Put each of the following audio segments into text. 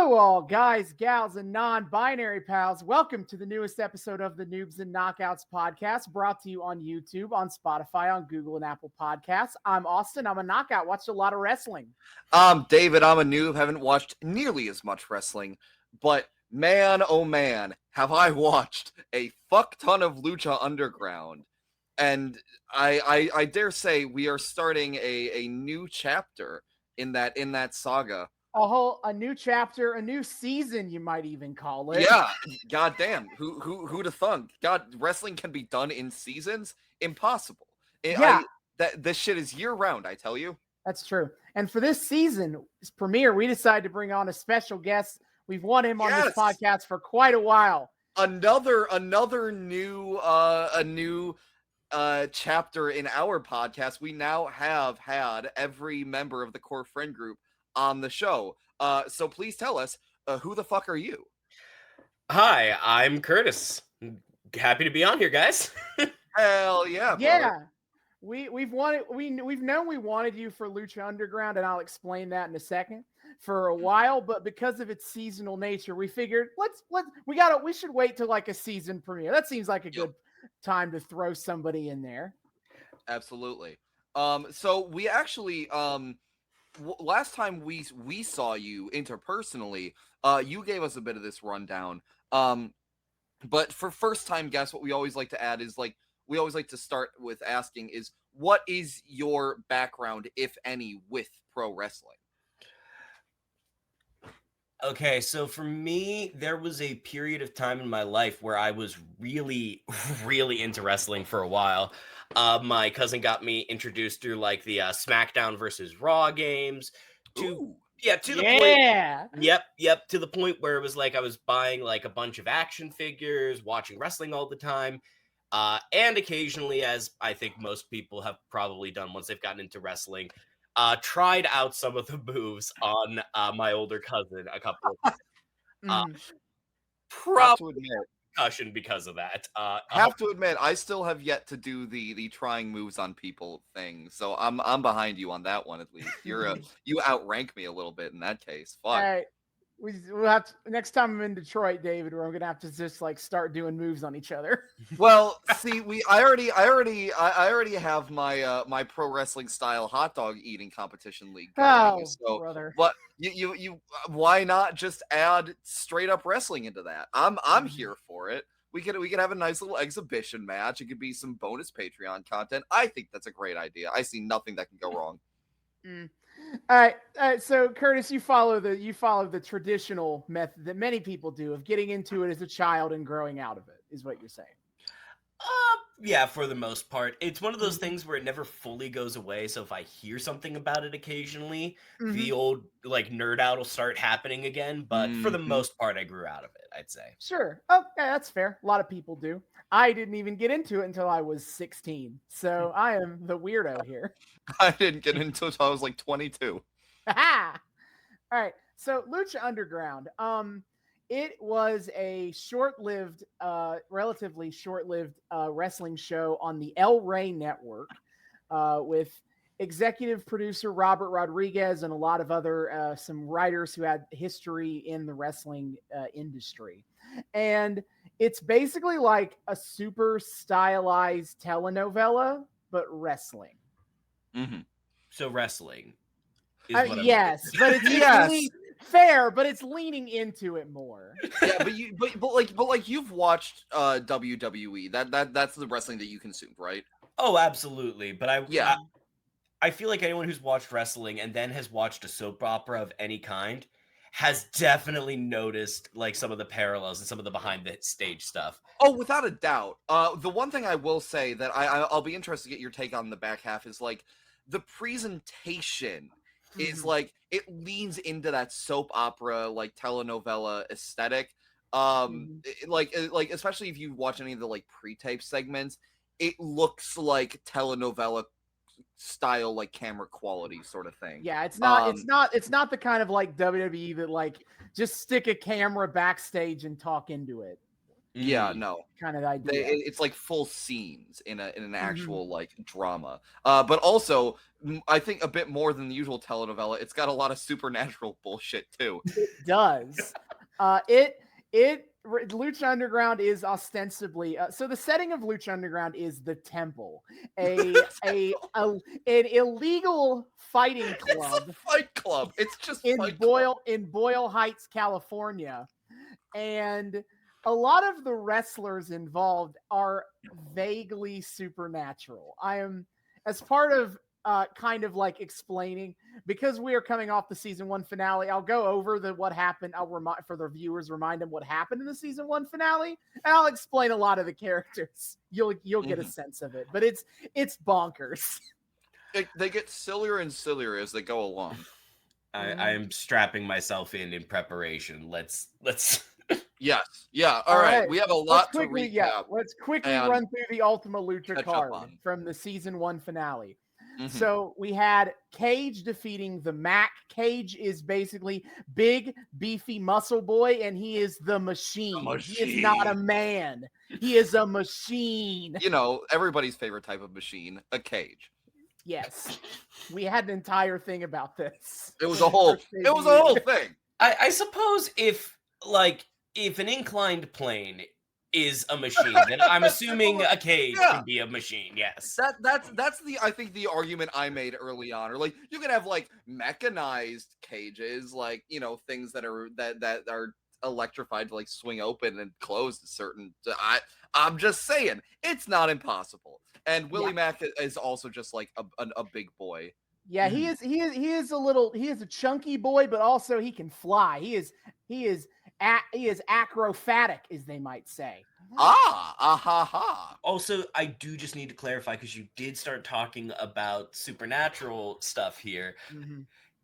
Hello, all guys, gals, and non-binary pals. Welcome to the newest episode of the Noobs and Knockouts Podcast, brought to you on YouTube, on Spotify, on Google, and Apple Podcasts. I'm Austin. I'm a knockout. Watched a lot of wrestling. I'm David. I'm a noob. Haven't watched nearly as much wrestling, but man, oh man, have I watched a fuck ton of Lucha Underground. And I dare say we are starting a new chapter in that saga. A new chapter, a new season, you might even call it. Yeah, goddamn. Who'd have thunk? God, wrestling can be done in seasons? Impossible. This shit is year round, I tell you. That's true. And for this season's premiere, we decided to bring on a special guest. We've wanted him on this podcast for quite a while. Another new chapter in our podcast. We now have had every member of the core friend group on the show. So please tell us, who the fuck are you? Hi, I'm Curtis. Happy to be on here, guys. Hell yeah, yeah. brother. We've known we wanted you for Lucha Underground, and I'll explain that in a second, for a while, but because of its seasonal nature, we figured we should wait till like a season premiere. That seems like a good time to throw somebody in there. Absolutely. So we actually last time we saw you interpersonally, you gave us a bit of this rundown. But for first time guests, what we always like to add is we always like to start with asking is, what is your background, if any, with pro wrestling? Okay, so for me, there was a period of time in my life where I was really, really into wrestling for a while. My cousin got me introduced through like the SmackDown versus Raw games to the point. Yep, to the point where it was like I was buying like a bunch of action figures, watching wrestling all the time. And occasionally, as I think most people have probably done once they've gotten into wrestling, tried out some of the moves on my older cousin a couple of times. Probably concussion because of that. Have to admit, I still have yet to do the trying moves on people thing, so I'm behind you on that one at least. You outrank me a little bit in that case. Fuck. All right. We'll have to, next time I'm in Detroit, David, we're gonna have to just like start doing moves on each other. Well, see, I already have my my pro wrestling style hot dog eating competition league going. So, brother. But you why not just add straight up wrestling into that? I'm here for it. We could have a nice little exhibition match. It could be some bonus Patreon content. I think that's a great idea. I see nothing that can go wrong. All right. So Curtis, you follow the traditional method that many people do of getting into it as a child and growing out of it, is what you're saying. Yeah, for the most part. It's one of those things where it never fully goes away. So if I hear something about it occasionally, the old like nerd out will start happening again. But for the most part, I grew out of it, I'd say. Sure. Oh, yeah, that's fair. A lot of people do. I didn't even get into it until I was 16. So I am the weirdo here. I didn't get into it until I was like 22. All right. So Lucha Underground. It was a relatively short-lived wrestling show on the REY network with executive producer Robert Rodriguez and a lot of other some writers who had history in the wrestling industry. And it's basically like a super stylized telenovela, but wrestling. Mm-hmm. So wrestling. Yes, but it's fair, but it's leaning into it more. Yeah, but you've watched WWE. That's the wrestling that you consumed, right? Oh, absolutely. But I feel like anyone who's watched wrestling and then has watched a soap opera of any kind has definitely noticed like some of the parallels and some of the behind the stage stuff. Oh, without a doubt. The one thing I will say that I'll be interested to get your take on the back half is like the presentation is like it leans into that soap opera like telenovela aesthetic. Like especially if you watch any of the like pre-tape segments, it looks like telenovela style, like camera quality sort of thing. Yeah, it's not the kind of like WWE that like just stick a camera backstage and talk into it. Yeah, no. kind of idea. It's like full scenes in an actual like drama. But also, I think a bit more than the usual telenovela, it's got a lot of supernatural bullshit too. It does. Lucha Underground is ostensibly so the setting of Lucha Underground is the temple, an illegal fighting club. It's a fight club. It's just in fight Boyle club. in Boyle Heights, California, and a lot of the wrestlers involved are vaguely supernatural. I am, as part of kind of like explaining, because we are coming off the season 1 finale, I'll go over what happened. I'll remind for the viewers, remind them what happened in the season 1 finale, and I'll explain a lot of the characters. You'll get a sense of it, but it's bonkers. They get sillier and sillier as they go along. I am strapping myself in preparation. Let's. Yes. Yeah. All right. We have a lot to recap. Yeah, let's quickly run through the Ultima Lucha card from the season 1 finale. So we had Cage defeating the Mac. Cage is basically big, beefy muscle boy, and he is the machine. He is not a man. He is a machine. You know, everybody's favorite type of machine, a cage. Yes. We had an entire thing about this. It was a whole thing. I suppose if an inclined plane is a machine, then I'm assuming a cage can be a machine. Yes. That's I think the argument I made early on. Or like you can have like mechanized cages, like, you know, things that are electrified to like swing open and close a certain I'm just saying it's not impossible. And Willie Mack is also just like a big boy. Yeah, he is a chunky boy, but also he can fly. He is acrobatic, as they might say. Also, I do just need to clarify, because you did start talking about supernatural stuff here.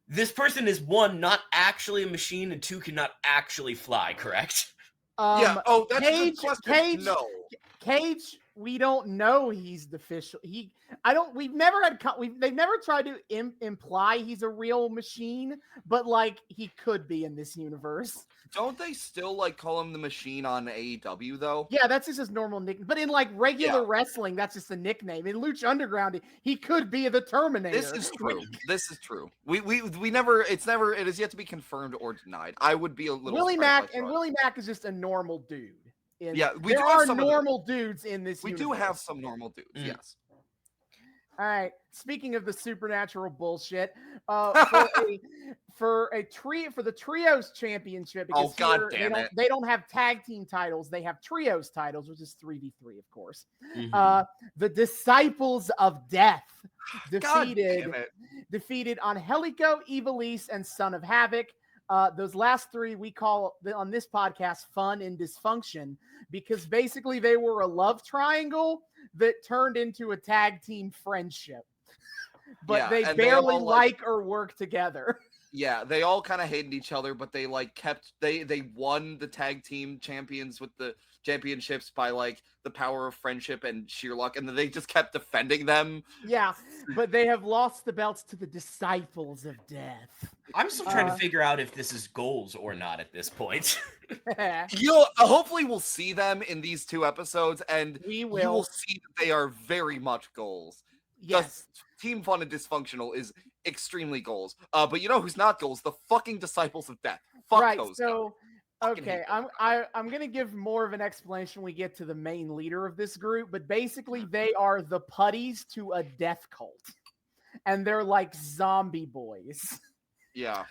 This person is, 1, not actually a machine, and 2, cannot actually fly, correct? Yeah. Oh, that's Cage, a good question. No. Cage, we don't know he's the official. They've never tried to imply he's a real machine, but like he could be in this universe. Don't they still like call him the Machine on AEW though? Yeah, that's just his normal nickname. But in like regular wrestling, that's just a nickname. In Lucha Underground, he could be the Terminator. This is true. This is true. We never. It is yet to be confirmed or denied. I would be a little. Willie Mack is just a normal dude. There are some normal dudes in this. We do have some normal dudes. Yes. All right. Speaking of the supernatural bullshit, for the trios championship, because they don't have tag team titles, they have trios titles, which is 3v3, of course. The Disciples of Death defeated Angelico, Ivelisse, and Son of Havoc. Those last 3 we call on this podcast Fun and Dysfunction, because basically they were a love triangle that turned into a tag team friendship. But they barely like or work together. Yeah, they all kind of hated each other, but they like they won the tag team champions with the championships by like the power of friendship and sheer luck, and then they just kept defending them. Yeah, but they have lost the belts to the Disciples of Death. I'm still trying to figure out if this is goals or not at this point. Hopefully we'll see them in these 2 episodes, and you will see that they are very much goals. Yes. Team Fun and Dysfunctional is extremely goals. But you know who's not goals? The fucking Disciples of Death. Fuck those guys. Okay, I'm gonna give more of an explanation when we get to the main leader of this group, but basically they are the putties to a death cult, and they're like zombie boys. Yeah.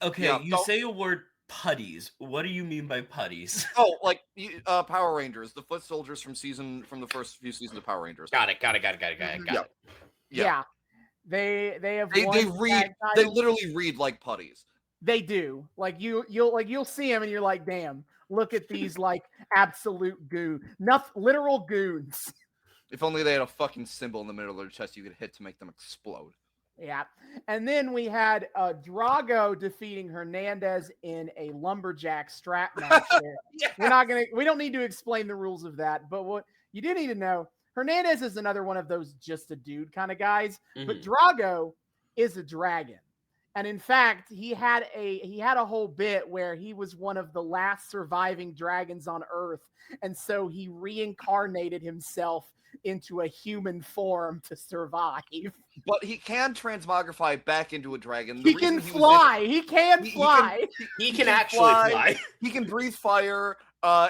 Okay, you say a word putties. What do you mean by putties? Oh, like Power Rangers, the foot soldiers from the first few seasons of Power Rangers. Got it. Yeah. They literally read like putties. They do. Like you'll see them and you're like, damn, look at these like absolute literal goons. If only they had a fucking symbol in the middle of their chest you could hit to make them explode. Yeah. And then we had Drago defeating Hernandez in a lumberjack strap match. We don't need to explain the rules of that, but what you do need to know, Hernandez is another one of those just a dude kind of guys, but Drago is a dragon. And in fact, he had a whole bit where he was one of the last surviving dragons on Earth, and so he reincarnated himself into a human form to survive. But he can transmogrify back into a dragon. He can fly. He can fly. He can actually fly. He can breathe fire.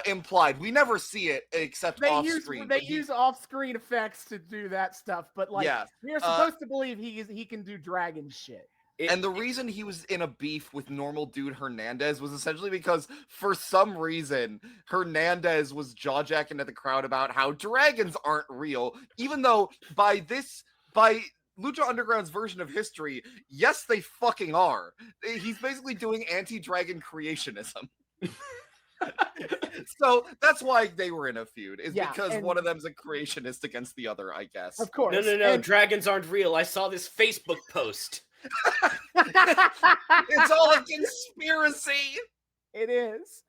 Implied. We never see it except off screen. They use off-screen effects to do that stuff, but like we're supposed to believe he can do dragon shit. And the reason he was in a beef with normal dude Hernandez was essentially because for some reason Hernandez was jaw-jacking at the crowd about how dragons aren't real, even though by Lucha Underground's version of history, yes, they fucking are. He's basically doing anti-dragon creationism. So that's why they were in a feud, because one of them's a creationist against the other, I guess. Of course. No, dragons aren't real. I saw this Facebook post. It's all a conspiracy. It is.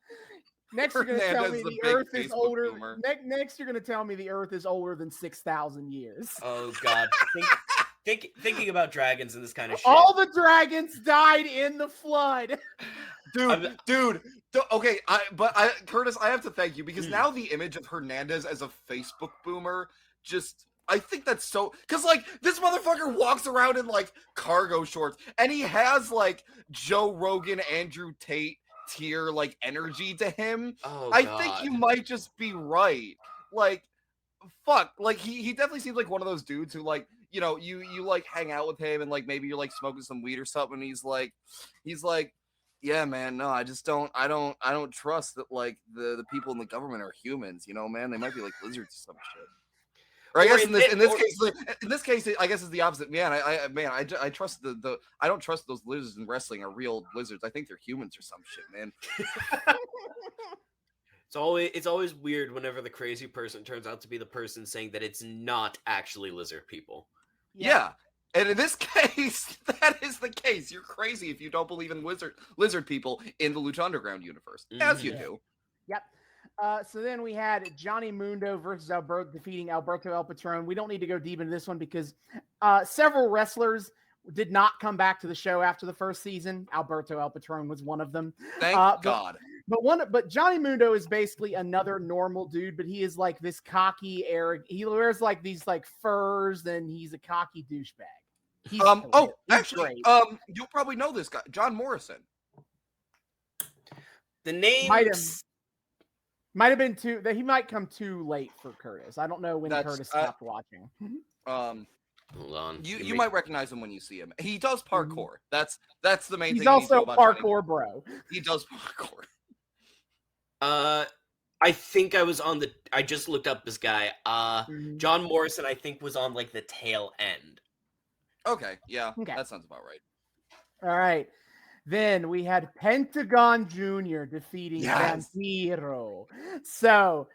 Next, you're going to tell me the Earth is older. Next, you're going to tell me the Earth is older than 6,000 years. Oh God! Thinking about dragons and this kind of shit. All the dragons died in the flood. Dude. Okay, Curtis, I have to thank you because now the image of Hernandez as a Facebook boomer I think that's so, because like this motherfucker walks around in like cargo shorts and he has like Joe Rogan, Andrew Tate tier like energy to him. Oh, I think you might just be right. Like, fuck, like he definitely seems like one of those dudes who like, you know, you like hang out with him and like maybe you're like smoking some weed or something. And he's like, yeah, man, no, I don't trust that like the people in the government are humans. You know, man, they might be like lizards or some shit. Or I guess in this case, I guess it's the opposite. Man, I trust I don't trust those lizards in wrestling are real lizards. I think they're humans or some shit, man. It's always weird whenever the crazy person turns out to be the person saying that it's not actually lizard people. Yeah. And in this case, that is the case. You're crazy if you don't believe in lizard people in the Lucha Underground universe, as you do. Yep. So then we had Johnny Mundo versus defeating Alberto El Patron. We don't need to go deep into this one because several wrestlers did not come back to the show after the first season. Alberto El Patron was one of them. Thank God. But Johnny Mundo is basically another normal dude, but he is like this cocky, arrogant. He wears like these like furs, and he's a cocky douchebag. Actually, you'll probably know this guy, John Morrison. The name might have been too that he might come too late for Curtis. I don't know when Curtis stopped watching. Hold on. You might recognize him when you see him. He does parkour. That's the main thing. He's also a parkour bro. He does parkour. I think I was I just looked up this guy. John Morrison, I think, was on like the tail end. Okay, that sounds about right. All right. Then we had Pentagon Jr. defeating Vampiro. So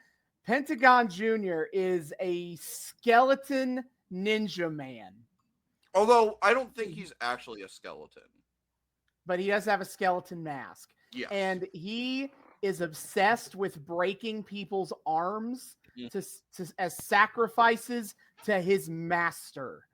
Pentagon Jr. is a skeleton ninja man. Although I don't think he's actually a skeleton. But he does have a skeleton mask. Yes. And he is obsessed with breaking people's arms as sacrifices to his master.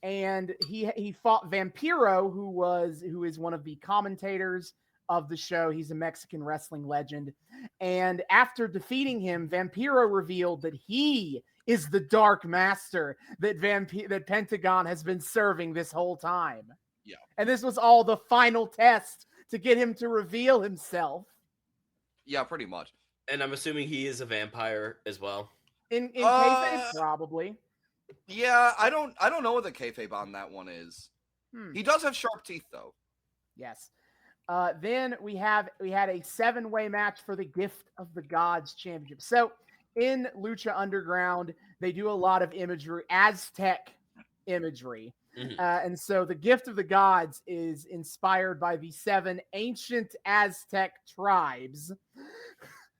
And he fought Vampiro, who is one of the commentators of the show. He's a Mexican wrestling legend. And after defeating him, Vampiro revealed that he is the Dark Master that Pentagon has been serving this whole time. Yeah. And this was all the final test to get him to reveal himself. Yeah, pretty much. And I'm assuming he is a vampire as well. In kayfabe, probably. Yeah, I don't know what the kayfabe on that one is. He does have sharp teeth, though. Yes. Then we had a 7-way match for the Gift of the Gods Championship. So in Lucha Underground, they do a lot of imagery, Aztec imagery. Mm-hmm. And so the Gift of the Gods is inspired by the 7 ancient Aztec tribes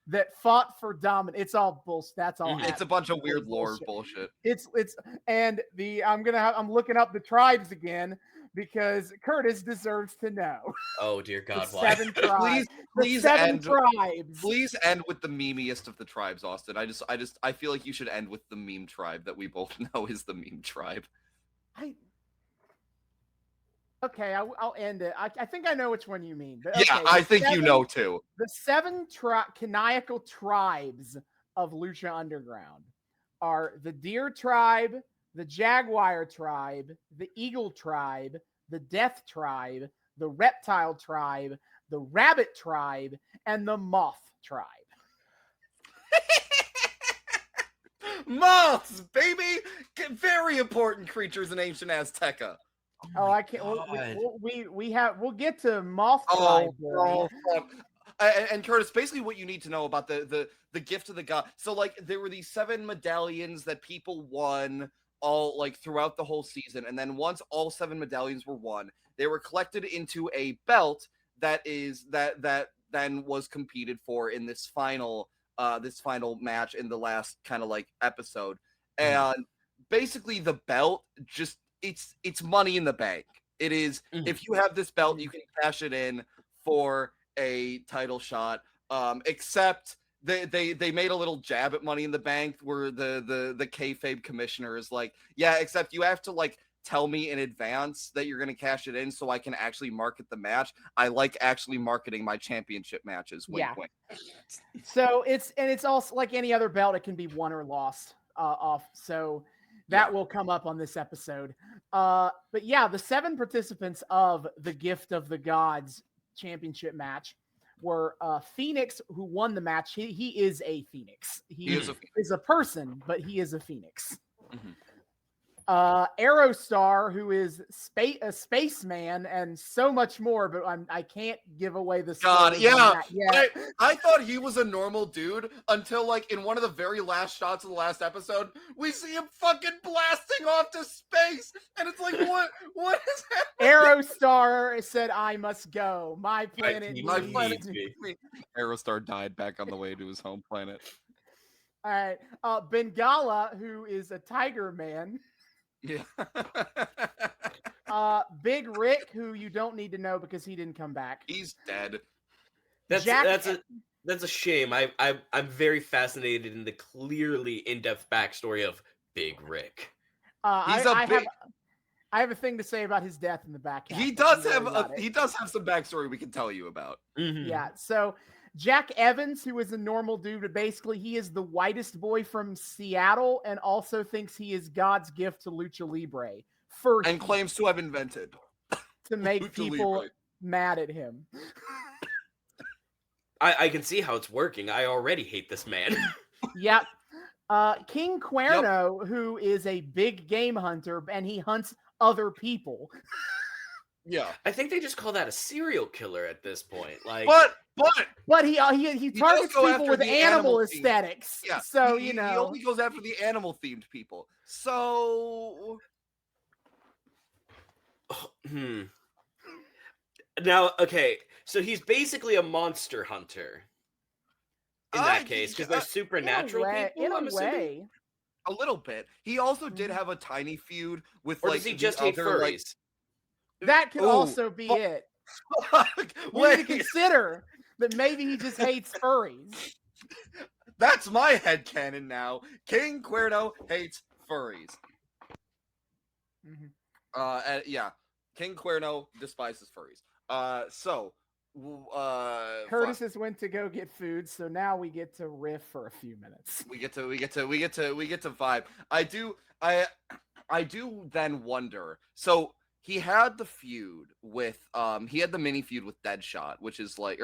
that fought for dominance. It's all bullshit. That's all. It's a bunch of weird lore bullshit. I'm looking up the tribes again because Curtis deserves to know. Oh dear God! Why? 7 tribes. Please end. Tribes. Please end with the memeiest of the tribes, Austin. I feel like you should end with the meme tribe that we both know is the meme tribe. Okay, I'll end it. I think I know which one you mean. But Yeah, okay, I think you know too. The 7 canonical tribes of Lucha Underground are the Deer Tribe, the Jaguar Tribe, the Eagle Tribe, the Death Tribe, the Reptile Tribe, the Rabbit Tribe, and the Moth Tribe. Moths, baby! Very important creatures in ancient Azteca. Oh, I can't. We'll get to Moth Tribe. And Curtis, basically what you need to know about the gift of the god. So like there were these 7 medallions that people won all like throughout the whole season, and then once all 7 medallions were won, they were collected into a belt that then was competed for in this final match in the last kind of like episode. And basically the belt just it's money in the bank. It is if you have this belt, you can cash it in for a title shot. Except they made a little jab at Money in the Bank where the kayfabe commissioner is like, yeah, except you have to like tell me in advance that you're going to cash it in so I can actually market the match. I like actually marketing my championship matches. Wink, wink. So it's also like any other belt. It can be won or lost off. So that will come up on this episode. But yeah, the 7 participants of the Gift of the Gods championship match were Fenix, who won the match. He is a Phoenix. He is a person, but he is a Phoenix. Aerostar, who is a spaceman and so much more, but I can't give away the God, yeah. I thought he was a normal dude until like in one of the very last shots of the last episode, we see him fucking blasting off to space, and it's like, what is happening? Aerostar said, "I must go. My planet needs me." Aerostar died back on the way to his home planet. All right, Bengala, who is a tiger man. Yeah. Big Rick, who you don't need to know because he didn't come back. He's dead. That's a shame. I'm very fascinated in the clearly in-depth backstory of Big Rick. I have a thing to say about his death in the back half. He does have some backstory we can tell you about. Yeah. So Jack Evans, who is a normal dude, but basically he is the whitest boy from Seattle and also thinks he is God's gift to Lucha Libre. And claims to have invented. To make people mad at him. I can see how it's working. I already hate this man. Yep. King Cuerno, who is a big game hunter, and he hunts other people. Yeah, I think they just call that a serial killer at this point. Like, but he targets people with animal aesthetics. Yeah, so he only goes after the animal themed people. So, now, okay, so he's basically a monster hunter in that case because they're supernatural people. I'm assuming a little bit. He also did have a tiny feud with or does he just hate furries? That could also be it. We need to consider that maybe he just hates furries. That's my headcanon now. King Cuerno hates furries. Yeah. King Cuerno despises furries. Curtis has went to go get food, so now we get to riff for a few minutes. We get to vibe. I do then wonder. So he had the feud with he had the mini feud with Deadshot, which is like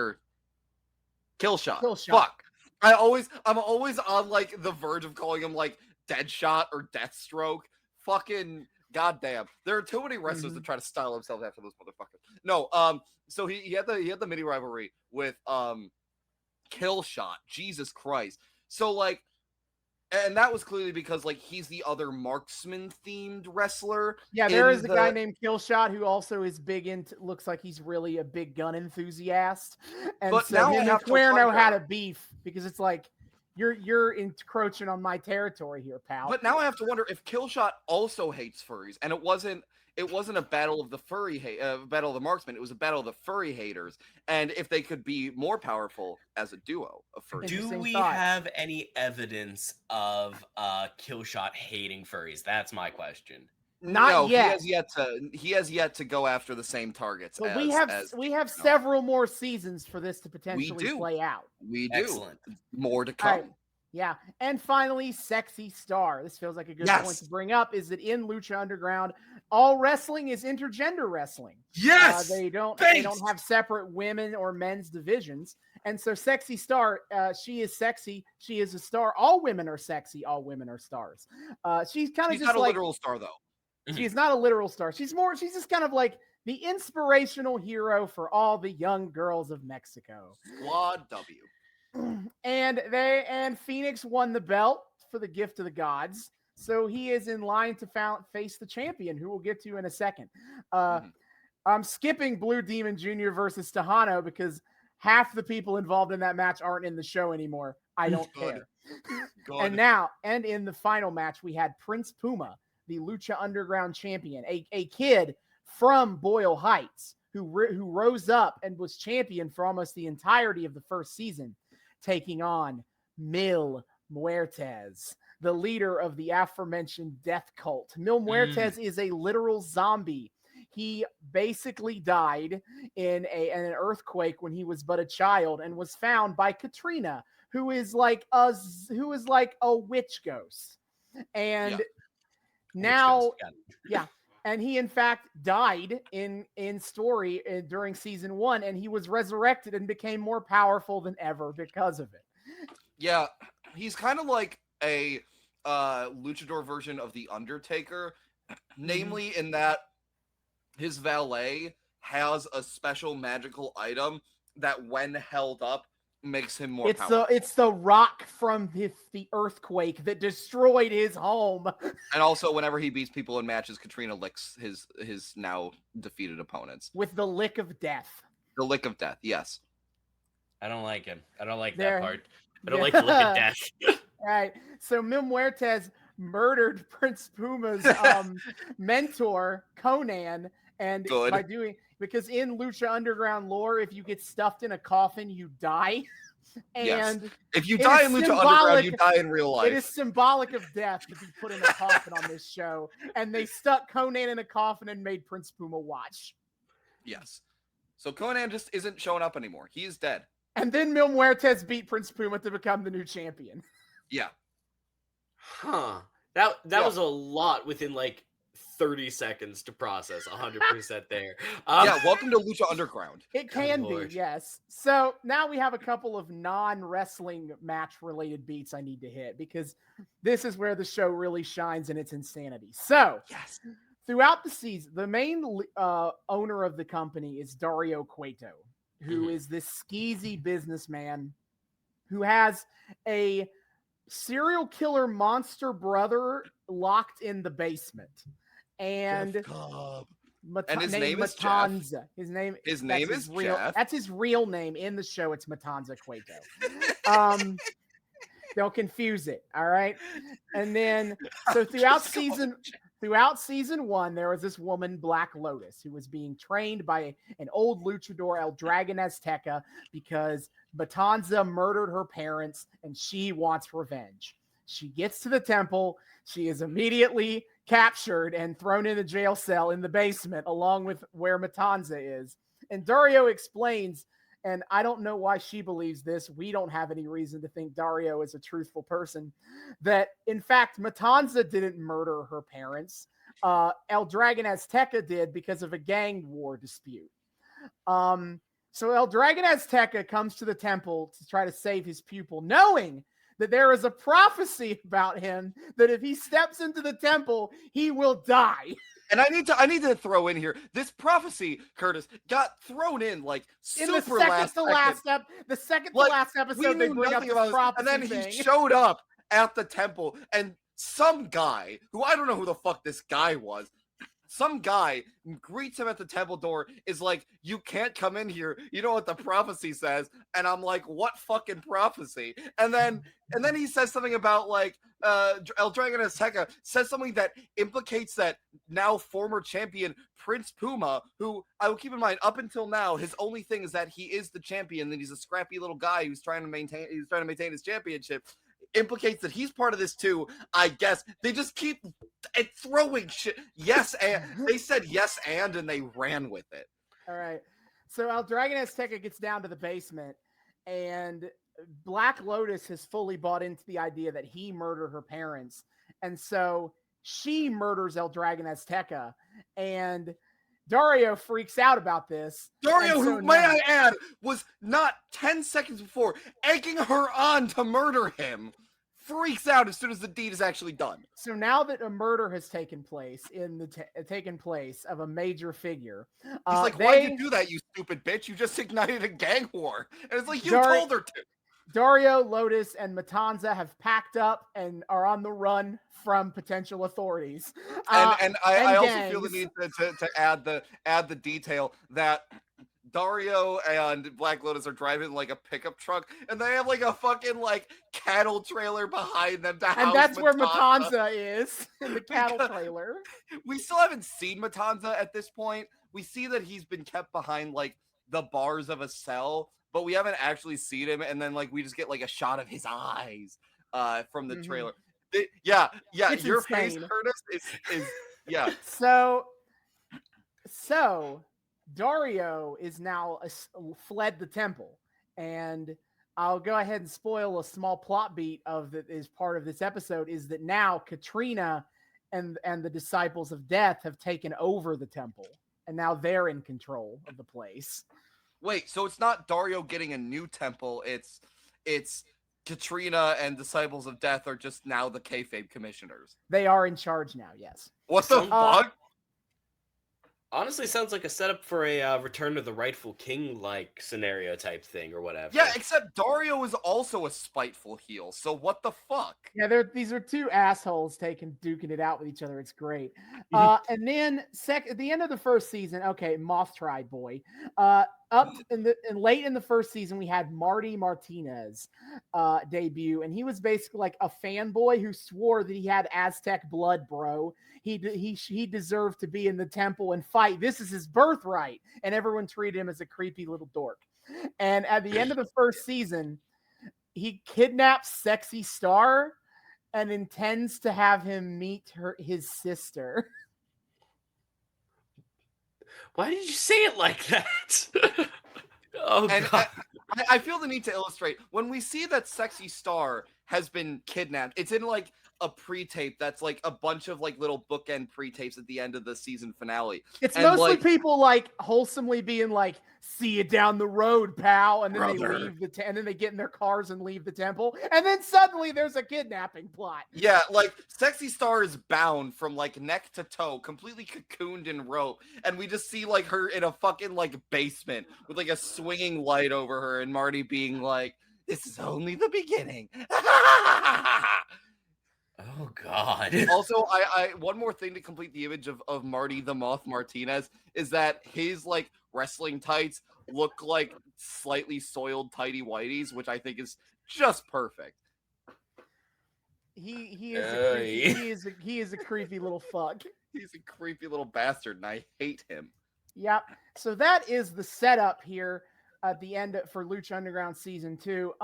Killshot. Fuck. I'm always on like the verge of calling him like Deadshot or Deathstroke. Fucking goddamn. There are too many wrestlers that try to style themselves after those motherfuckers. No, so he had the mini rivalry with Killshot. Jesus Christ. So like, and that was clearly because like he's the other marksman themed wrestler. Yeah, there is a guy named Killshot who also is big into, looks like he's really a big gun enthusiast. And but so now him and Cuerno had a beef because it's like you're encroaching on my territory here, pal. But now I have to wonder if Killshot also hates furries, and it wasn't a battle of the battle of the marksmen. It was a battle of the furry haters, and if they could be more powerful as a duo of furries. Do we have any evidence of Killshot hating furries? That's my question. Not yet. He has yet to go after the same targets. But we have several more seasons for this to potentially play out. We do. Excellent. More to come. Right. Yeah. And finally, Sexy Star. This feels like a good point to bring up, is that in Lucha Underground, all wrestling is intergender wrestling. Yes. They don't have separate women or men's divisions. And so Sexy Star, she is sexy. She is a star. All women are sexy. All women are stars. She's kind of just not a like, literal star, though. She's not a literal star. She's just kind of like the inspirational hero for all the young girls of Mexico. Squad W. And Fenix won the belt for the gift of the gods. So he is in line to face the champion, who we'll get to in a second. I'm skipping Blue Demon Jr. versus Tejano because half the people involved in that match aren't in the show anymore. I don't care. And in the final match, we had Prince Puma, the Lucha Underground champion, a kid from Boyle Heights who rose up and was champion for almost the entirety of the first season, taking on Mil Muertes, the leader of the aforementioned death cult. Mil Muertes is a literal zombie. He basically died in an earthquake when he was but a child and was found by Catrina, who is like a witch ghost. And now, and he in fact died in story during season 1, and he was resurrected and became more powerful than ever because of it. Yeah, he's kind of like a luchador version of the Undertaker, namely in that his valet has a special magical item that, when held up, makes him more powerful. It's the rock from the earthquake that destroyed his home. And also, whenever he beats people in matches, Catrina licks his now defeated opponents with the lick of death. The lick of death, yes. I don't like him. I don't like that part. I don't like the lick of death. All right. So Mil Muertes murdered Prince Puma's mentor, Conan, and because in Lucha Underground lore, if you get stuffed in a coffin, you die. And if you die in Lucha Underground, you die in real life. It is symbolic of death to be put in a coffin on this show. And they stuck Conan in a coffin and made Prince Puma watch. Yes. So Conan just isn't showing up anymore. He is dead. And then Mil Muertes beat Prince Puma to become the new champion. Yeah. Huh. That was a lot within like 30 seconds to process. 100% there. Welcome to Lucha Underground. It can be, yes. So now we have a couple of non-wrestling match-related beats I need to hit, because this is where the show really shines in its insanity. So, throughout the season, the main owner of the company is Dario Cueto, who is this skeezy businessman who has a serial killer monster brother locked in the basement. And his name is Matanza. Jeff. His name is Jeff. That's his real name. In the show, it's Matanza Cueto. Don't confuse it. All right. And then, so throughout season 1, there was this woman, Black Lotus, who was being trained by an old luchador, El Dragon Azteca, because Matanza murdered her parents and she wants revenge. She gets to the temple. She is immediately captured and thrown in a jail cell in the basement, along with where Matanza is. And Dario explains, and I don't know why she believes this. We don't have any reason to think Dario is a truthful person, that in fact, Matanza didn't murder her parents. El Dragon Azteca did, because of a gang war dispute. So El Dragon Azteca comes to the temple to try to save his pupil, knowing that there is a prophecy about him that if he steps into the temple, he will die. And I need to throw in here, this prophecy, Curtis, got thrown in like in the second to last episode. They bring up this prophecy, and then thing. He showed up at the temple, and some guy who I don't know who the fuck this guy was. Some guy greets him at the temple door, is like, "You can't come in here. You know what the prophecy says." And I'm like, "What fucking prophecy?" And then he says something about like El Dragon Azteca says something that implicates that now former champion Prince Puma, who I will keep in mind up until now, his only thing is that he is the champion, and he's a scrappy little guy who's trying to maintain his championship. implicates that he's part of this too. I guess they just keep throwing shit. Yes, and they said yes, and they ran with it. All right. So El Dragon Azteca gets down to the basement, and Black Lotus has fully bought into the idea that he murdered her parents. And so she murders El Dragon Azteca, and Dario freaks out about this. Dario, who, may I add, was not 10 seconds before egging her on to murder him, freaks out as soon as the deed is actually done. So now that a murder has taken place of a major figure, he's like, "Why'd you do that, you stupid bitch? You just ignited a gang war." And it's like, you told her to. Dario, Lotus, and Matanza have packed up and are on the run from potential authorities. And I also feel the need to add the detail that Dario and Black Lotus are driving like a pickup truck, and they have like a fucking like cattle trailer behind them to house and that's Matanza. where Matanza is, in the cattle trailer. We still haven't seen Matanza at this point. We see that he's been kept behind like the bars of a cell, but we haven't actually seen him. And then like we just get like a shot of his eyes from the trailer. Yeah, It's your insane. face, Curtis, is yeah. So Dario is now fled the temple, and I'll go ahead and spoil a small plot beat of that is part of this episode, is that now Catrina and the Disciples of Death have taken over the temple, and now they're in control of the place. Wait, so it's not Dario getting a new temple, it's Catrina and Disciples of Death are just now the kayfabe commissioners. They are in charge now, yes. What the fuck? Honestly, sounds like a setup for a Return to the Rightful King like scenario type thing or whatever. Yeah, except Dario is also a spiteful heel. So what the fuck? Yeah, these are two assholes duking it out with each other. It's great. And then at the end of the first season, okay, Moth Tribe boy. Late in the first season, we had Marty Martinez debut, and he was basically like a fanboy who swore that he had Aztec blood, bro. He deserved to be in the temple and fight. This is his birthright, and everyone treated him as a creepy little dork. And at the end of the first season, he kidnaps Sexy Star and intends to have him meet his sister. Why did you say it like that? Oh, and God. I feel the need to illustrate, when we see that Sexy Star has been kidnapped, it's in like a pre-tape that's like a bunch of like little bookend pre-tapes at the end of the season finale. It's and mostly like, people like wholesomely being like, "See you down the road, pal," and then brother. they leave and then they get in their cars and leave the temple, and then suddenly there's a kidnapping plot. Yeah, like Sexy Star is bound from like neck to toe, completely cocooned in rope, and we just see like her in a fucking like basement with like a swinging light over her, and Marty being like, "This is only the beginning." Oh God. Also, I one more thing to complete the image of Marty the Moth Martinez is that his like wrestling tights look like slightly soiled tighty whities, which I think is just perfect. He is a creepy little fuck. He's a creepy little bastard, and I hate him. Yep. So that is the setup here at the end for Lucha Underground Season 2.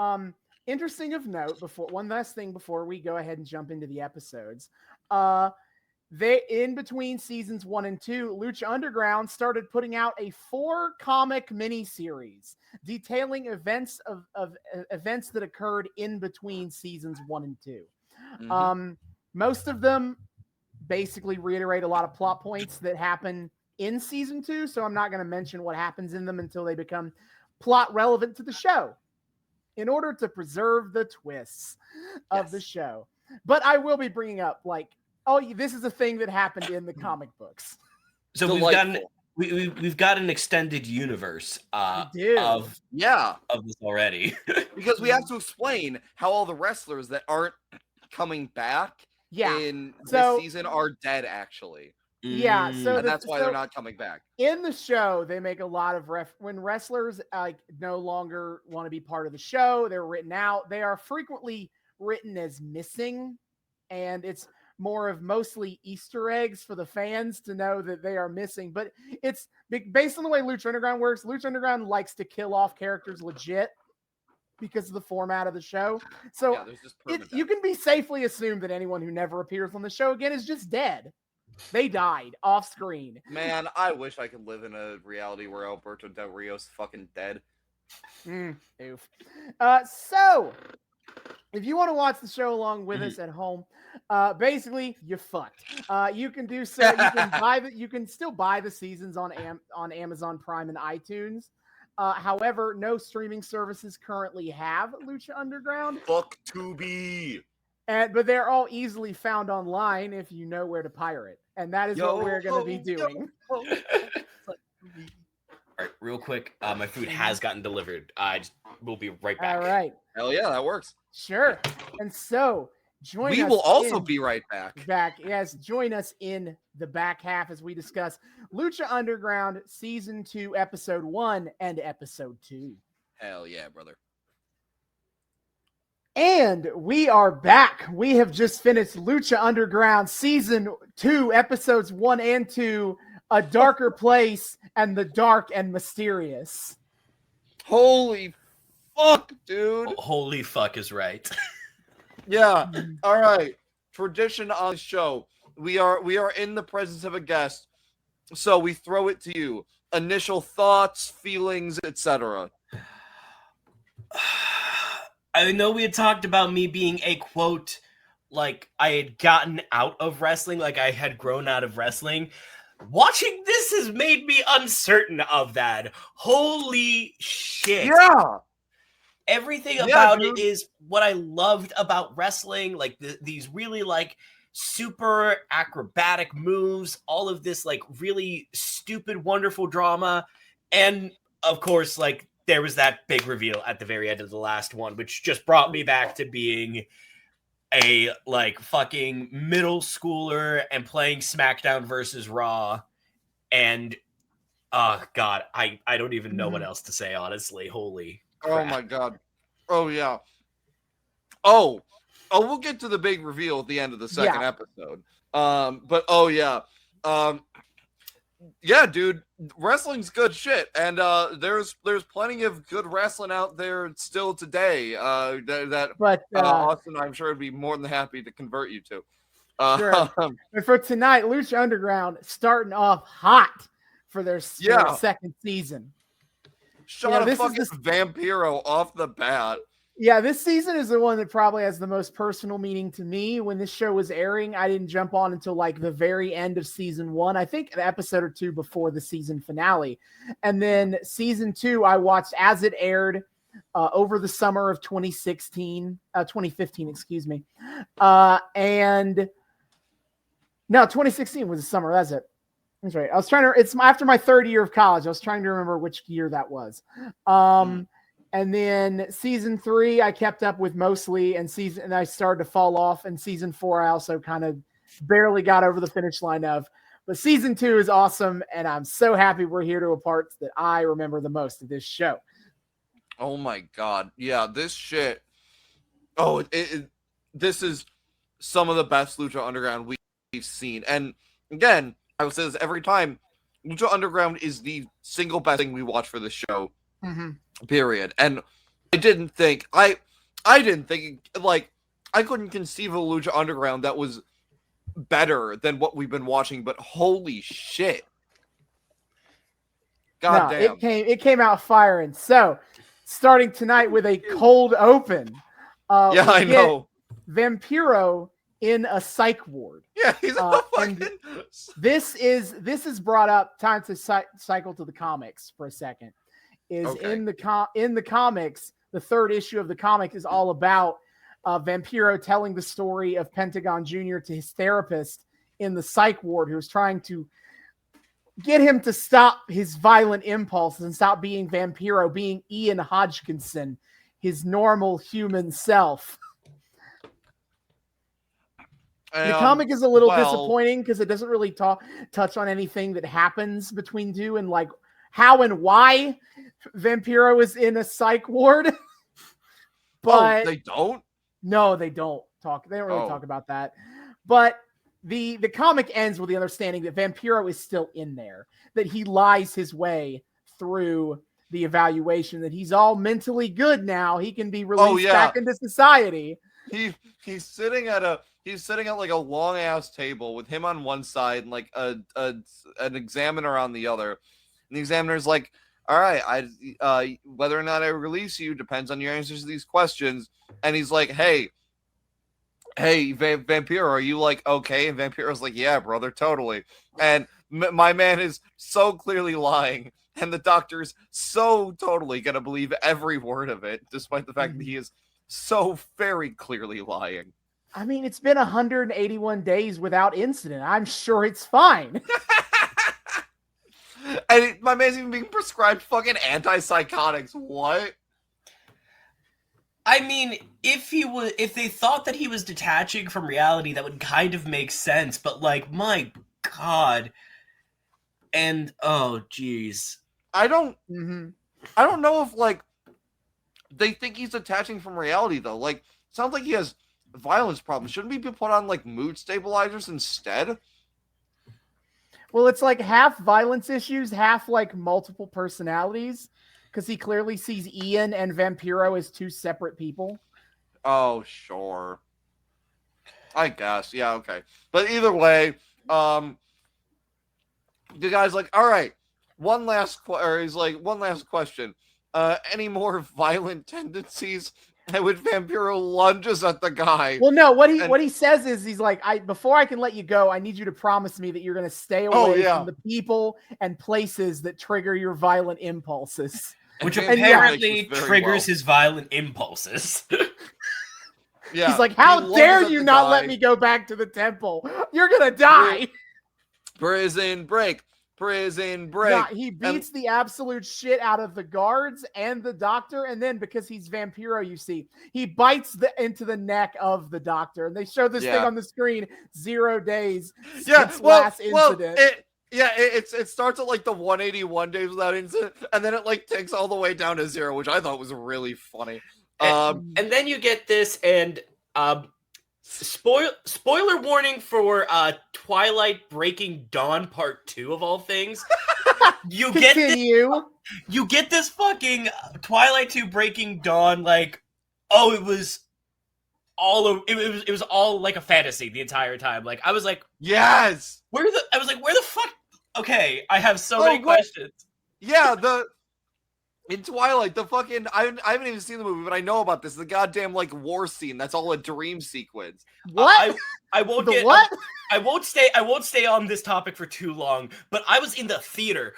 Interesting of note, one last thing before we go ahead and jump into the episodes. In between seasons 1 and 2, Lucha Underground started putting out a 4-comic miniseries detailing events that occurred in between seasons 1 and 2. Mm-hmm. Most of them basically reiterate a lot of plot points that happen in season 2, so I'm not going to mention what happens in them until they become plot relevant to the show, in order to preserve the twists of the show. But I will be bringing up like, this is a thing that happened in the comic books. So we've got an extended universe of this already. Because we have to explain how all the wrestlers that aren't coming back in this season are dead, actually. Yeah, and that's why they're not coming back. In the show, they make a lot of when wrestlers no longer want to be part of the show, they're written out. They are frequently written as missing, and it's mostly Easter eggs for the fans to know that they are missing. But it's based on the way Lucha Underground works. Lucha Underground likes to kill off characters legit. because of the format of the show. So Yeah, there's just permanent you can be safely assumed that anyone who never appears on the show again is just dead. They died off screen. Man, I wish I could live in a reality where Alberto Del Rio's fucking dead. Oof. So, if you want to watch the show along with us at home, basically you're fucked. You can do so. You can you can still buy the seasons on Amazon Prime and iTunes. However, no streaming services currently have Lucha Underground. Fuck to be. But they're all easily found online if you know where to pirate. And that is what we're going to be doing. All right, real quick. My food has gotten delivered. We'll be right back. All right. Hell yeah, that works. Sure. And so, join us. We will also be right back. Yes, join us in the back half as we discuss Lucha Underground Season 2, Episode 1 and Episode 2. Hell yeah, brother. And we are back. We have just finished Lucha Underground Season 2, Episodes 1 and 2, A Darker Place and the Dark and Mysterious. Holy fuck, dude. Holy fuck is right. Yeah. All right. Tradition on the show. We are in the presence of a guest. So we throw it to you. Initial thoughts, feelings, etc. I know we had talked about me being a quote, like I had gotten out of wrestling, like I had grown out of wrestling. Watching this has made me uncertain of that. Holy shit. Yeah. Everything about it is what I loved about wrestling, like these really like super acrobatic moves, all of this like really stupid, wonderful drama. And of course, like there was that big reveal at the very end of the last one, which just brought me back to being a like fucking middle schooler and playing SmackDown versus Raw. And oh God, I don't even know what else to say, honestly. Holy crap. Oh my God. Oh yeah. Oh, we'll get to the big reveal at the end of the second episode. But oh yeah. Yeah, dude, wrestling's good shit, and there's plenty of good wrestling out there still today. Austin, I'm sure would be more than happy to convert you to. Sure. And for tonight, Lucha Underground starting off hot for their second season. Shot a fucking Vampiro off the bat. Yeah, this season is the one that probably has the most personal meaning to me. When this show was airing, I didn't jump on until like the very end of season 1. I think an episode or two before the season finale. And then season 2, I watched as it aired over the summer of 2015, excuse me. And no, 2016 was the summer. That's it. That's right. It's after my third year of college. I was trying to remember which year that was. And then season 3, I kept up with mostly, and I started to fall off. And season 4, I also kind of barely got over the finish line of. But season 2 is awesome, and I'm so happy we're here to a part that I remember the most of this show. Oh my God, yeah, this shit. Oh, this is some of the best Lucha Underground we've seen, and again, I would say this every time. Lucha Underground is the single best thing we watch for this show. Period. And I didn't think like I couldn't conceive of Lucha Underground that was better than what we've been watching, but holy shit. God damn. It came out firing. So starting tonight with a cold open. Yeah, I know. Vampiro in a psych ward. Yeah, he's a fucking. This is brought up. Time to cycle to the comics for a second. In the comics, the third issue of the comic is all about Vampiro telling the story of Pentagon Jr. to his therapist in the psych ward, who was trying to get him to stop his violent impulses and stop being Vampiro, being Ian Hodgkinson, his normal human self. The comic is a little disappointing because it doesn't really touch on anything that happens between two and like how and why Vampiro is in a psych ward. But they don't? No, they don't talk. They don't really talk about that. But the comic ends with the understanding that Vampiro is still in there, that he lies his way through the evaluation that he's all mentally good now. He can be released back into society. He's sitting at like a long ass table with him on one side and like an examiner on the other. And the examiner's like, all right, whether or not I release you depends on your answers to these questions. And he's like, hey, Vampiro, are you like okay? And Vampiro's like, yeah, brother, totally. And my man is so clearly lying, and the doctor's so totally gonna believe every word of it, despite the fact that he is so very clearly lying. I mean, it's been 181 days without incident. I'm sure it's fine. And my man's even being prescribed fucking antipsychotics. What? I mean, if they thought that he was detaching from reality, that would kind of make sense. But like, my God. And oh, geez. I don't know if like they think he's detaching from reality though. Like, sounds like he has violence problems. Shouldn't he be put on like mood stabilizers instead? Well, it's like half violence issues, half like multiple personalities, because he clearly sees Ian and Vampiro as two separate people. Oh, sure. I guess. Yeah, okay. But either way, the guy's like, all right, one last question. Any more violent tendencies? At which Vampiro lunges at the guy. Well, no, what he says is he's like, before I can let you go, I need you to promise me that you're going to stay away from the people and places that trigger your violent impulses. Which apparently triggers his violent impulses. Yeah. He's like, how dare you not let me go back to the temple? You're going to die. Prison break. Nah, he beats the absolute shit out of the guards and the doctor, and then because he's Vampiro, you see, he bites into the neck of the doctor, and they show this thing on the screen, 0 days since last incident. It starts at like the 181 days without incident, and then it like takes all the way down to 0, which I thought was really funny. And then you get this, and spoiler warning for Twilight Breaking Dawn Part 2 of all things. You get this fucking Twilight 2 Breaking Dawn, like, oh, it was all like a fantasy the entire time. Like, I was like, yes, where the fuck? Okay, I have so many questions. Yeah, in Twilight, the fucking I haven't even seen the movie, but I know about this. The goddamn like war scene. That's all a dream sequence. What? I won't I won't stay on this topic for too long. But I was in the theater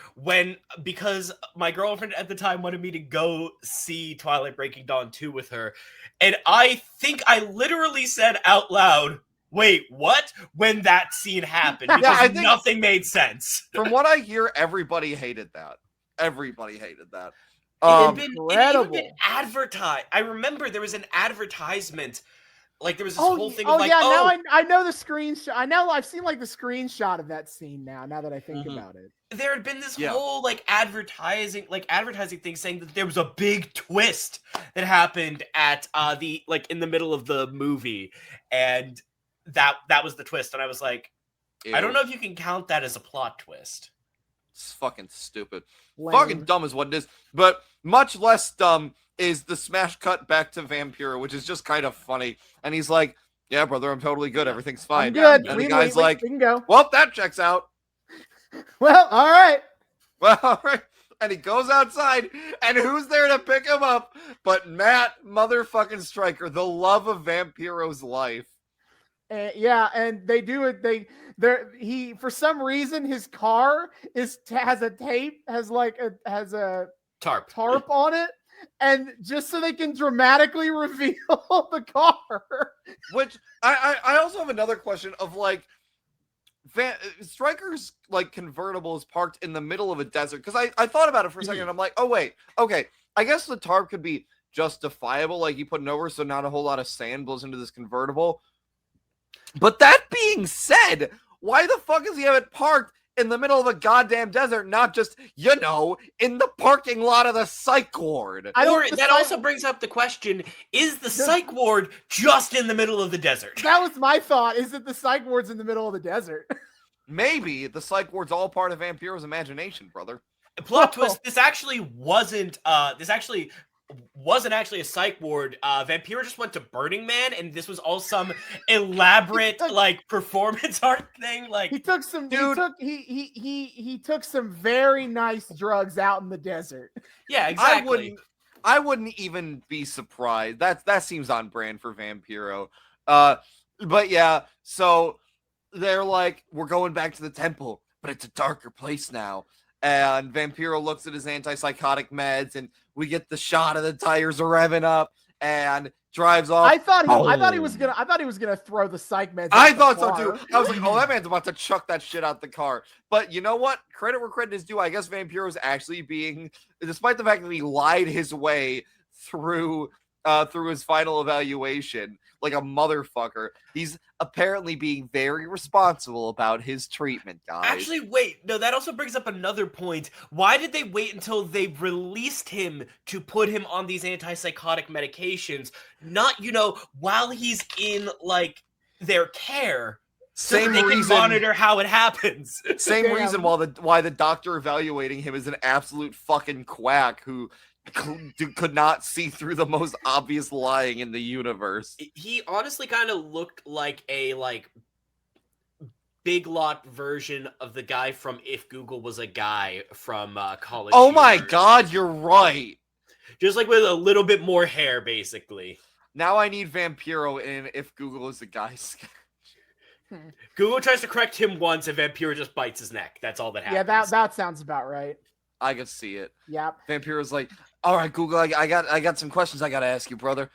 because my girlfriend at the time wanted me to go see Twilight Breaking Dawn 2 with her, and I think I literally said out loud, "Wait, what?" when that scene happened, because I think nothing made sense. From what I hear, everybody hated that. It had been advertised. I remember there was an advertisement. Like there was this whole thing of like, now I know the screenshot. I've seen like the screenshot of that scene now that I think about it. There had been this whole like advertising thing saying that there was a big twist that happened at in the middle of the movie, and that was the twist. And I was like, ew. I don't know if you can count that as a plot twist. It's fucking stupid. Fucking dumb is what it is. But much less dumb is the smash cut back to Vampiro, which is just kind of funny. And he's like, yeah, brother, I'm totally good. Everything's fine. I'm good. And the guy's like, we can go. Well, that checks out. Well, all right. And he goes outside, and who's there to pick him up but Matt motherfucking Stryker, the love of Vampiro's life. And they do it. He for some reason his car has a tarp on it, and just so they can dramatically reveal the car. Which I also have another question of like, Stryker's like convertible is parked in the middle of a desert, because I thought about it for a second. And I'm like, oh wait, okay, I guess the tarp could be justifiable, like you put it over so not a whole lot of sand blows into this convertible. But that being said, why the fuck does he have it parked in the middle of a goddamn desert, not just, in the parking lot of the psych ward? That also brings up the question, is the psych ward just in the middle of the desert? That was my thought, is that the psych ward's in the middle of the desert. Maybe the psych ward's all part of Vampiro's imagination, brother. Plot twist, this actually wasn't actually a psych ward. Vampiro just went to Burning Man, and this was all some elaborate like performance art thing. Like he took some Dude. he took some very nice drugs out in the desert. yeah, exactly. I wouldn't even be surprised. That seems on brand for Vampiro. But yeah, so they're like, we're going back to the temple, but it's a darker place now. And Vampiro looks at his antipsychotic meds, and we get the shot of the tires revving up and drives off. I thought he was gonna throw the psych meds. I out thought the so car. too. I was like, oh, that man's about to chuck that shit out the car. But you know what? Credit where credit is due. I guess Vampiro is actually being, despite the fact that he lied his way through his final evaluation like a motherfucker, he's apparently being very responsible about his treatment, guys. Actually, wait. No, that also brings up another point. Why did they wait until they released him to put him on these antipsychotic medications? Not, while he's in, like, their care. So Same they reason. can monitor how it happens. Same Damn. reason why the doctor evaluating him is an absolute fucking quack who could not see through the most obvious lying in the universe. He honestly kind of looked like a Big Lot version of the guy from If Google Was a Guy from College. Oh my Humor. god, you're right. Just like with a little bit more hair, basically. Now I need Vampiro in If Google Is a Guy. Google tries to correct him once, and Vampiro just bites his neck. That's all that happens. Yeah, that sounds about right. I can see it. Yep. Vampiro's like, all right, Google, I got some questions I gotta ask you, brother.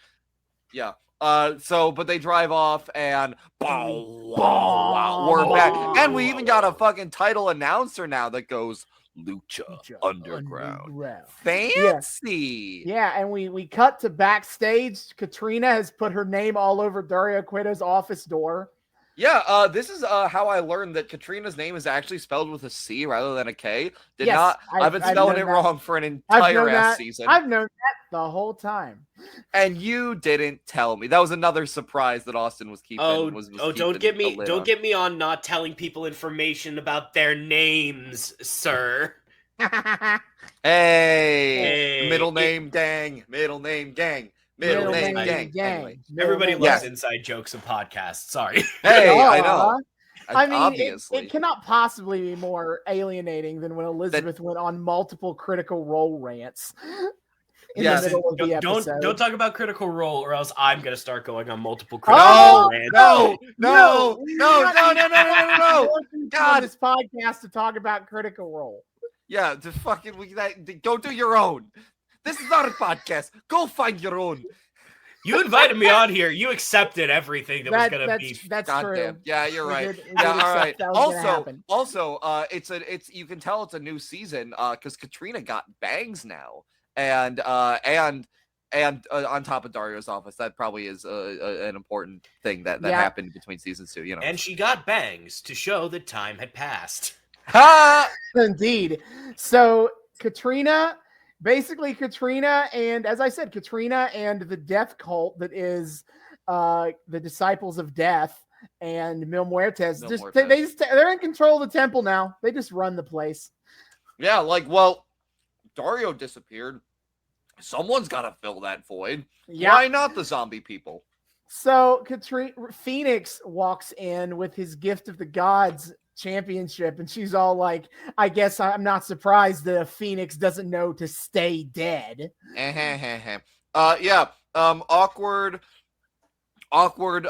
Yeah. But they drive off and we're back. And we even got a fucking title announcer now that goes Lucha Underground. Fancy. Yeah, and we cut to backstage. Catrina has put her name all over Dario Cueto's office door. Yeah, this is how I learned that Catrina's name is actually spelled with a C rather than a K. I've been spelling it wrong for an entire season. I've known that the whole time. And you didn't tell me. That was another surprise that Austin was keeping. Don't get me on not telling people information about their names, sir. Hey, middle name gang, middle name gang. Middle name gang. Anyway. Everybody loves inside jokes and podcasts. Sorry. Hey, I know. I mean, obviously. it cannot possibly be more alienating than when Elizabeth went on multiple Critical Role rants in the middle of the episode. Don't talk about Critical Role, or else I'm gonna start going on multiple Critical Role rants. No! God, God, this podcast to talk about Critical Role. Yeah, go do your own. This is our podcast. Go find your own. You invited me on here. You accepted everything that was gonna be. That's God true. Damn. Yeah, you're right. We did All right. Also, it's you can tell it's a new season because Catrina got bangs now, and on top of Dario's office, that probably is an important thing that happened between seasons 2. And she got bangs to show that time had passed. Ha! Indeed. So Catrina. Basically, Catrina and, as I said, Catrina and the death cult that is the Disciples of Death and Mil Muertes. They're in control of the temple now. They just run the place. Yeah, Dario disappeared. Someone's got to fill that void. Yeah. Why not the zombie people? So Fenix walks in with his Gift of the Gods championship, and she's all like, I guess I'm not surprised that Phoenix doesn't know to stay dead. Awkward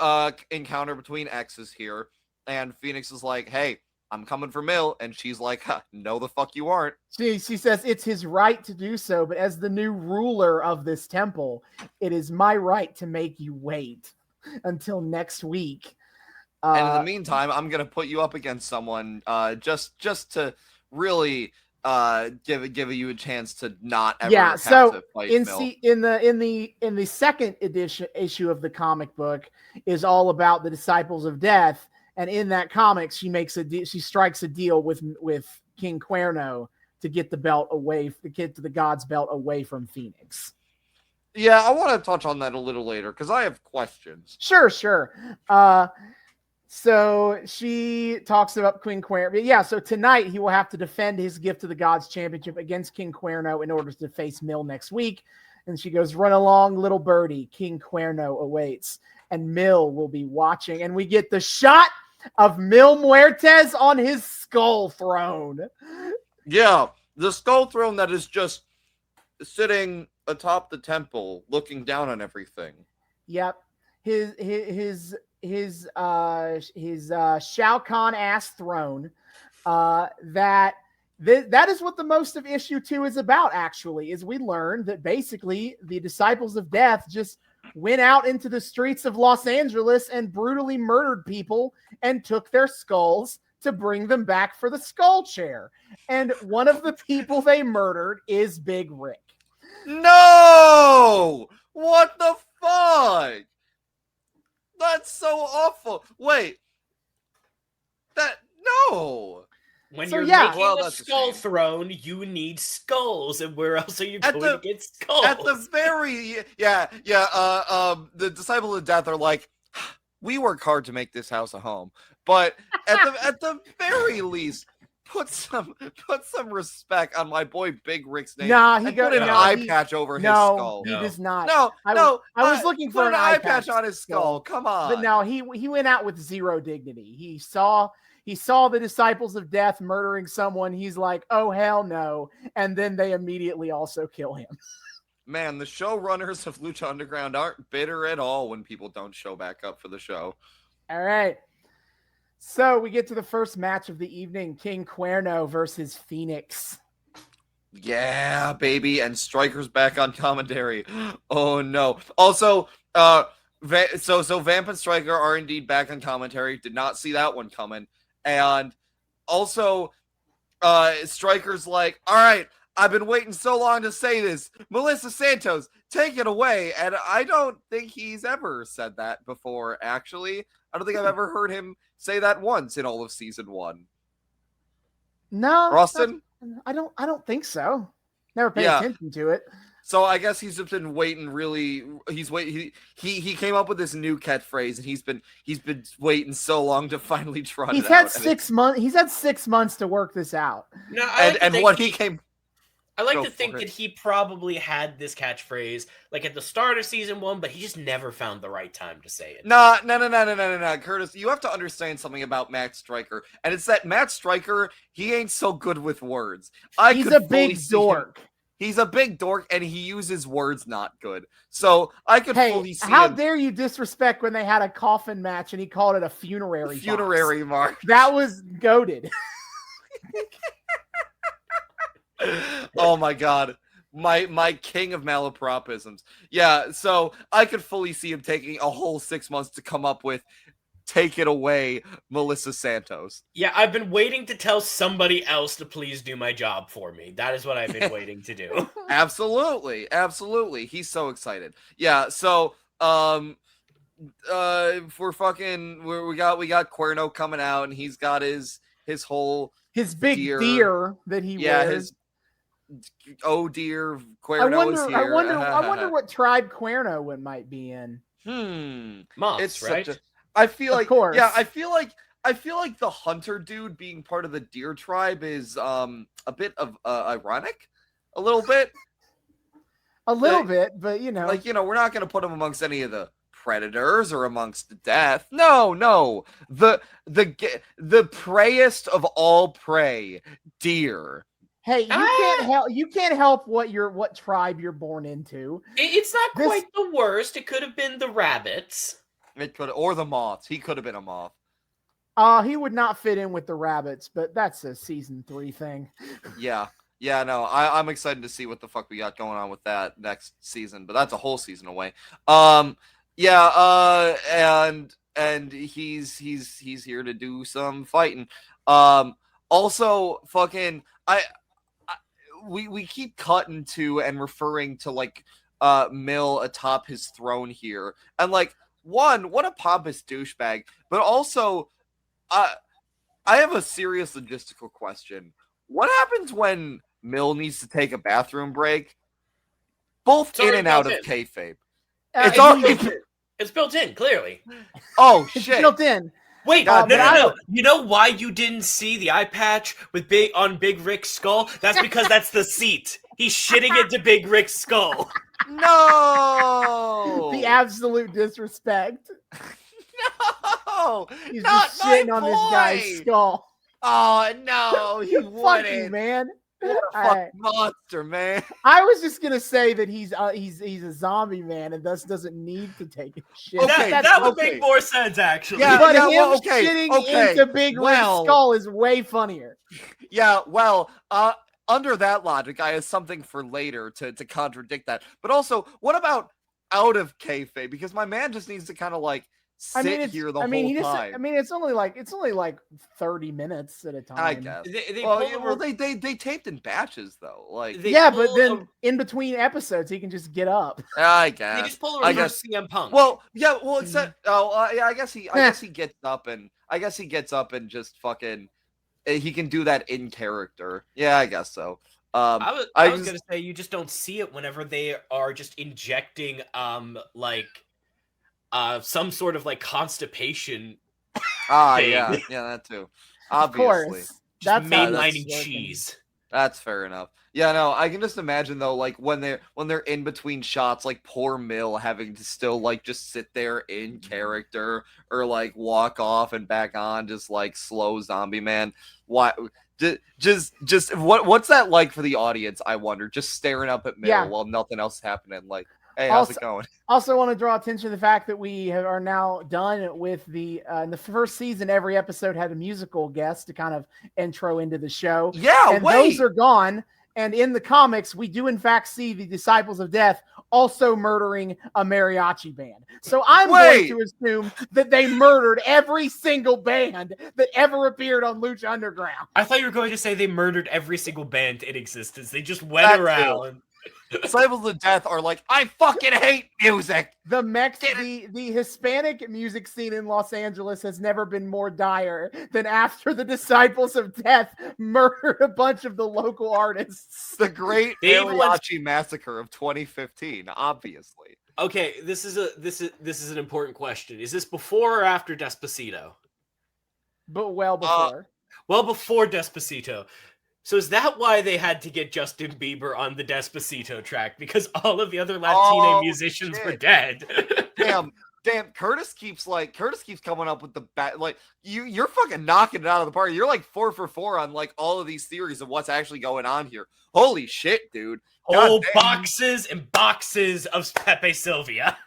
encounter between exes here, and Phoenix is like, hey, I'm coming for Mil, and she's like, no the fuck you aren't. She says it's his right to do so, but as the new ruler of this temple, it is my right to make you wait until next week. And in the meantime, I'm gonna put you up against someone, just to really give you a chance to not ever have to fight Mil. In the second issue of the comic book is all about the Disciples of Death, and in that comic, she strikes a deal with King Cuerno to get the belt away, the God's belt away from Phoenix. Yeah, I want to touch on that a little later because I have questions. Sure. So she talks about King Cuerno. Yeah, so tonight he will have to defend his Gift of the Gods championship against King Cuerno in order to face Mil next week. And she goes, run along, little birdie. King Cuerno awaits. And Mil will be watching. And we get the shot of Mil Muertes on his skull throne. Yeah, the skull throne that is just sitting atop the temple, looking down on everything. Yep. His Shao Kahn ass throne. That is what the most of issue 2 is about, actually, is we learn that basically the Disciples of Death just went out into the streets of Los Angeles and brutally murdered people and took their skulls to bring them back for the skull chair. And one of the people they murdered is Big Rick. No! What the fuck? That's so awful. Wait. No. When So, you're yeah. making Well, a that's a skull shame. throne, you need skulls, and where else are you At going the- to get skulls? At the very the Disciples of Death are like, we work hard to make this house a home, but at the very least, put some respect on my boy Big Rick's name. Nah, and put an eye patch over his skull. he does not. No, I was looking for put an eye patch on his skull. skull. Come on. But no, he went out with zero dignity. He saw the Disciples of Death murdering someone. He's like, oh, hell no. And then they immediately also kill him. Man, the showrunners of Lucha Underground aren't bitter at all when people don't show back up for the show. All right. So we get to the first match of the evening, King Cuerno versus Fenix. Yeah, baby. And Striker's back on commentary. Oh, no. Also, so Vamp and Striker are indeed back on commentary. Did not see that one coming. And also, Striker's like, all right, I've been waiting so long to say this. Melissa Santos, take it away. And I don't think he's ever said that before, actually. I don't think I've ever heard him say that once in all of season 1. No, Austin? I don't think so. Never paid attention to it. So I guess he's just been waiting. Really, he came up with this new catchphrase, and he's been waiting so long to finally trot it out. He's had 6 months to work this out. No, I I like Go to think for it. that he probably had this catchphrase like at the start of season 1, but he just never found the right time to say it. No, Curtis, you have to understand something about Matt Stryker, and it's that Matt Stryker, he ain't so good with words. He's a big dork. He's a big dork, and he uses words not good. So I could fully see how him. dare you disrespect when they had a coffin match and he called it a funerary box. Funerary mark. That was goated. Oh my god. My king of malapropisms. Yeah, so I could fully see him taking a whole 6 months to come up with "Take it away, Melissa Santos." Yeah, I've been waiting to tell somebody else to please do my job for me. That is what I've been waiting to do. Absolutely. He's so excited. Yeah, so we got Cuerno coming out, and he's got his whole His big deer that he wears. Oh dear, Cuerno is here. I wonder what tribe Cuerno might be in. Moths, It's right? I feel Of like course. Yeah, I feel like the hunter dude being part of the deer tribe is a bit of ironic, a little bit. A little bit, but we're not going to put him amongst any of the predators or amongst the death. No, the preyest of all prey, deer. hey, you can't help what tribe you're born into. It's not quite the worst. It could have been the rabbits. It could, or the moths. He could have been a moth. He would not fit in with the rabbits, but that's a season 3 thing. Yeah, no, I'm excited to see what the fuck we got going on with that next season, but that's a whole season away. And he's here to do some fighting. Also, fucking, we keep cutting to and referring to like Mil atop his throne here, and like, one, what a pompous douchebag, but also, I have a serious logistical question. What happens when Mil needs to take a bathroom break? Both in and out of kayfabe. It's built in, clearly. Oh It's shit! built in. Wait, God, no. You know why you didn't see the eye patch with Big Rick's skull? That's because that's the seat. He's shitting into Big Rick's skull. No! The absolute disrespect. No! He's Not just shitting my on this guy's boy! skull. Oh, no, he Fuck wouldn't. you, man. What a fucking monster, man. I was just gonna say that he's a zombie man and thus doesn't need to take a shit. Okay, that would okay. make more sense, actually. Yeah, but him well, okay, shitting okay. into Big Rick's skull is way funnier. Yeah, well, under that logic, I have something for later to contradict that. But also, what about out of kayfabe? Because my man just needs to kind of like sit here the whole time. It's only like 30 minutes at a time. I guess. They taped in batches though. Like but then in between episodes, he can just get up. I guess. They just pull a reverse CM Punk. Well, yeah. Well, except I guess he gets up and just fucking. He can do that in character. Yeah, I guess so. I was gonna say you just don't see it whenever they are just injecting some sort of like constipation. Thing. yeah, that too. Obviously, of course. That's mainlining cheese. That's fair enough. Yeah, no, I can just imagine though, like when they're in between shots, like poor Mil having to still like just sit there in character or like walk off and back on, just like slow zombie man. Why? Just what's that like for the audience? I wonder, just staring up at Mil while nothing else is happening. Like, hey, how's it going? Also, want to draw attention to the fact that we are now done with the in the first season. Every episode had a musical guest to kind of intro into the show. Yeah, and those are gone. And in the comics, we do in fact see the Disciples of Death also murdering a mariachi band. So I'm going to assume that they murdered every single band that ever appeared on Lucha Underground. I thought you were going to say they murdered every single band in existence. They just went around. Disciples of Death are like, I fucking hate music. The Hispanic music scene in Los Angeles has never been more dire than after the Disciples of Death murdered a bunch of the local artists. The great mariachi massacre of 2015, obviously. Okay, this is an important question. Is this before or after Despacito? But before. Before Despacito. So is that why they had to get Justin Bieber on the Despacito track? Because all of the other Latino musicians were dead. Damn, Curtis keeps coming up with the you're fucking knocking it out of the park. You're like 4 for 4 on like all of these theories of what's actually going on here. Holy shit, dude. Whole boxes and boxes of Pepe Sylvia.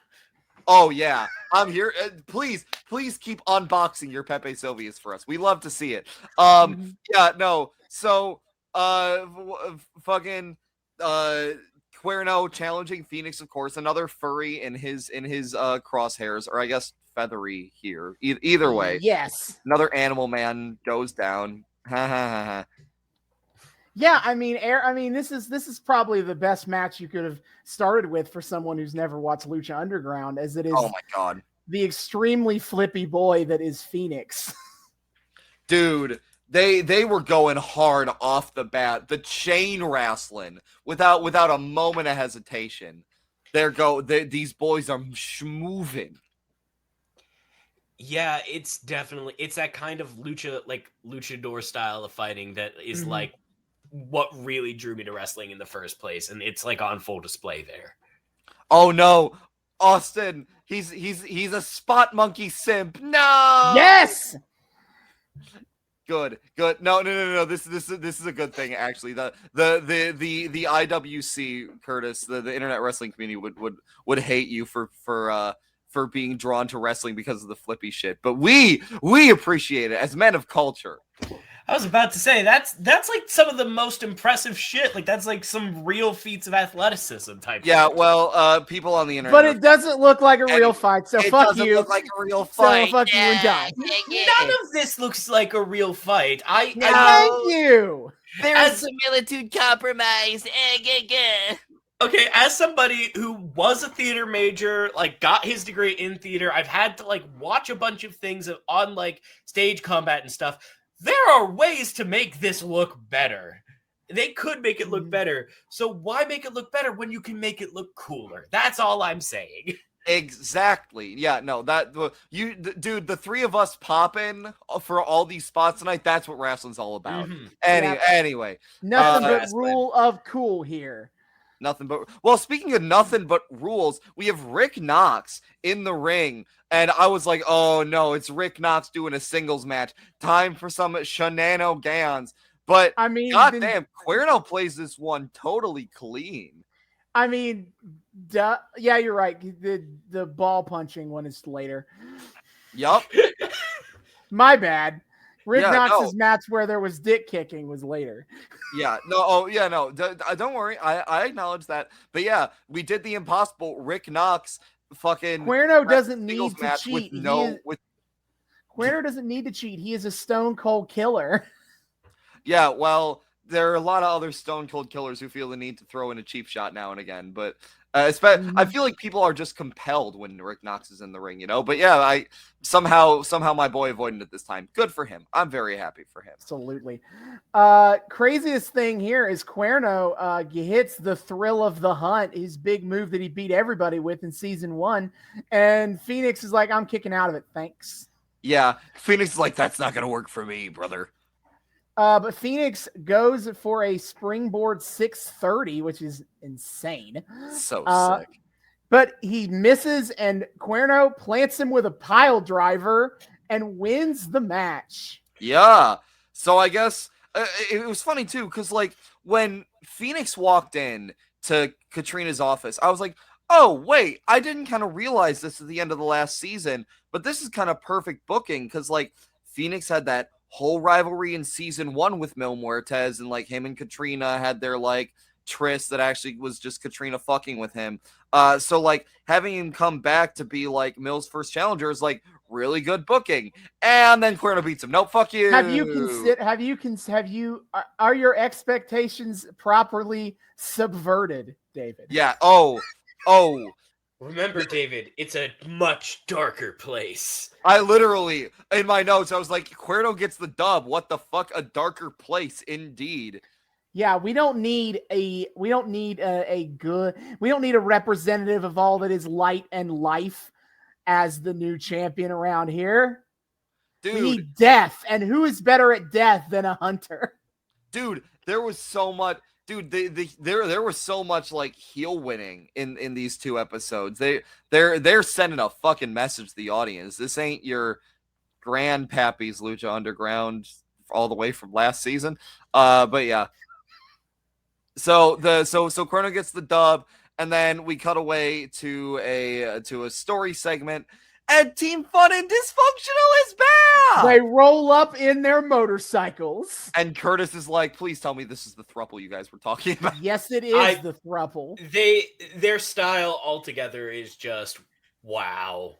Oh yeah, I'm here. Please keep unboxing your Pepe Sylvias for us. We love to see it. Yeah, no. So, fucking Cuerno challenging Fenix, of course, another furry in his crosshairs, or I guess feathery here. Either way, yes, another animal man goes down. Ha ha ha ha. Yeah, this is probably the best match you could have started with for someone who's never watched Lucha Underground, as it is. Oh my god, the extremely flippy boy that is Fenix. Dude, they were going hard off the bat. The chain wrestling without a moment of hesitation. These boys are moving. Yeah, it's that kind of luchador style of fighting that is like what really drew me to wrestling in the first place, and it's like on full display there. Oh no, Austin, he's a spot monkey simp. No. Yes. Good. No. This is a good thing actually. The IWC, Curtis, the Internet Wrestling Community would hate you for being drawn to wrestling because of the flippy shit, but we appreciate it as men of culture. I was about to say that's like some of the most impressive shit. Like that's like some real feats of athleticism type. Yeah, well, people on the internet. But it doesn't look like a real fight, so fuck you. It doesn't look like a real fight. So fuck you and die. None of this looks like a real fight. Thank you. There's similitude compromise. Okay, as somebody who was a theater major, like got his degree in theater, I've had to like watch a bunch of things on like stage combat and stuff. There are ways to make this look better. They could make it look better. So why make it look better when you can make it look cooler? That's all I'm saying. Exactly. Yeah, no, dude, the three of us popping for all these spots tonight, that's what wrestling's all about. Anyway. Nothing but wrestling. rule of cool here. Nothing but, well, speaking of nothing but rules, we have Rick Knox in the ring. And I was like, oh no, it's Rick Knox doing a singles match. Time for some shenanigans. But I mean, goddamn, Cuerno plays this one totally clean. I mean, yeah, you're right. The ball punching one is later. Yup. My bad. Rick Yeah, Knox's match where there was dick kicking was later. Yeah, no, oh, yeah, no, don't worry. I acknowledge that. But yeah, we did the impossible. Rick Knox fucking Cuerno doesn't need singles to match cheat. Cuerno doesn't need to cheat. He is a stone cold killer. Yeah, well, there are a lot of other stone cold killers who feel the need to throw in a cheap shot now and again, but I feel like people are just compelled when Rick Knox is in the ring, you know. But yeah, I somehow my boy avoided it this time. Good for him. I'm very happy for him. Absolutely. Craziest thing here is Cuerno hits the thrill of the hunt, his big move that he beat everybody with in season 1, and Fenix is like, I'm kicking out of it, thanks. Yeah, Fenix is like, that's not gonna work for me, brother. But Fenix goes for a springboard 630, which is insane. So sick. But he misses, and Cuerno plants him with a pile driver and wins the match. Yeah. So I guess it was funny too, because like when Fenix walked in to Catrina's office, I was like, oh, wait, I didn't kind of realize this at the end of the last season, but this is kind of perfect booking because like Fenix had that whole rivalry in season 1 with Mil Muertes, and like him and Catrina had their like tryst that actually was just Catrina fucking with him. So like having him come back to be like Mil's first challenger is like really good booking. And then Cuerno beats him. Nope, fuck you. Are your expectations properly subverted, David? Yeah. Oh. Remember, David, it's a much darker place. I literally, in my notes, I was like, Cuerno gets the dub. What the fuck? A darker place, indeed. Yeah, we don't need a representative of all that is light and life as the new champion around here. Dude, we need death, and who is better at death than a hunter? Dude, there was so much. Dude, there was so much like heel winning in these 2 episodes. They're sending a fucking message to the audience. This ain't your grandpappy's Lucha Underground all the way from last season. But yeah. So Cuerno gets the dub, and then we cut away to a story segment. And Team Fun and Dysfunctional is back! They roll up in their motorcycles. And Curtis is like, please tell me this is the thruple you guys were talking about. Yes, it is the thruple. Their style altogether is just wow.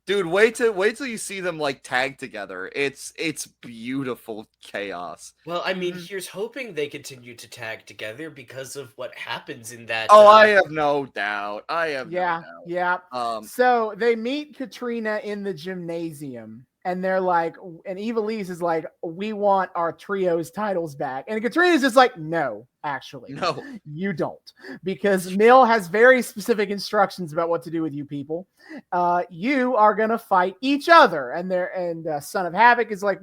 Dude, wait till you see them like tag together. It's beautiful chaos. Well, I mean, here's hoping they continue to tag together because of what happens in that. Oh, I have no doubt. Yeah. So they meet Catrina in the gymnasium, and they're like, and Evilise is like, we want our trios titles back. And Catrina's just like, no, actually. No. You don't. Because Mil has very specific instructions about what to do with you people. You are going to fight each other. And Son of Havoc is like,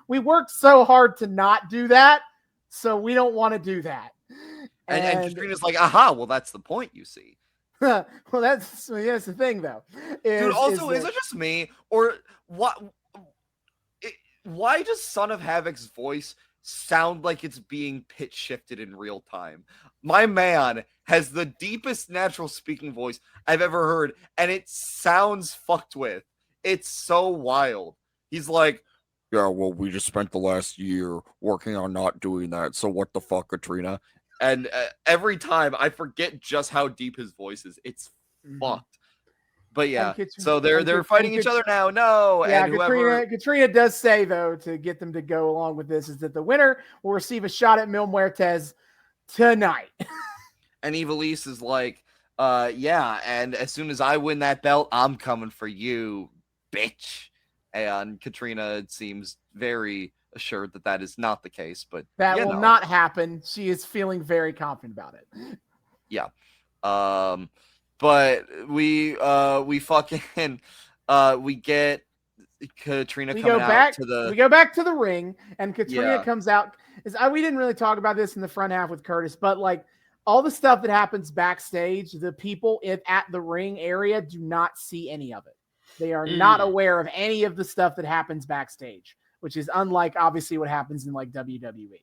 we worked so hard to not do that, so we don't want to do that. And Catrina's like, aha, well, that's the point, you see. Well, that's the thing, though. Dude, also, is it just me? Or what? Why does Son of Havoc's voice sound like it's being pitch shifted in real time? My man has the deepest natural speaking voice I've ever heard, and it sounds fucked with. It's so wild. He's like, yeah, well, we just spent the last year working on not doing that, so what the fuck, Catrina? And every time I forget just how deep his voice is. It's fucked. But yeah, so they're fighting each other now. No, yeah, and Catrina does say though, to get them to go along with this, is that the winner will receive a shot at Mil Muertes tonight. And Evilise is like, yeah, and as soon as I win that belt, I'm coming for you, bitch. And Catrina seems very assured that that is not the case, but that will not happen. She is feeling very confident about it. Yeah. we fucking we get Catrina We coming go out back. to the We go back to the ring, and Catrina Yeah. comes out. We didn't really talk about this in the front half with Curtis, but like all the stuff that happens backstage, the people at the ring area do not see any of it. They are not aware of any of the stuff that happens backstage, which is unlike obviously what happens in like WWE.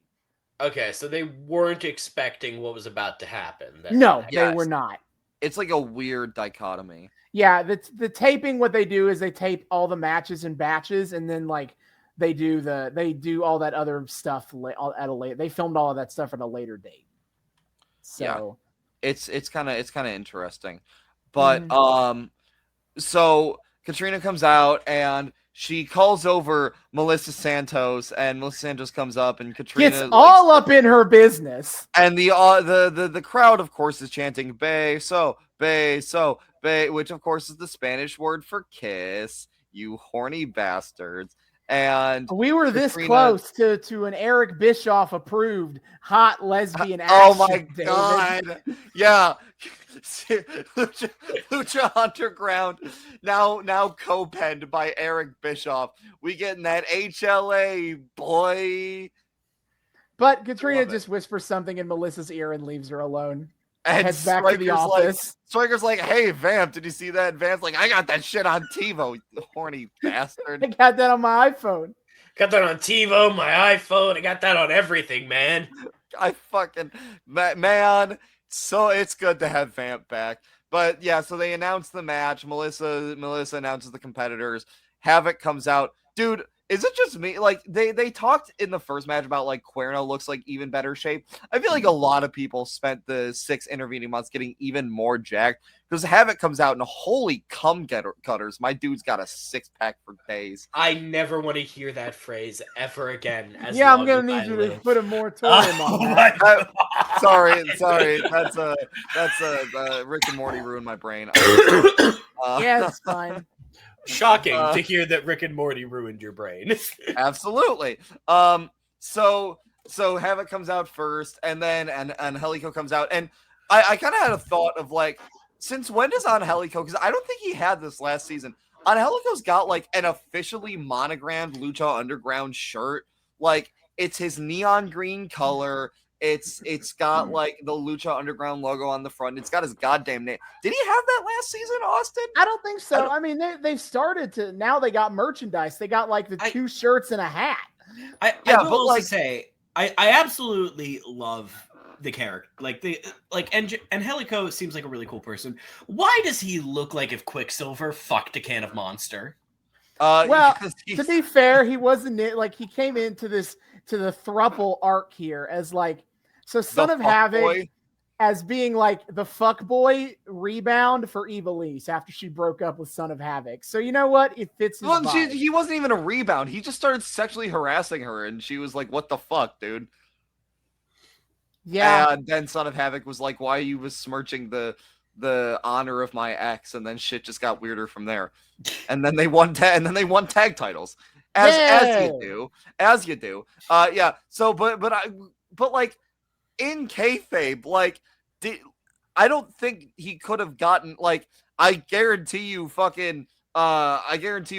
Okay, so they weren't expecting what was about to happen. No, they Yes. were not. It's like a weird dichotomy. Yeah, the taping, what they do is they tape all the matches in batches, and then like they do all that other stuff at a later. They filmed all of that stuff at a later date. So It's kind of interesting, but so Catrina comes out and she calls over Melissa Santos, and Melissa Santos comes up, and Catrina gets all up in her business, and the crowd, of course, is chanting "Beso, beso, be," which of course is the Spanish word for kiss. You horny bastards! And we were this Catrina- close to an Eric Bischoff approved hot lesbian action. Oh my David. god! Yeah, Lucha Underground now co-penned by Eric Bischoff. We getting that HLA boy. But Catrina Love it. just whispers something in Melissa's ear and leaves her alone. And Heads back to the office. Stryker's like, "Hey, Vamp, did you see that?" And Vamp's like, "I got that shit on TiVo, you horny I bastard." got that on my iPhone. Got that on TiVo, my iPhone. I got that on everything, man. I fucking man. So it's good to have Vamp back. But yeah, so they announce the match. Melissa announces the competitors. Havoc comes out. Dude, is it just me? Like they talked in the first match about like Cuerno looks like even better shape. I feel like a lot of people spent the 6 intervening months getting even more jacked because Havoc comes out and holy cum cutters, my dude's got a 6-pack for days. I never want to hear that phrase ever again. Yeah, I'm gonna need you to put a moratorium on that. Sorry, that's Rick and Morty ruined my brain. Yeah, it's fine. Shocking to hear that Rick and Morty ruined your brain. Absolutely. So Havoc comes out first, and then Angelico comes out, and I kind of had a thought of like, since when does Angelico? Because I don't think he had this last season. Angelico's got like an officially monogrammed Lucha Underground shirt. Like it's his neon green color. It's got like the Lucha Underground logo on the front. It's got his goddamn name. Did he have that last season, Austin? I don't think so. I mean, they've started to now. They got merchandise. They got like the 2 shirts and a hat. I will also say I absolutely love the character. Angelico seems like a really cool person. Why does he look like if Quicksilver fucked a can of Monster? Well, to be fair, he wasn't like he came into the thruple arc here as like Son of Havoc boy. As being like the fuck boy rebound for Evilise after she broke up with Son of Havoc. So you know what? It fits his vibe. He wasn't even a rebound. He just started sexually harassing her, and she was like, "What the fuck, dude?" Yeah. And then Son of Havoc was like, "Why are you besmirching the honor of my ex?" And then shit just got weirder from there. And then they won tag titles, as you do. Yeah. So, but like in kayfabe, like I don't think he could have gotten like. I guarantee you,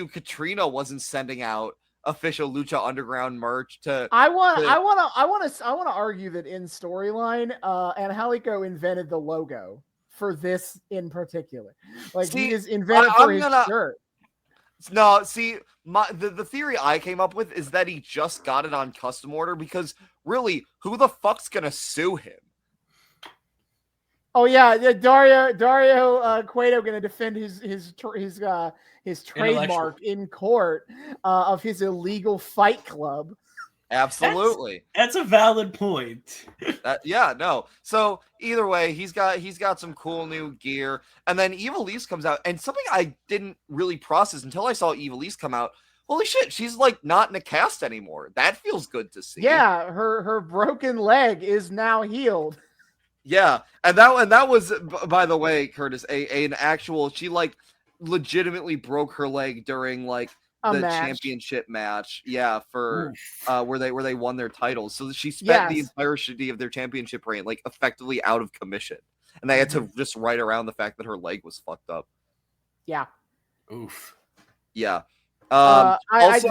Catrina wasn't sending out official Lucha Underground merch to. I want to argue that in storyline, Angelico invented the logo for this in particular. Like he is invented for his shirt. No, see, the theory I came up with is that he just got it on custom order because really, who the fuck's gonna sue him? Oh yeah, Dario Cueto gonna defend his trademark in court of his illegal Fight Club. Absolutely, that's a valid point. So either way, he's got some cool new gear, and then Evilise comes out, and something I didn't really process until I saw Evilise come out. Holy shit, she's like not in a cast anymore. That feels good to see. Yeah, her broken leg is now healed. Yeah, and that was, by the way, Curtis, an actual. She like legitimately broke her leg during like the championship match. Yeah, for where they won their titles. So she spent the entirety of their championship reign like effectively out of commission. and they had to just write around the fact that her leg was fucked up. Yeah. Oof. Yeah. I Also,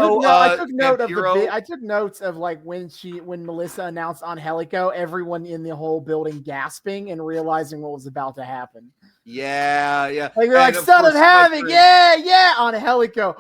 took note of Vampiro- I took notes of like when Melissa announced on Helico, everyone in the whole building gasping and realizing what was about to happen. Yeah. Like they're like, of "Son of course, Havoc, Stryker- yeah, on Helico."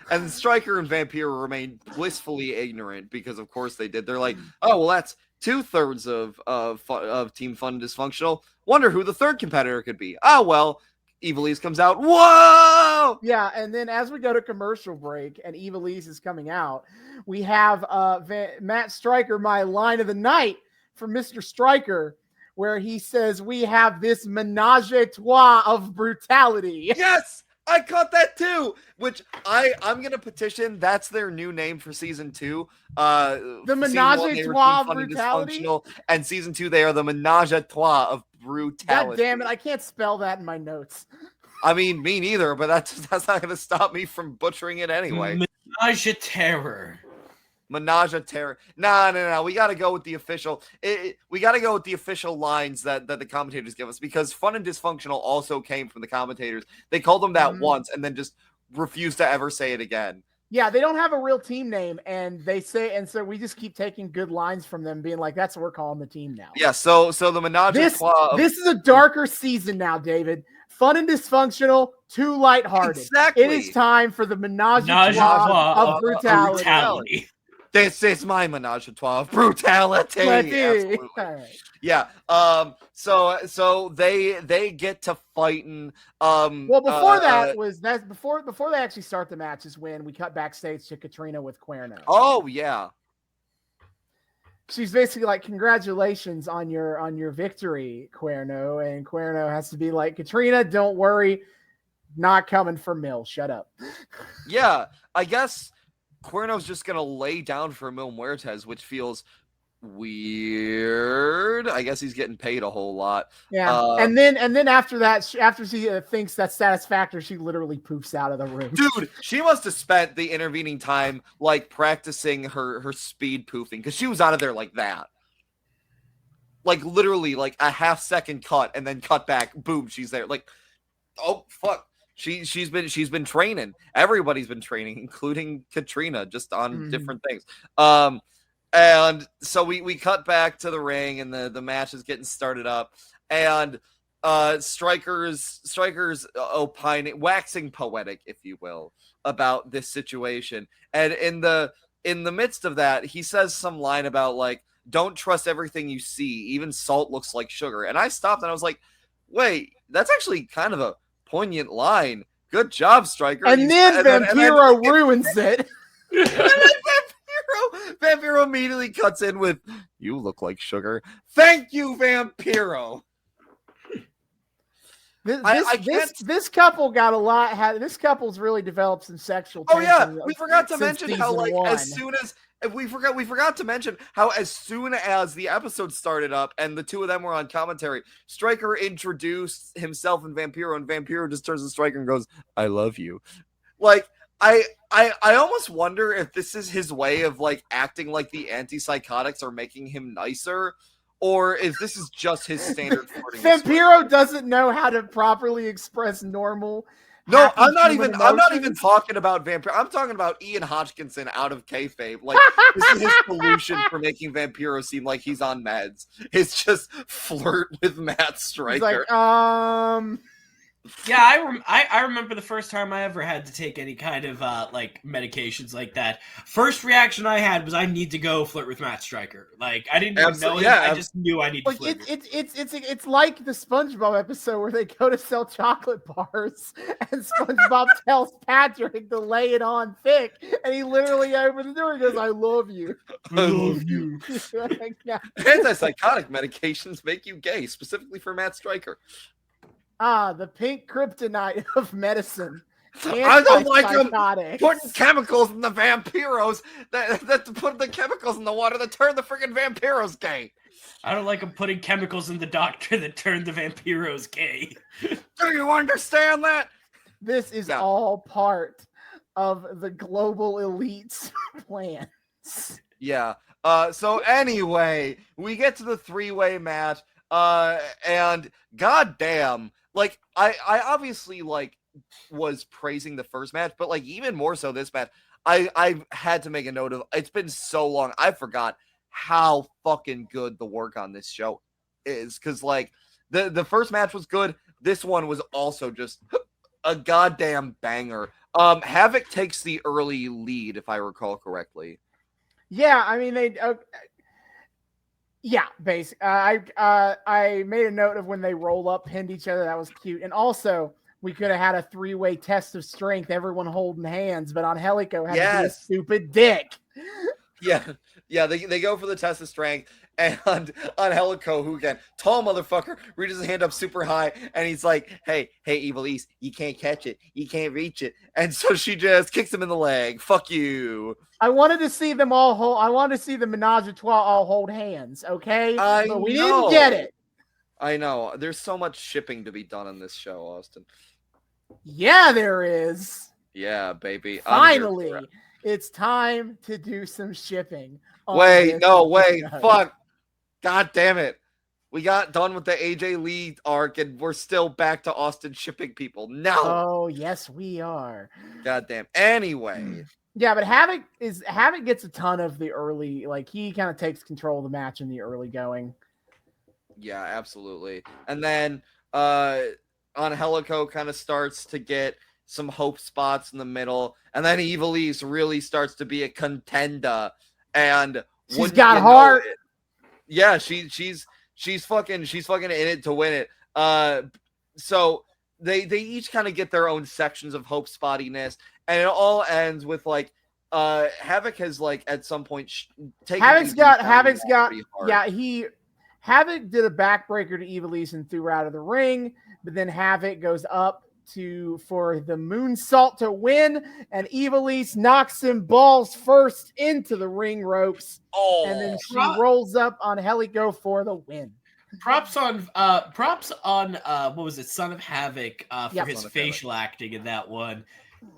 And Stryker and Vampiro remain blissfully ignorant because, of course, they did. They're like, "Oh, well, that's 2/3 of Team Fun Dysfunctional. Wonder who the third competitor could be." Oh, well, Evilise comes out. Whoa! Yeah, and then as we go to commercial break and Evilise is coming out, we have Matt Stryker, my line of the night for Mr. Stryker, where he says, "We have this menage a trois of brutality." Yes! I caught that too. Which I'm gonna petition. That's their new name for season 2. The Season menage 1, a they were trois Team of Fun and brutality? Dysfunctional, and season 2 they are the menage a trois of brutality. God damn it, I can't spell that in my notes. I mean, me neither, but that's not gonna stop me from butchering it anyway. Menage a terror. Menage a terror. No. We got to go with the official. We got to go with the official lines that the commentators give us, because Fun and Dysfunctional also came from the commentators. They called them that once and then just refused to ever say it again. Yeah, they don't have a real team name, and so we just keep taking good lines from them, being like, "That's what we're calling the team now." Yeah. So the menage a trois. This is a darker season now, David. Fun and Dysfunctional, too lighthearted. Exactly. It is time for the menage a trois of brutality. This is my menage a trois of brutality. Absolutely. All right. Yeah. So they get to fighting. Well, before before they actually start the match is when we cut backstage to Catrina with Cuerno. Oh yeah. She's basically like, "Congratulations on your victory, Cuerno," and Cuerno has to be like, "Catrina, don't worry, not coming for Mil. Shut up." Yeah, I guess Cuerno's just gonna lay down for Mil Muertes, which feels weird. I guess he's getting paid a whole lot. Yeah, and then after that, after she thinks that's satisfactory, she literally poofs out of the room. Dude, she must have spent the intervening time like practicing her speed poofing, because she was out of there like that. Like literally like a half-second cut and then cut back, boom, she's there. Like, oh fuck. She's been training. Everybody's been training, including Catrina, just on different things. And so we cut back to the ring, and the match is getting started up, and Stryker's opining, waxing poetic, if you will, about this situation. And in the midst of that, he says some line about like, "Don't trust everything you see. Even salt looks like sugar." And I stopped and I was like, wait, that's actually kind of a poignant line. Good job, Stryker. And then Vampiro ruins it. And then Vampiro immediately cuts in with, "You look like sugar." Thank you, Vampiro. This couple got a lot. This couple's really developed some sexual tension. Oh yeah, we forgot to mention how season like 1. we forgot to mention how as soon as the episode started up and the two of them were on commentary, Stryker introduced himself and Vampiro just turns to Stryker and goes, "I love you." Like I almost wonder if this is his way of like acting like the antipsychotics are making him nicer, or if this is just his standard flirting. Vampiro doesn't know how to properly express normal. No, I'm not even talking about Vampiro. I'm talking about Ian Hodgkinson out of kayfabe. Like, this is his solution for making Vampiro seem like he's on meds. It's just flirt with Matt Stryker. He's like, Yeah, I remember the first time I ever had to take any kind of like medications like that. First reaction I had was, I need to go flirt with Matt Stryker. Like, I didn't even know him. I just knew I needed to flirt. It's like the SpongeBob episode where they go to sell chocolate bars and SpongeBob tells Patrick to lay it on thick, and he literally opens the door and goes, "I love you." I love you. Yeah. Antipsychotic medications make you gay, specifically for Matt Stryker. The pink kryptonite of medicine. I don't like them Antipsychotics. putting chemicals in the Vampiros that put the chemicals in the water that turn the freaking Vampiros gay. I don't like them putting chemicals in the doctor that turned the Vampiros gay. Do you understand that? This is all part of the global elite's plans. Yeah. So anyway, we get to the three-way match. And goddamn, like I obviously like was praising the first match, but like even more so this match, I had to make a note of. It's been so long, I forgot how fucking good the work on this show is. Because like the first match was good, this one was also just a goddamn banger. Havoc takes the early lead, if I recall correctly. Yeah, I mean they. Yeah, basically. I made a note of when they roll up, pinned each other. That was cute. And also, we could have had a 3-way test of strength, everyone holding hands, but Angelico had to be a stupid dick. Yeah, they go for the test of strength, and Angelico, who again, tall motherfucker, reaches his hand up super high, and he's like, hey, Ivelisse, you can't catch it, you can't reach it. And so she just kicks him in the leg. Fuck you. I wanted to see them all hold. I wanted to see the menage a trois all hold hands. Okay, but we didn't get it. I know. There's so much shipping to be done on this show, Austin. Yeah, there is. Yeah, baby. Finally, it's time to do some shipping. Wait, fuck. God damn it. We got done with the AJ Lee arc, and we're still back to Austin shipping people. No. Oh, yes, we are. God damn. Anyway. Yeah, but Havoc gets a ton of the early, like he kind of takes control of the match in the early going. Yeah, absolutely. And then Angelico kind of starts to get some hope spots in the middle, and then Ivelisse really starts to be a contender. And she's got heart. Yeah, she's fucking in it to win it. So they each kind of get their own sections of hope spottiness. And it all ends with like Havoc has like at some point taken Havoc's got Havoc did a backbreaker to Ivelisse and threw her out of the ring, but then Havoc goes up for the moonsault to win, and Ivelisse knocks him balls first into the ring ropes, and then she rolls up on Angelico for the win. Props on what was it, Son of Havoc for his facial acting in that one.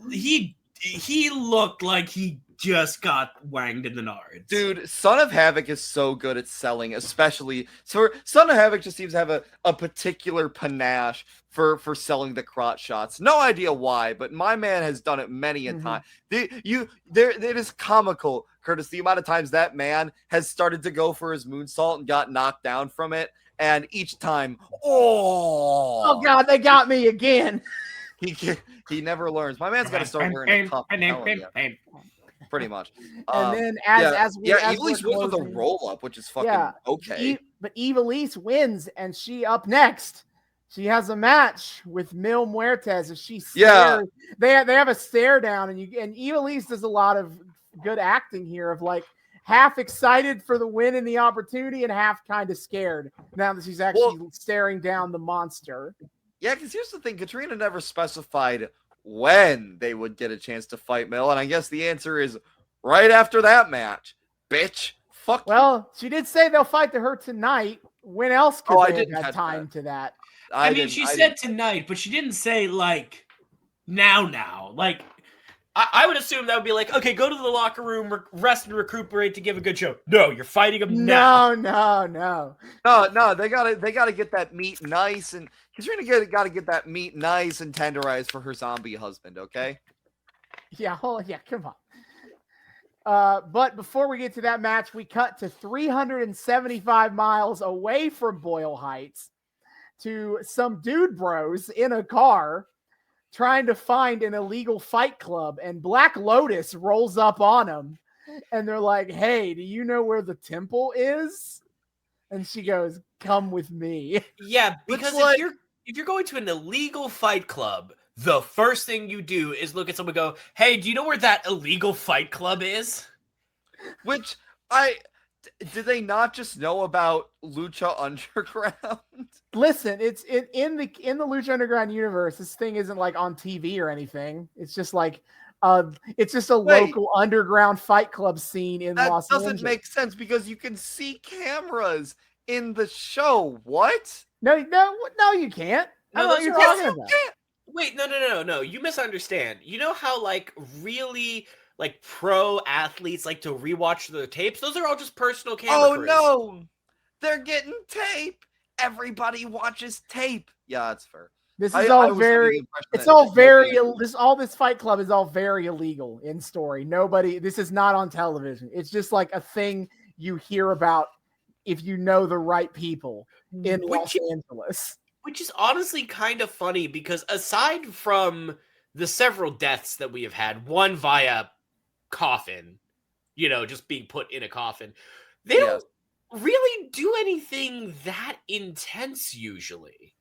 He looked like he just got wanged in the nards. Dude, Son of Havoc is so good at selling, especially so Son of Havoc just seems to have a particular panache for selling the crotch shots. No idea why, but my man has done it many a time. It is comical, Curtis, the amount of times that man has started to go for his moonsault and got knocked down from it, and each time, oh God, they got me again. He never learns. My man's got to start wearing a tough pretty much. And then as Ivelisse wins with a roll up, which is fucking okay. But Ivelisse wins, and she up next. She has a match with Mil Muertes. As she stares, they have a stare down, and Ivelisse does a lot of good acting here of like half excited for the win and the opportunity, and half kind of scared now that she's actually staring down the monster. Yeah, because here's the thing. Catrina never specified when they would get a chance to fight Mil, and I guess the answer is right after that match. Bitch. Fuck you. She did say they'll fight to her tonight. When else could they have had time to that? I mean, she said tonight, but she didn't say, like, now. Like, I would assume that would be like, okay, go to the locker room, rest and recuperate to give a good show. No, you're fighting him now. No. They gotta get that meat nice, and Catrina gotta get that meat nice and tenderized for her zombie husband. Okay. Yeah. Come on. But before we get to that match, we cut to 375 miles away from Boyle Heights to some dude bros in a car trying to find an illegal fight club, and Black Lotus rolls up on them, and they're like, hey, do you know where the temple is? And she goes, come with me. Yeah, because if you're going to an illegal fight club, the first thing you do is look at someone and go, hey, do you know where that illegal fight club is? Which did they not just know about Lucha Underground? Listen, it's in the Lucha Underground universe. This thing isn't like on TV or anything. It's just like it's just a local underground fight club scene in Los Angeles. That doesn't make sense because you can see cameras in the show. What? No, you can't. No, what you're talking about. Wait, no. You misunderstand. You know how like really like pro athletes like to rewatch their tapes? Those are all just personal camera crews. No. They're getting tape everybody watches tape. Yeah, that's fair. This is I all was very. under the impression It's that all very. nobody- All this Fight Club is all very illegal in story. Nobody. This is not on television. It's just like a thing you hear about if you know the right people in Los Angeles. Which is honestly kind of funny because aside from the several deaths that we have had, one via coffin, just being put in a coffin, they don't really do anything that intense usually.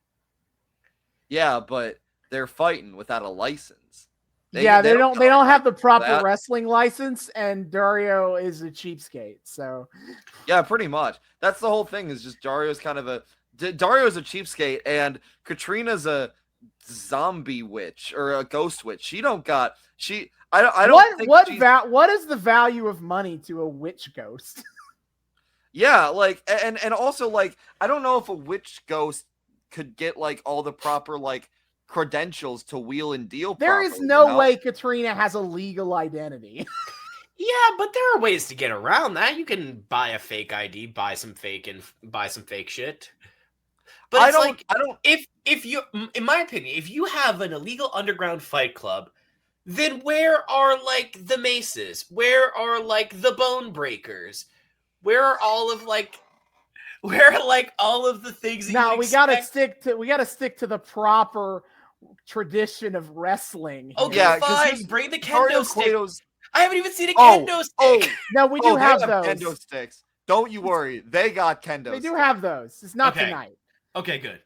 Yeah, but they're fighting without a license. They don't have the proper that. wrestling license, and Dario is a cheapskate. So yeah, pretty much. That's the whole thing. Is just Dario's kind of Dario's a cheapskate, and Catrina's a zombie witch or a ghost witch. She don't got I don't think what is the value of money to a witch ghost? Yeah, like and also like I don't know if a witch ghost could get like all the proper like credentials to wheel and deal. There properly, is no way Catrina has a legal identity. Yeah, but there are ways to get around that. You can buy a fake ID, buy some fake shit. But I don't. If you, in my opinion, if you have an illegal underground fight club, then where are like the Maces? Where are like the Bone Breakers? Where are all of all of the things? No, we gotta stick to the proper tradition of wrestling. Okay, yeah, fine. Bring the kendo stick. I haven't even seen a kendo stick. Oh, no, we do have those kendo sticks. Don't you worry, they got kendo. They do have those. It's not tonight. Okay, good.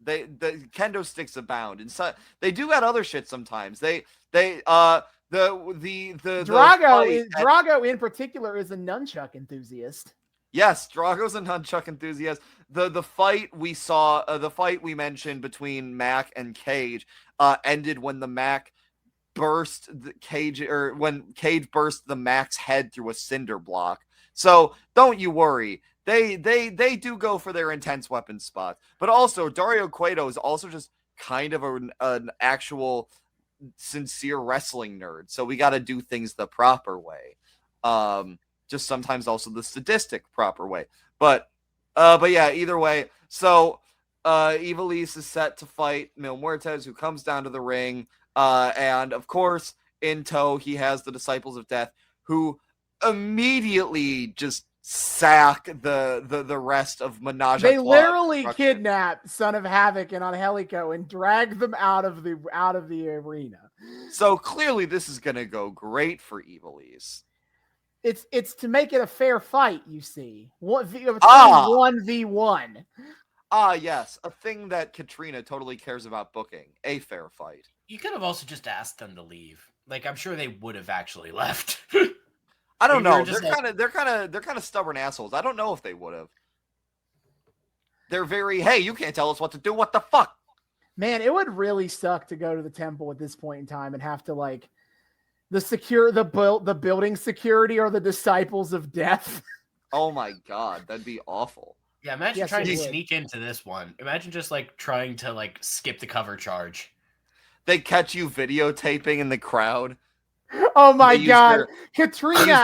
The kendo sticks abound, and so they do got other shit sometimes. Drago in particular is a nunchuck enthusiast. Yes, Drago's a nunchuck enthusiast. The fight we saw, the fight we mentioned between Mac and Cage, ended when the Mac burst the Cage, or when Cage burst the Mac's head through a cinder block. So don't you worry. They do go for their intense weapon spots, but also Dario Cueto is also just kind of an actual sincere wrestling nerd. So we got to do things the proper way. Just sometimes also the sadistic proper way. But yeah, either way. So Ivelisse is set to fight Mil Muertes, who comes down to the ring. And of course, in tow, he has the Disciples of Death, who immediately just sack the rest of Menage. They literally kidnap Son of Havoc and Angelico and drag them out of the arena. So clearly this is gonna go great for Ivelisse. It's to make it a fair fight, you see. 1v1. Yes, a thing that Catrina totally cares about booking. A fair fight. You could have also just asked them to leave. Like, I'm sure they would have actually left. I don't know. They're kind of stubborn assholes. I don't know if they would have. They're very, hey, you can't tell us what to do. What the fuck? Man, it would really suck to go to the temple at this point in time and have to like the building security or the Disciples of Death. Oh my god, that'd be awful. Yeah, imagine trying to sneak into this one. Imagine just like trying to like skip the cover charge. They catch you videotaping in the crowd. Oh my god, Catrina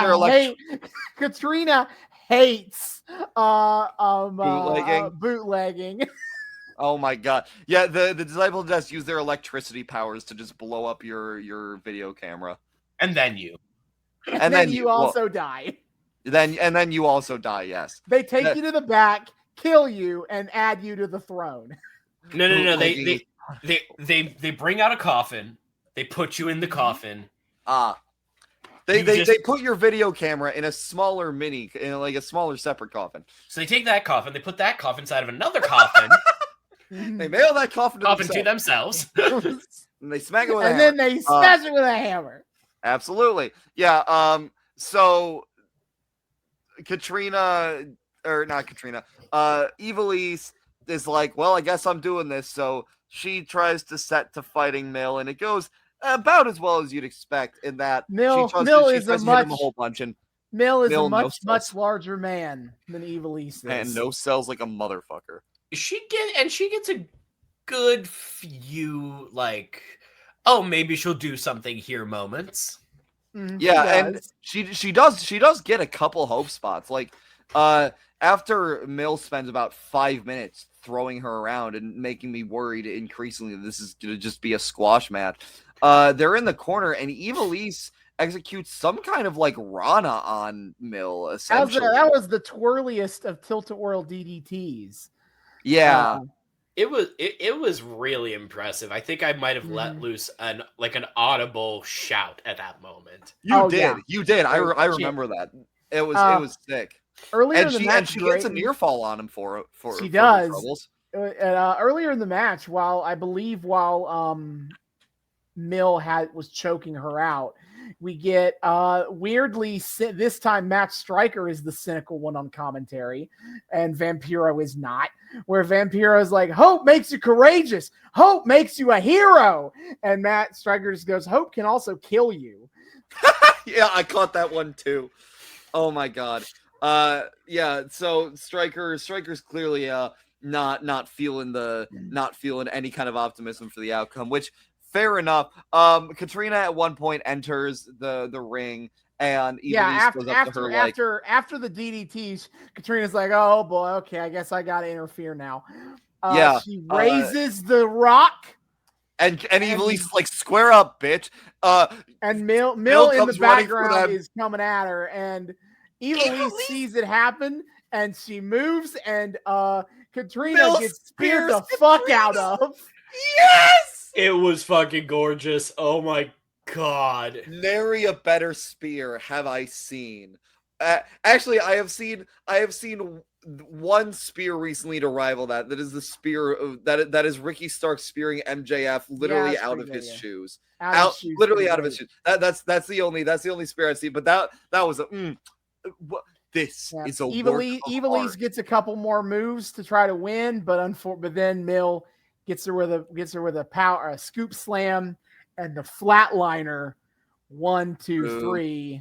hates bootlegging. Oh my god. Yeah, the Disciples of Death use their electricity powers to just blow up your video camera. And then you. And then you also die. Then you also die, yes. They take you to the back, kill you, and add you to the throne. No. They bring out a coffin. They put you in the coffin. They put your video camera in a smaller a smaller separate coffin. So they take that coffin, they put that coffin inside of another coffin. They mail that coffin to themselves. And they smack it with a hammer. And then they smash it with a hammer. Absolutely. Yeah, so Ivelisse is like, well, I guess I'm doing this. So she tries to set to fighting Mil, and it goes about as well as you'd expect in that Mil is a whole much larger man than Ivelisse is. And no sells like a motherfucker. She gets a good few like, oh, maybe she'll do something here moments. Yeah, and she does get a couple hope spots. Like after Mil spends about 5 minutes throwing her around and making me worried increasingly that this is going to just be a squash match, they're in the corner and Evilise executes some kind of like Rana on Mil, essentially. That was the twirliest of tilt-a-whirl DDTs. Yeah. It was really impressive. I think I might have let loose an audible shout at that moment. You did. I remember that. It was sick. Earlier in the match, she gets a near fall on him for she does. Troubles. Earlier in the match, while Mil was choking her out, we get weirdly this time Matt Stryker is the cynical one on commentary, and Vampiro is not. Where Vampiro is like, "Hope makes you courageous. Hope makes you a hero," and Matt Stryker just goes, "Hope can also kill you." Yeah, I caught that one too. Oh my god. Yeah. So Stryker's clearly not feeling any kind of optimism for the outcome, which. Fair enough. Catrina at one point enters the ring, and Evilise goes up to her after the DDTs, Catrina's like, "Oh boy, okay, I guess I gotta interfere now." She raises the rock, and Evilise like, "Square up, bitch." And Mil in the background is coming at her, and Evilise sees it happen, and she moves, and Catrina gets speared the fuck out of. Yes. It was fucking gorgeous. Oh my god. Nary a better spear have I seen. Actually, I have seen one spear recently to rival that. That is the spear of that is Ricky Stark spearing MJF literally out of his shoes. Literally out of his shoes. That's the only spear I've seen. But that was a this is a Evilise gets a couple more moves to try to win, but then Mil gets her with a scoop slam and the flatliner. 1, 2, 3.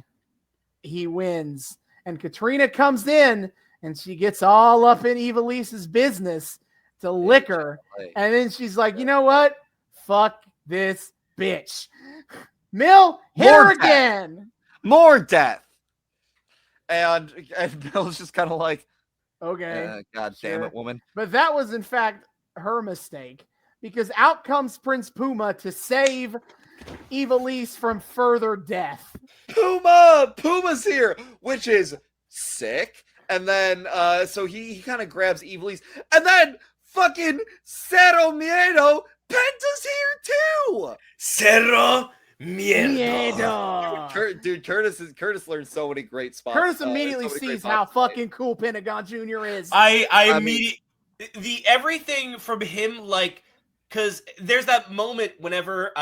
He wins. And Catrina comes in and she gets all up in Evilise's business to lick her. And then she's like, "You know what? Fuck this bitch." Mil, hit her again. More death. And Mil's just kind of like, okay. God damn it, woman. But that was in fact her mistake, because out comes Prince Puma to save Evilise from further death. Puma's here, which is sick. And then so he kind of grabs Evilise, and then fucking Cero Miedo Penta's here too. Cero Miedo. Dude, Curtis learned so many great spots. Curtis immediately sees how fucking cool Pentagon Jr. is. I immediately the everything from him, like, because there's that moment whenever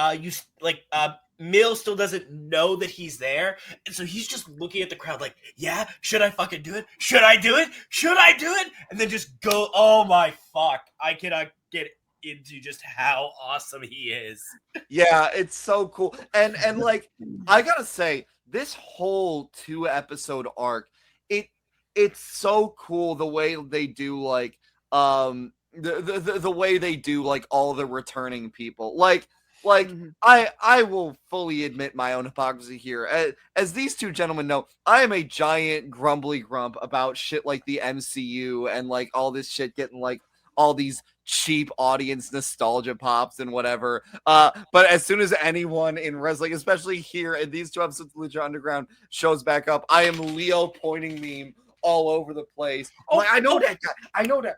Mil still doesn't know that he's there, and so he's just looking at the crowd like, "Yeah, should I fucking do it? Should I do it? Should I do it?" And then just go, "Oh my fuck, I cannot get into just how awesome he is." Yeah, it's so cool. And like, I gotta say, this whole 2-episode arc, it's so cool the way they do like the way they do like all the returning people. Like I will fully admit my own hypocrisy here. As these two gentlemen know, I am a giant grumbly grump about shit like the MCU and like all this shit getting like all these cheap audience nostalgia pops and whatever. But as soon as anyone in wrestling, especially here in these 2 episodes of Lucha Underground, shows back up, I am Leo pointing meme all over the place. I know that guy. I know that.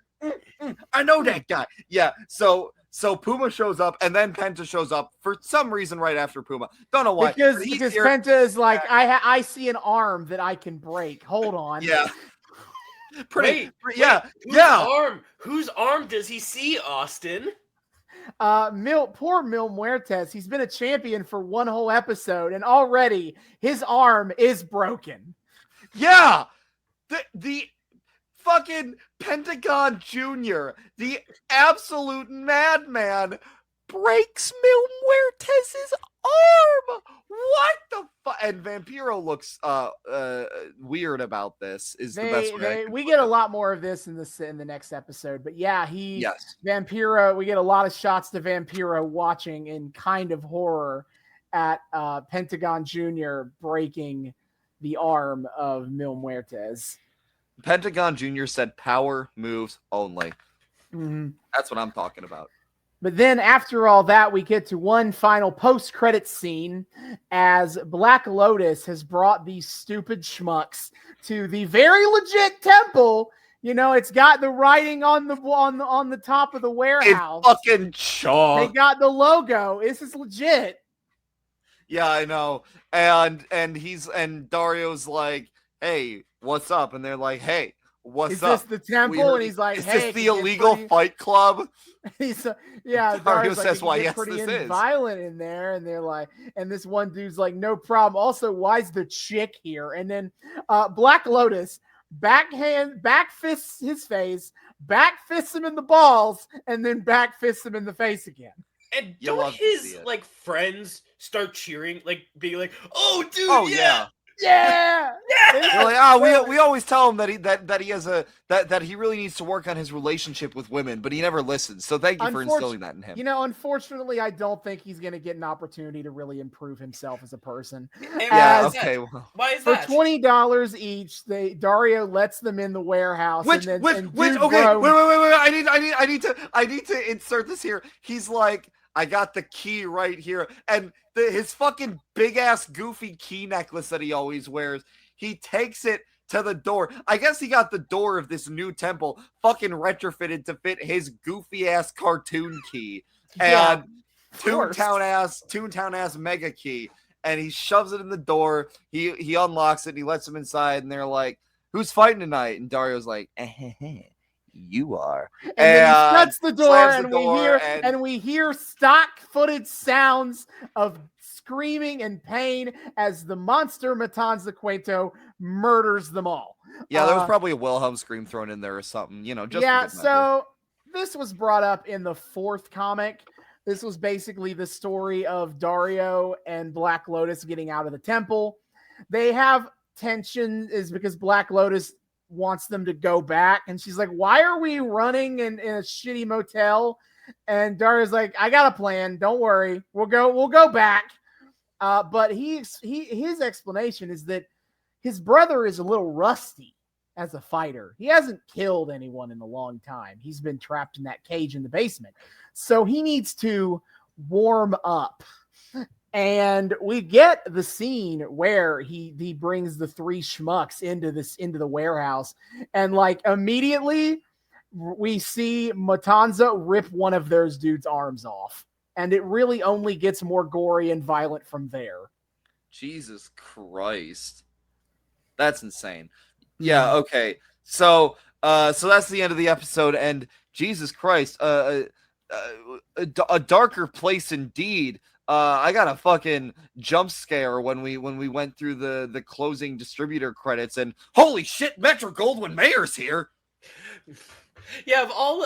I know that guy. Yeah. So Puma shows up, and then Penta shows up for some reason right after Puma. Don't know why. Because Penta is like, I see an arm that I can break. Hold on. Yeah. Whose arm does he see, Austin? Poor Mil Muertes. He's been a champion for one whole episode, and already his arm is broken. Yeah. The fucking Pentagon Jr., the absolute madman, breaks Mil Muertes' arm. What the fuck? And Vampiro looks weird about this. Is the best way. We get a lot more of this in the next episode, but yeah, Vampiro. We get a lot of shots to Vampiro watching in kind of horror at Pentagon Jr. breaking the arm of Mil Muertes. Pentagon Jr. said power moves only. Mhm. That's what I'm talking about. But then after all that, we get to one final post-credit scene as Black Lotus has brought these stupid schmucks to the very legit temple. You know, it's got the writing on the top of the warehouse. It's fucking chalk. They got the logo. This is legit. Yeah, I know. And Dario's like, "Hey, what's up?" And they're like, "Hey, what's Is up? this the temple?" And he's like, "Is "Hey, this the illegal fight club?" He's yeah. Dario Dario's like, says, "It "Why, can get yes, pretty this is." violent in there." And they're like, and this one dude's like, "No problem." Also, why's the chick here? And then Black Lotus back fists his face, back fists him in the balls, and then back fists him in the face again. And You don't love to see his it. like friends start cheering, like being like, "Oh, dude, Oh yeah." Yeah. They're like, "Oh, we always tell him that he has that he really needs to work on his relationship with women, but he never listens. So thank you for instilling that in him." You know, unfortunately, I don't think he's going to get an opportunity to really improve himself as a person. And Yeah. As- Okay. Well, Why is For that? $20 each, Dario lets them in the warehouse. Which and okay, Dude wait. Bro- I need to insert this here. He's like, "I got the key right here," and his fucking big ass goofy key necklace that he always wears. He takes it to the door. I guess he got the door of this new temple fucking retrofitted to fit his goofy ass cartoon key Yeah, and of course. Toontown ass mega key. And he shoves it in the door. He unlocks it. And he lets him inside. And they're like, "Who's fighting tonight?" And Dario's like, "You are." And then he shuts the door, slams the and door, we hear stock footage sounds of screaming and pain as the monster Matanza Cueto murders them all. Yeah, there was probably a Wilhelm scream thrown in there or something, you know. Just yeah, for good measure. so this was brought up in the 4th comic. This was basically the story of Dario and Black Lotus getting out of the temple. They have tension is because Black Lotus wants them to go back, and she's like, "Why are we running in a shitty motel?" And Dario's like, "I got a plan. Don't worry. We'll go back." But his explanation is that his brother is a little rusty as a fighter. He hasn't killed anyone in a long time. He's been trapped in that cage in the basement. So he needs to warm up. And we get the scene where he brings the 3 schmucks into the warehouse, and like immediately we see Matanza rip one of those dudes' arms off. And it really only gets more gory and violent from there. Jesus Christ. That's insane. Yeah, okay. So that's the end of the episode, and Jesus Christ, a darker place indeed. I got a fucking jump scare when we went through the closing distributor credits, and holy shit, Metro Goldwyn Mayer's here. Yeah, of all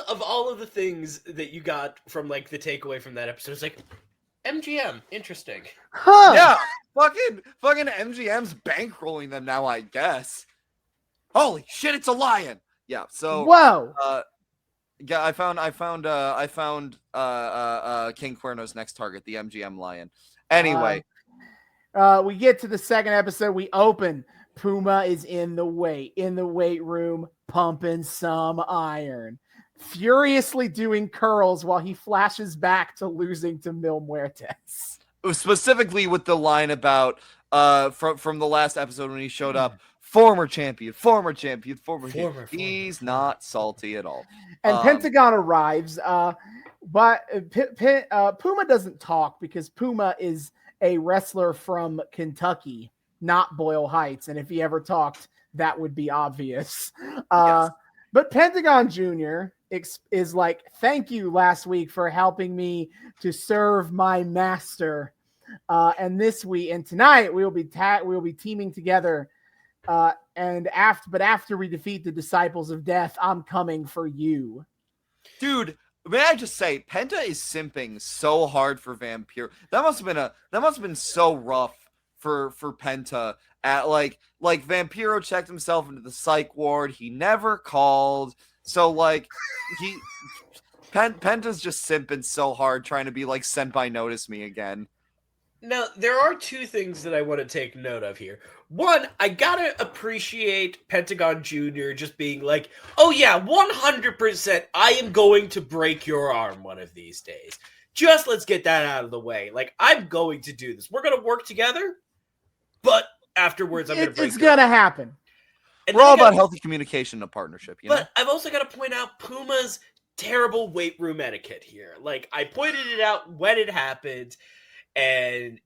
of the things that you got from like the takeaway from that episode, it's like MGM, interesting. Huh. Yeah, fucking MGM's bankrolling them now, I guess. Holy shit, it's a lion. Yeah, so Whoa. yeah, I found King Cuerno's next target, the MGM lion. Anyway, we get to the 2nd episode. We open. Puma is in the weight room, pumping some iron, furiously doing curls while he flashes back to losing to Mil Muertes. specifically with the line about from the last episode when he showed up, former champion. He's not salty at all. And Pentagon arrives, but Puma doesn't talk because Puma is a wrestler from Kentucky, not Boyle Heights. And if he ever talked, that would be obvious. Yes. But Pentagon Jr. is like, "Thank you last week for helping me to serve my master." And tonight we will be teaming together. After we defeat the Disciples of Death, I'm coming for you. Dude, may I just say, Penta is simping so hard for Vampiro. That must have been so rough for Penta. At like Vampiro checked himself into the psych ward. He never called. So like Penta's just simping so hard, trying to be like Senpai notice me again. Now, there are two things that I want to take note of here. One, I gotta appreciate Pentagon Jr. just being like, oh yeah, 100%, I am going to break your arm one of these days. Just let's get that out of the way. Like, I'm going to do this. We're going to work together, but afterwards I'm going to break It's going to happen. We're all about healthy communication and a partnership, you know? But I've also got to point out Puma's terrible weight room etiquette here. Like, I pointed it out when it happened, and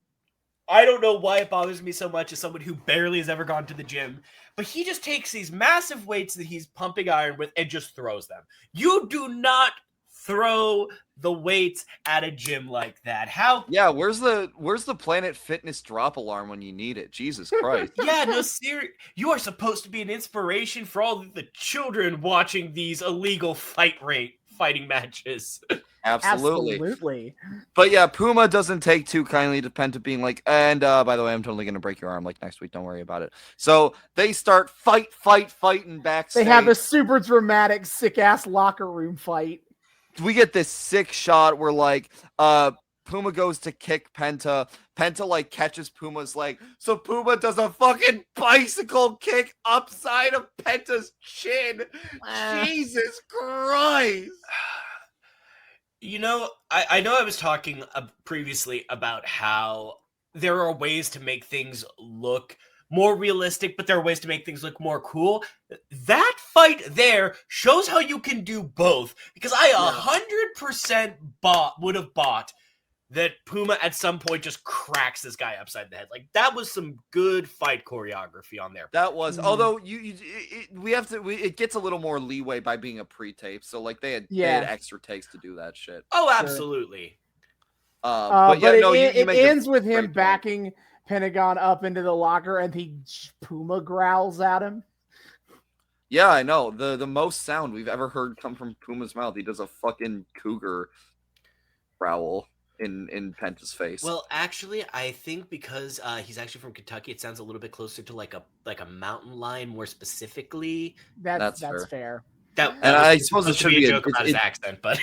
I don't know why it bothers me so much as someone who barely has ever gone to the gym, but he just takes these massive weights that he's pumping iron with and just throws them. You do not throw the weights at a gym like that. How? Yeah, where's the Planet Fitness drop alarm when you need it? Jesus Christ. Yeah, no, serious. You are supposed to be an inspiration for all the children watching these illegal fighting matches. Absolutely. But yeah, Puma doesn't take too kindly to Penta being like, and by the way, I'm totally gonna break your arm like next week. Don't worry about it. So they start fighting backstage. They have a super dramatic, sick ass locker room fight. We get this sick shot where like Puma goes to kick Penta. Penta like catches Puma's leg. So Puma does a fucking bicycle kick upside of Penta's chin. Jesus Christ. You know, I know I was talking previously about how there are ways to make things look more realistic, but there are ways to make things look more cool. That fight there shows how you can do both, because I 100% would have bought that Puma at some point just cracks this guy upside the head. Like, that was some good fight choreography on there. That was, although it gets a little more leeway by being a pre-tape. So like they had extra takes to do that shit. Oh, absolutely. But it ends with him backing Pentagon up into the locker, and Puma growls at him. Yeah, I know. The most sound we've ever heard come from Puma's mouth. He does a fucking cougar growl in Penta's face. Well, actually, I think because he's actually from Kentucky, it sounds a little bit closer to like a mountain lion, more specifically. That's fair. And I suppose it should be a joke about his accent, but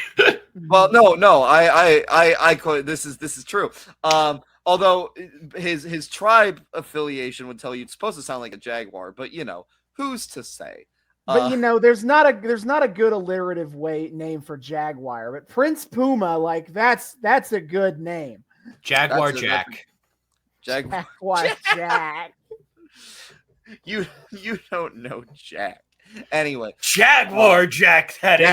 well, no, I this is true. Although his tribe affiliation would tell you it's supposed to sound like a jaguar, but you know, who's to say? But you know, there's not a good alliterative name for jaguar, but Prince Puma, like that's a good name. Jaguar Jack. Jack. You don't know Jack. Anyway, Jaguar Jack. That is.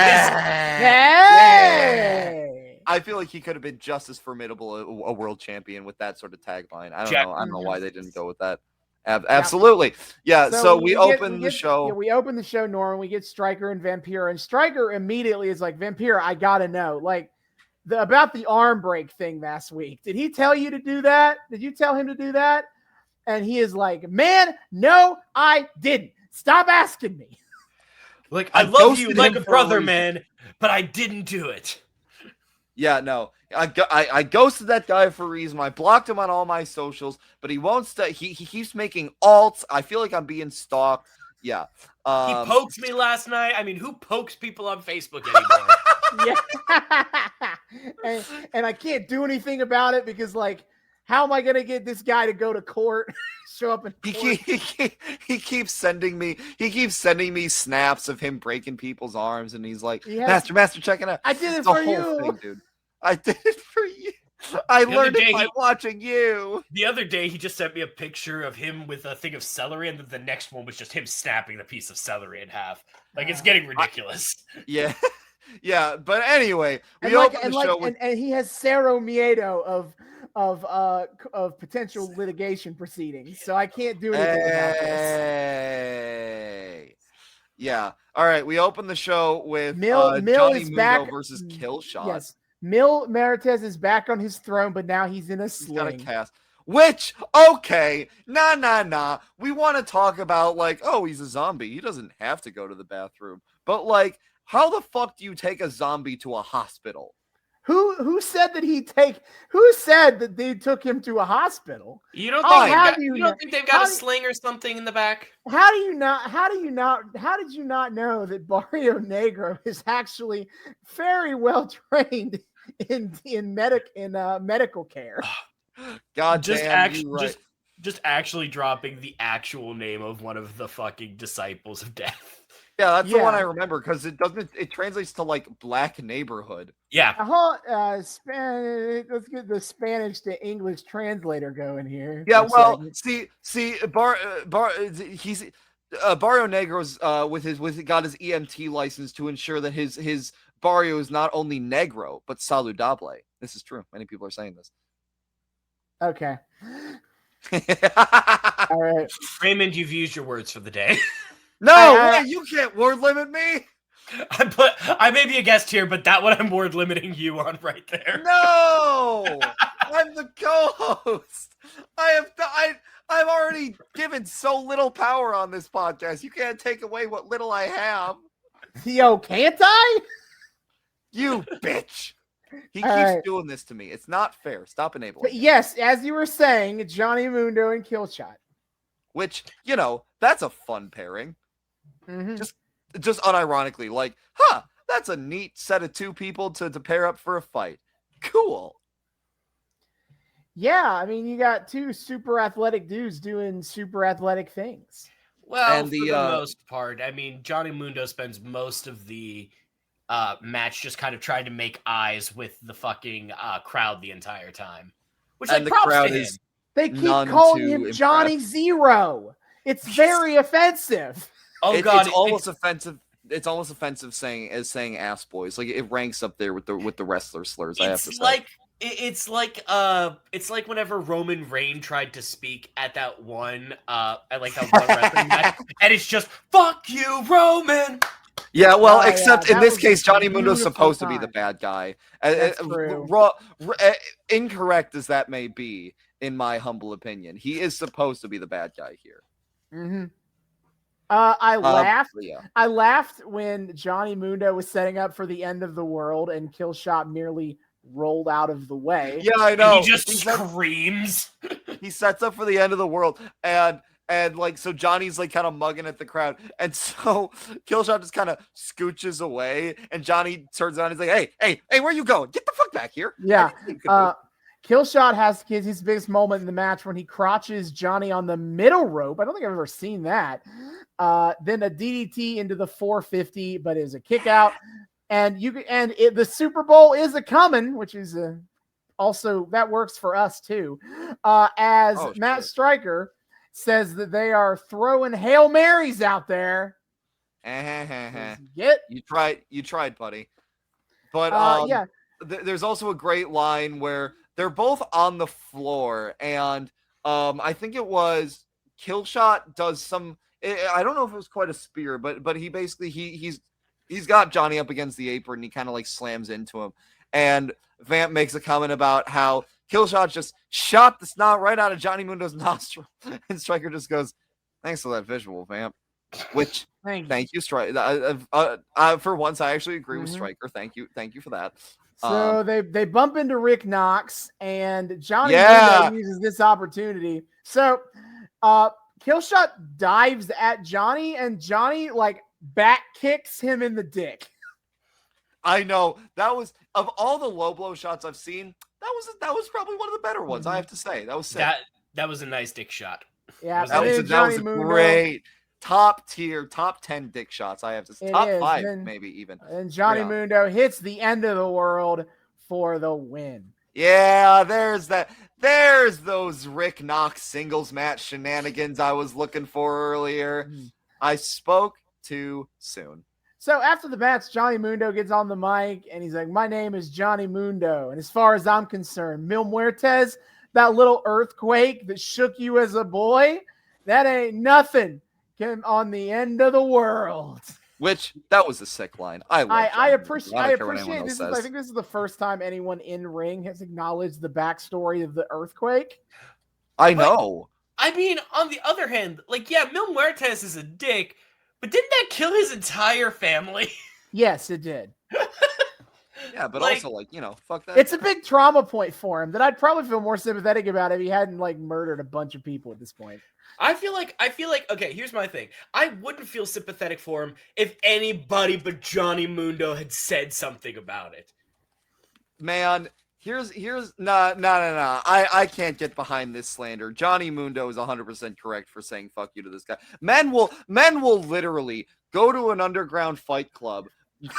Hey! I feel like he could have been just as formidable a world champion with that sort of tagline. I don't know why they didn't go with that. Absolutely. Yeah. So we open the show. Yeah, we open the show, Norman. We get Stryker and Vampire, and Stryker immediately is like, Vampire, I gotta know, like, about the arm break thing last week. Did he tell you to do that? Did you tell him to do that? And he is like, man, no, I didn't. Stop asking me. Like, I love you like a brother, man, but I didn't do it. Yeah, no. I ghosted that guy for a reason. I blocked him on all my socials, but he won't stay. He keeps making alts. I feel like I'm being stalked. Yeah. He poked me last night. I mean, who pokes people on Facebook anymore? Yeah. and I can't do anything about it because, like, how am I going to get this guy to go to court? Show up in court? He keeps sending me snaps of him breaking people's arms, and he's like, Master, check it out. I did it for you. Thing, dude. I did it for you. I learned it by watching you. The other day, he just sent me a picture of him with a thing of celery, and then the next one was just him snapping the piece of celery in half. Like, it's getting ridiculous. Yeah. Yeah, but anyway, we open the show with... and he has cero miedo of potential litigation proceedings, so I can't do anything about this. Yeah. All right, we open the show with Mil Johnny is Mundo back versus Killshot. Yes. Mil Muertes is back on his throne, but now he's in a sling. He's got a cast. Which, okay, nah. We want to talk about, like, oh, he's a zombie. He doesn't have to go to the bathroom. But, like, how the fuck do you take a zombie to a hospital? Who said that they took him to a hospital? You don't think they've got a sling or something in the back? How did you not know that Barrio Negro is actually very well trained in medical care? God Just damn, you right. just actually dropping the actual name of one of the fucking disciples of death. Yeah, that's the one I Yeah. remember because it translates to like black neighborhood. Yeah. Let's get the Spanish to English translator going here. Yeah, for a well, second. see, he's Barrio Negro's got his EMT license to ensure that his barrio is not only negro but saludable. This is true. Many people are saying this. Okay. All right. Raymond, you've used your words for the day. No, wait, you can't word limit me. I may be a guest here, but that one I'm word limiting you on right there. No, I'm the co-host. I've already given so little power on this podcast. You can't take away what little I have. Yo, can't I? You bitch. He All keeps right. doing this to me. It's not fair. Stop enabling. But yes, as you were saying, Johnny Mundo and Killshot. Which, that's a fun pairing. Mm-hmm. Just unironically, like, that's a neat set of two people to pair up for a fight. Cool. Yeah, I mean, you got two super athletic dudes doing super athletic things. Well, And for the most part, I mean, Johnny Mundo spends most of the match just kind of trying to make eyes with the fucking crowd the entire time. Which, And like, the props crowd to him. is They keep none calling too him impressed. Johnny Zero. It's very offensive. Oh god, it's almost offensive. It's almost offensive saying ass boys. Like it ranks up there with the wrestler slurs. I have to say. It's like whenever Roman Reigns tried to speak at that one wrestling match, and it's just fuck you, Roman. Yeah, well, Oh, except yeah, in that this was case, a Johnny Mundo's beautiful supposed to be the time. bad guy. That's true. Incorrect as that may be, in my humble opinion, he is supposed to be the bad guy here. Mm-hmm. I laughed. Yeah. I laughed when Johnny Mundo was setting up for the end of the world and Killshot merely rolled out of the way. Yeah, I know. And he just screams. He sets up for the end of the world, and like so Johnny's like kind of mugging at the crowd, and so Killshot just kind of scooches away, and Johnny turns around and he's like, hey, where you going? Get the fuck back here. Yeah. Anything you can do. Killshot has his biggest moment in the match when he crotches Johnny on the middle rope. I don't think I've ever seen that. Then a DDT into the 450, but is a kick out. And the Super Bowl is a coming, which is also that works for us too. Matt Stryker says that they are throwing Hail Marys out there. You tried, buddy. But yeah. There's also a great line where they're both on the floor, and I think it was Killshot does some. I don't know if it was quite a spear, but he basically he's got Johnny up against the apron, and he kind of like slams into him. And Vamp makes a comment about how Killshot just shot the snot right out of Johnny Mundo's nostril, and Stryker just goes, "Thanks for that visual, Vamp." Which thank you, Stryker. For once, I actually agree with Stryker. Thank you for that. So they bump into Rick Knox, and Johnny Mundo uses this opportunity. So Killshot dives at Johnny, and Johnny like back kicks him in the dick. I know that was of all the low blow shots I've seen. That was probably one of the better ones. I have to say that was sick. That was a nice dick shot. Yeah, that was a great top tier, top 10 dick shots. I have to say top 5 maybe even. And Johnny Mundo hits the end of the world for the win. Yeah, there's those Rick Knox singles match shenanigans I was looking for earlier. I spoke too soon. So after the match, Johnny Mundo gets on the mic and he's like, "My name is Johnny Mundo. And as far as I'm concerned, Mil Muertes, that little earthquake that shook you as a boy, that ain't nothing on the end of the world." Which that was a sick line. I appreciate this. I think this is the first time anyone in ring has acknowledged the backstory of the earthquake. I know. I mean, on the other hand, like, yeah, Mil Muertes is a dick, but didn't that kill his entire family? Yes, it did. Yeah, but also, like, fuck that. It's a big trauma point for him that I'd probably feel more sympathetic about if he hadn't, like, murdered a bunch of people at this point. I feel like, okay, here's my thing. I wouldn't feel sympathetic for him if anybody but Johnny Mundo had said something about it. Man, Here's no. I can't get behind this slander. Johnny Mundo is 100% correct for saying fuck you to this guy. Men will literally go to an underground fight club,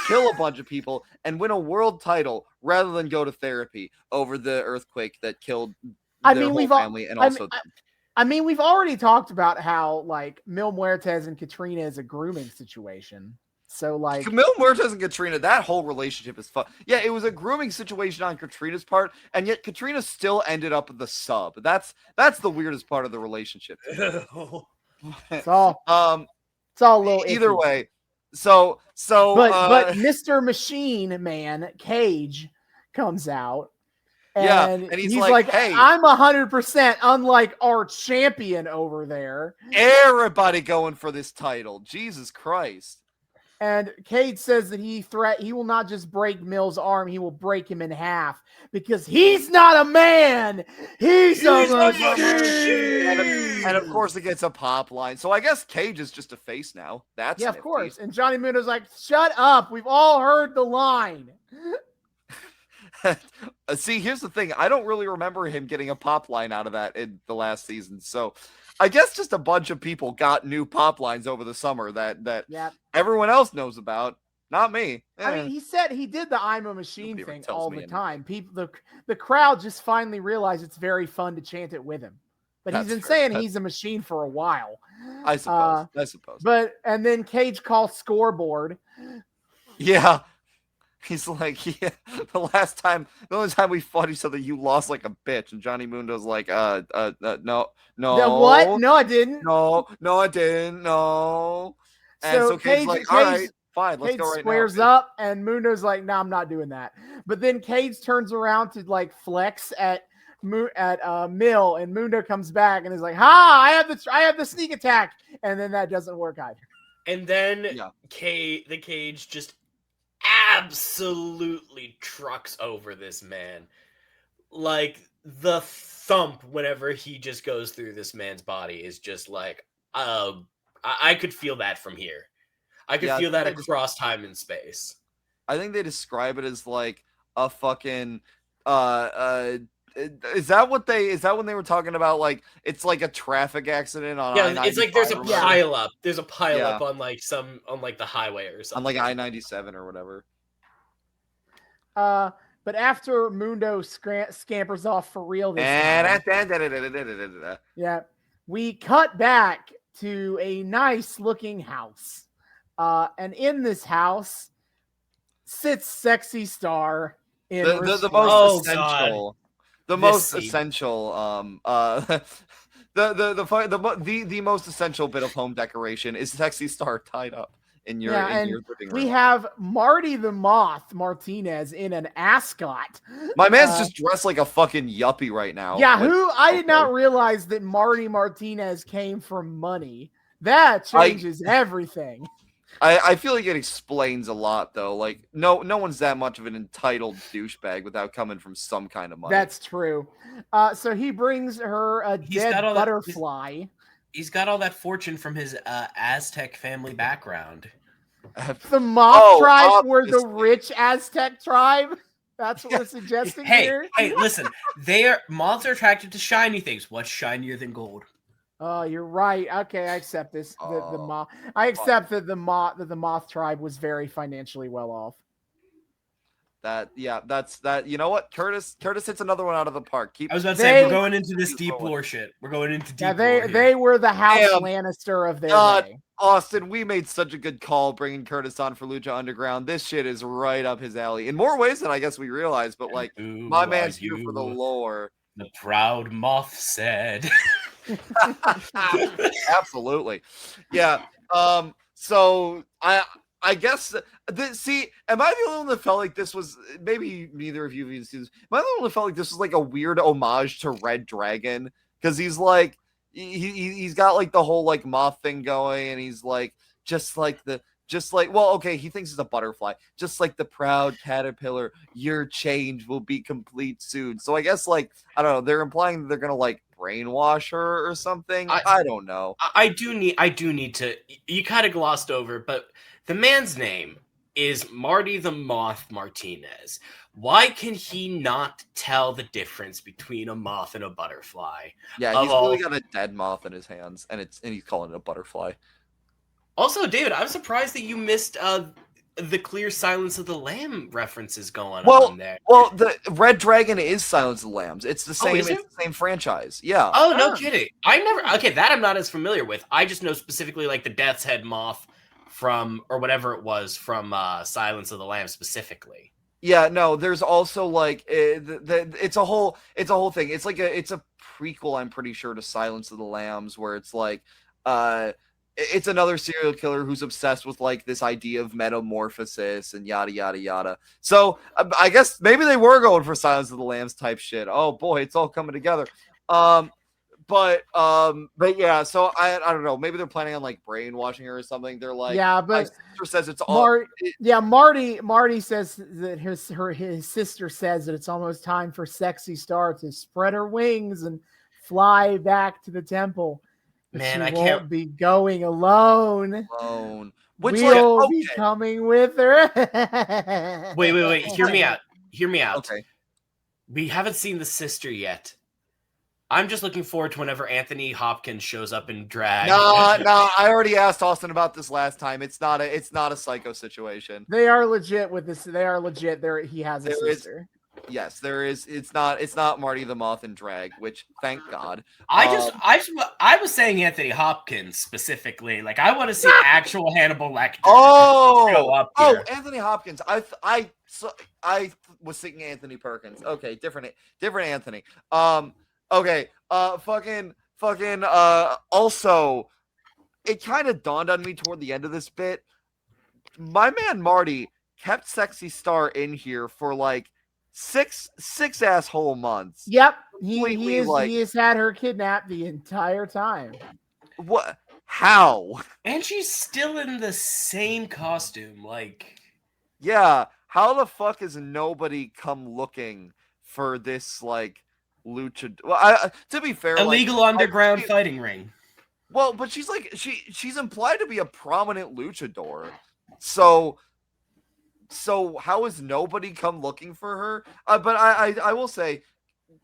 kill a bunch of people, and win a world title rather than go to therapy over the earthquake that killed their whole family and also them. I mean, we've already talked about how like Mil Muertes and Catrina is a grooming situation. So like Mil Muertes and Catrina, that whole relationship is fun. Yeah, it was a grooming situation on Catrina's part, and yet Catrina still ended up with the sub. That's the weirdest part of the relationship. It's all a little either iffy. way. So but Mr. Machine Man Cage comes out. And he's like, hey, I'm 100% unlike our champion over there. Everybody going for this title. Jesus Christ. And Cage says that he will not just break Mil's arm, he will break him in half because he's not a man. He's a machine. And of course it gets a pop line. So I guess Cage is just a face now. That's of course. And Johnny Mundo's like, shut up. We've all heard the line. See, here's the thing. I don't really remember him getting a pop line out of that in the last season. So I guess just a bunch of people got new pop lines over the summer that everyone else knows about. Not me. I mean, he said he did the I'm a machine thing all the time. People, the crowd just finally realized it's very fun to chant it with him. But he's been saying he's a machine for a while. I suppose. And then Cage calls scoreboard. Yeah. He's like, yeah, the only time we fought each other, you lost like a bitch. And Johnny Mundo's like, no. What? No, I didn't. No, I didn't. No. And so Cage's like, all right, fine, let's go right now. Squares up, and Mundo's like, no, I'm not doing that. But then Cage turns around to like flex at Mil, and Mundo comes back and is like, I have the sneak attack. And then that doesn't work either. And then the Cage just absolutely trucks over this man. Like the thump whenever he just goes through this man's body is just like, I could feel that from here. I could feel that across time and space. I think they describe it as like a fucking is that when they were talking about like it's like a traffic accident on I-95? It's like there's a pile up. There's a pile up on like the highway or something. On like I-97 or whatever. But after Mundo scampers off for real this time, we cut back to a nice looking house. And in this house sits Sexy Star in the most essential. The most essential, the most essential bit of home decoration is Sexy Star tied up in your living room. We have Marty the Moth Martinez in an ascot. My man's just dressed like a fucking yuppie right now. Yeah, I did not realize that Marty Martinez came from money. That changes everything. I feel like it explains a lot, though. Like, no one's that much of an entitled douchebag without coming from some kind of money. That's true. So he brings her a dead butterfly. He's got all that fortune from his Aztec family background. The Moth tribe were the rich Aztec tribe? That's what we're suggesting here? Hey, listen. Moths are attracted to shiny things. What's shinier than gold? Oh, you're right. Okay, I accept this. The moth. I accept that the moth tribe was very financially well off. That's that. You know what, Curtis hits another one out of the park. I was about to say we're going into this deep lore shit. We're going into deep lore. They were the House Lannister of their day. Austin, we made such a good call bringing Curtis on for Lucha Underground. This shit is right up his alley in more ways than I guess we realized. But like, my man's here for the lore. The proud moth said. Absolutely. Yeah. So I guess see, am I the only one that felt like this was, maybe neither of you have seen this, am I the only one that felt like this was like a weird homage to Red Dragon? Because he's like he's got like the whole like moth thing going, and he's like he thinks it's a butterfly. Just like the proud caterpillar, your change will be complete soon. So I guess like, I don't know, they're implying that they're gonna like brainwash her or something. I don't know. I do need to, you kind of glossed over, but the man's name, is Marty the Moth Martinez. Why can he not tell the difference between a moth and a butterfly? Yeah, he's really got a dead moth in his hands, and he's calling it a butterfly. Also, David, I'm surprised that you missed the clear Silence of the Lamb references going on there. Well, the Red Dragon is Silence of the Lambs. It's the same. Is it? It's the same franchise. Yeah. Oh, no kidding. That I'm not as familiar with. I just know specifically like the Death's Head moth from, or whatever it was from Silence of the Lambs specifically. Yeah, no, there's also like it's a whole thing. It's like it's a prequel, I'm pretty sure, to Silence of the Lambs, where it's like it's another serial killer who's obsessed with like this idea of metamorphosis and yada yada yada. So I guess maybe they were going for Silence of the Lambs type shit. Oh boy, it's all coming together. But yeah, so I don't know. Maybe they're planning on like brainwashing her or something. They're like, yeah, but my sister says it's all. Marty says that his sister says that it's almost time for Sexy Star to spread her wings and fly back to the temple. Man, she I won't can't be going alone. Which we'll be coming with her. Wait. Hear me out. Okay. We haven't seen the sister yet. I'm just looking forward to whenever Anthony Hopkins shows up in drag. No, I already asked Austin about this last time. It's not a psycho situation. They are legit with this. They are legit. He has a sister. Yes, there is. It's not Marty the Moth in drag, which thank God. I was saying Anthony Hopkins specifically. Like I want to see actual Hannibal Lecter. Show up here. Anthony Hopkins. I was thinking Anthony Perkins. Okay, different Anthony. Okay, also, it kind of dawned on me toward the end of this bit. My man Marty kept Sexy Star in here for like six asshole months. Yep, he has had her kidnapped the entire time. What? How? And she's still in the same costume, like. Yeah, how the fuck has nobody come looking for this, like, lucha? Well, to be fair, illegal underground fighting ring. Well, but she's like she's implied to be a prominent luchador, so how has nobody come looking for her? But I will say,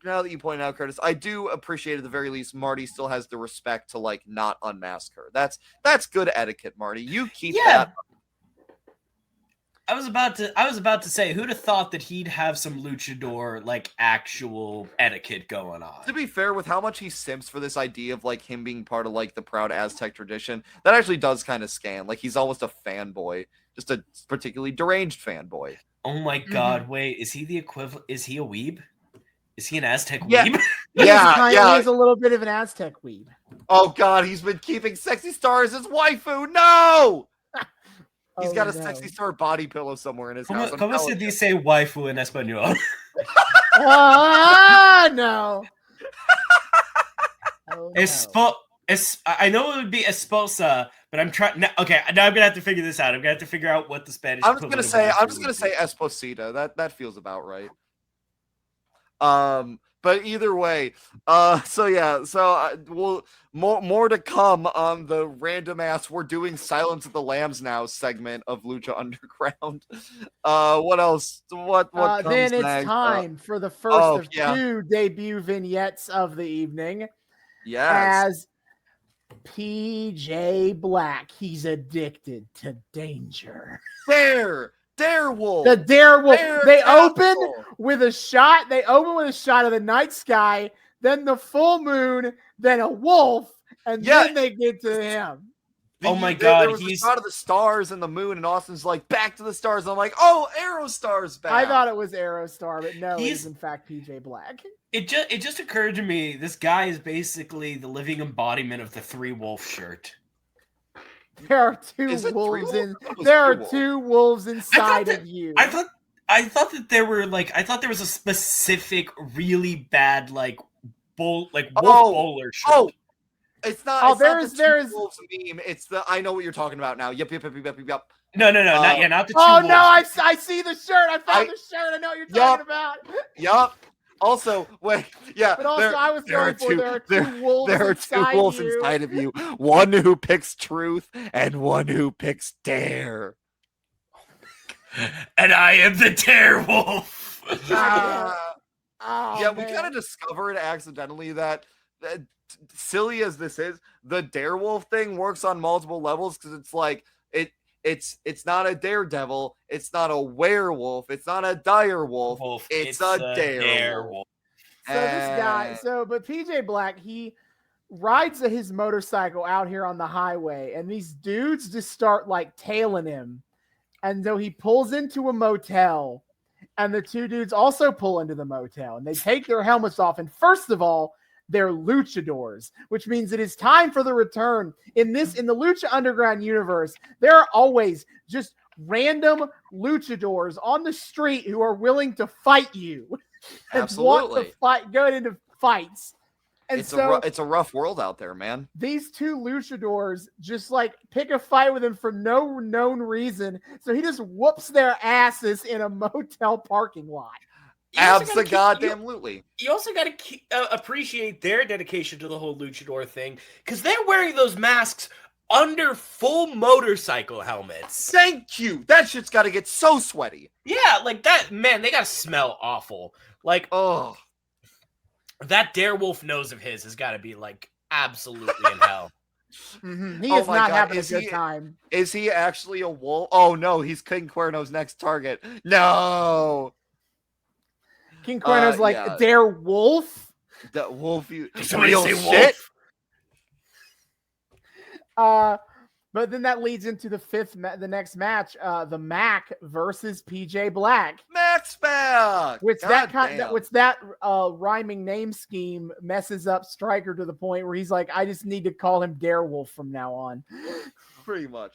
now that you point out, Curtis, I do appreciate at the very least Marty still has the respect to like not unmask her. That's good etiquette, Marty. You keep that. I was about to say, who'd have thought that he'd have some luchador like actual etiquette going on? To be fair, with how much he simps for this idea of like him being part of like the proud Aztec tradition, that actually does kind of scan. Like he's almost a fanboy, just a particularly deranged fanboy. Oh my god! Wait, is he the equivalent? Is he a weeb? Is he an Aztec weeb? Yeah. He's a little bit of an Aztec weeb. Oh god, he's been keeping Sexy Star as his waifu. No. He's got a Sexy Star body pillow somewhere in his house. ¿Cómo se dice waifu en español? No. I know it would be esposa, but I'm trying. Okay, now I'm gonna have to figure this out. I'm gonna have to figure out what the Spanish. I'm just gonna say esposita. That feels about right. But either way, we'll more to come on the random ass "We're doing Silence of the Lambs now" segment of Lucha Underground. What else? What comes then it's next? Time for the first two debut vignettes of the evening. Yes. As PJ Black, he's addicted to danger. Darewolf. The Darewolf. They open with a shot. They open with a shot of the night sky, then the full moon, then a wolf, and then they get to him. Oh my god, there was a shot of the stars and the moon, and Austin's like, back to the stars. I'm like, oh, Aerostar's back. I thought it was Aerostar, but no, it's in fact PJ Black. It just occurred to me, this guy is basically the living embodiment of the Three Wolf shirt. There are two wolves in. There are two wolves inside of you. I thought that there were there was a specific really bad wolf bowler shirt. Oh, it's not. Oh, there is wolves meme. It's the I know what you're talking about now. Yep. No, not the two. Oh wolves. no, I see the shirt. I found the shirt. I know what you're talking about. Yup. Also, wait, yeah. But also, I was going for there are two wolves inside of you. One who picks truth and one who picks dare. And I am the Darewolf. Yeah, we kind of discovered accidentally that silly as this is, the Darewolf thing works on multiple levels because it's like it's not a daredevil, it's not a werewolf, it's not a direwolf, it's a darewolf. So this guy, but PJ Black, he rides his motorcycle out here on the highway, and these dudes just start like tailing him, and so he pulls into a motel. And the two dudes also pull into the motel, and they take their helmets off. And first of all, they're luchadors, which means it is time for the return. In the Lucha Underground universe, there are always just random luchadors on the street who are willing to fight you. And Absolutely. want to go into fights. And it's a rough world out there, man. These two luchadors just like pick a fight with him for no known reason. So he just whoops their asses in a motel parking lot. Absolutely. You also got to appreciate their dedication to the whole luchador thing, because they're wearing those masks under full motorcycle helmets. Thank you. That shit's got to get so sweaty. Yeah, like that. Man, they got to smell awful. Like, oh. That Darewolf nose of his has got to be like absolutely in hell. Mm-hmm. He is not having a good time. Is he actually a wolf? Oh no, he's King Cuerno's next target. No. King Cuerno's Darewolf. The wolf, you real shit. But then that leads into the next match, the Mac versus PJ Black. Mac's back. Which that rhyming name scheme messes up Stryker to the point where he's like, I just need to call him Darewolf from now on. Pretty much.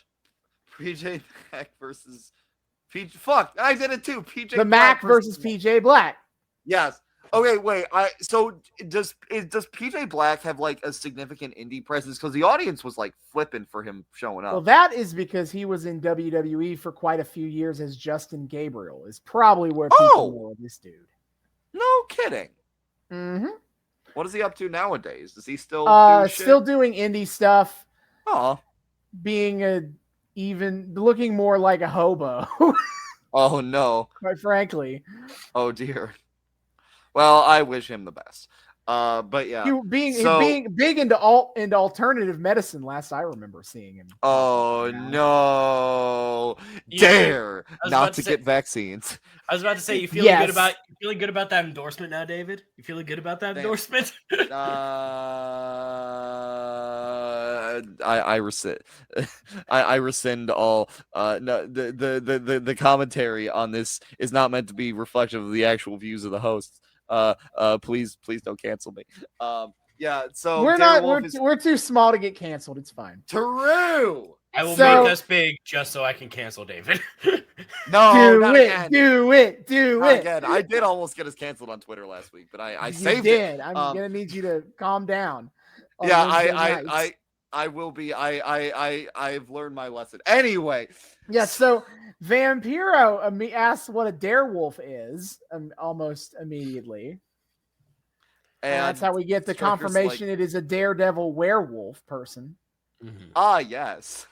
PJ Mac versus PJ. Fuck, I did it too. PJ. The Mac versus PJ Black. Yes. Okay, wait. So does PJ Black have like a significant indie presence? Because the audience was like flipping for him showing up. Well, that is because he was in WWE for quite a few years as Justin Gabriel. Is probably where people know this dude. No kidding. Mm-hmm. What is he up to nowadays? Is he still still doing indie stuff? Oh, being looking more like a hobo. Oh no! Quite frankly. Oh dear. Well, I wish him the best. But yeah, being big into alternative medicine. Last I remember seeing him. Oh no! Dare not to get vaccines. I was about to say, you feeling good about that endorsement now, David? You feeling good about that endorsement? I rescind. I rescind all. No, the commentary on this is not meant to be reflective of the actual views of the hosts. Please don't cancel me. Yeah, so we're too small to get canceled. It's fine. True. I will make us big just so I can cancel David. No, do it. Again, I did almost get us canceled on Twitter last week, but I saved it. I'm gonna need you to calm down. Yeah, I will be. I've learned my lesson. Anyway. Yeah, so Vampiro asks what a Darewolf is almost immediately. And that's how we get the confirmation it is a daredevil werewolf person. Mm-hmm. Yes.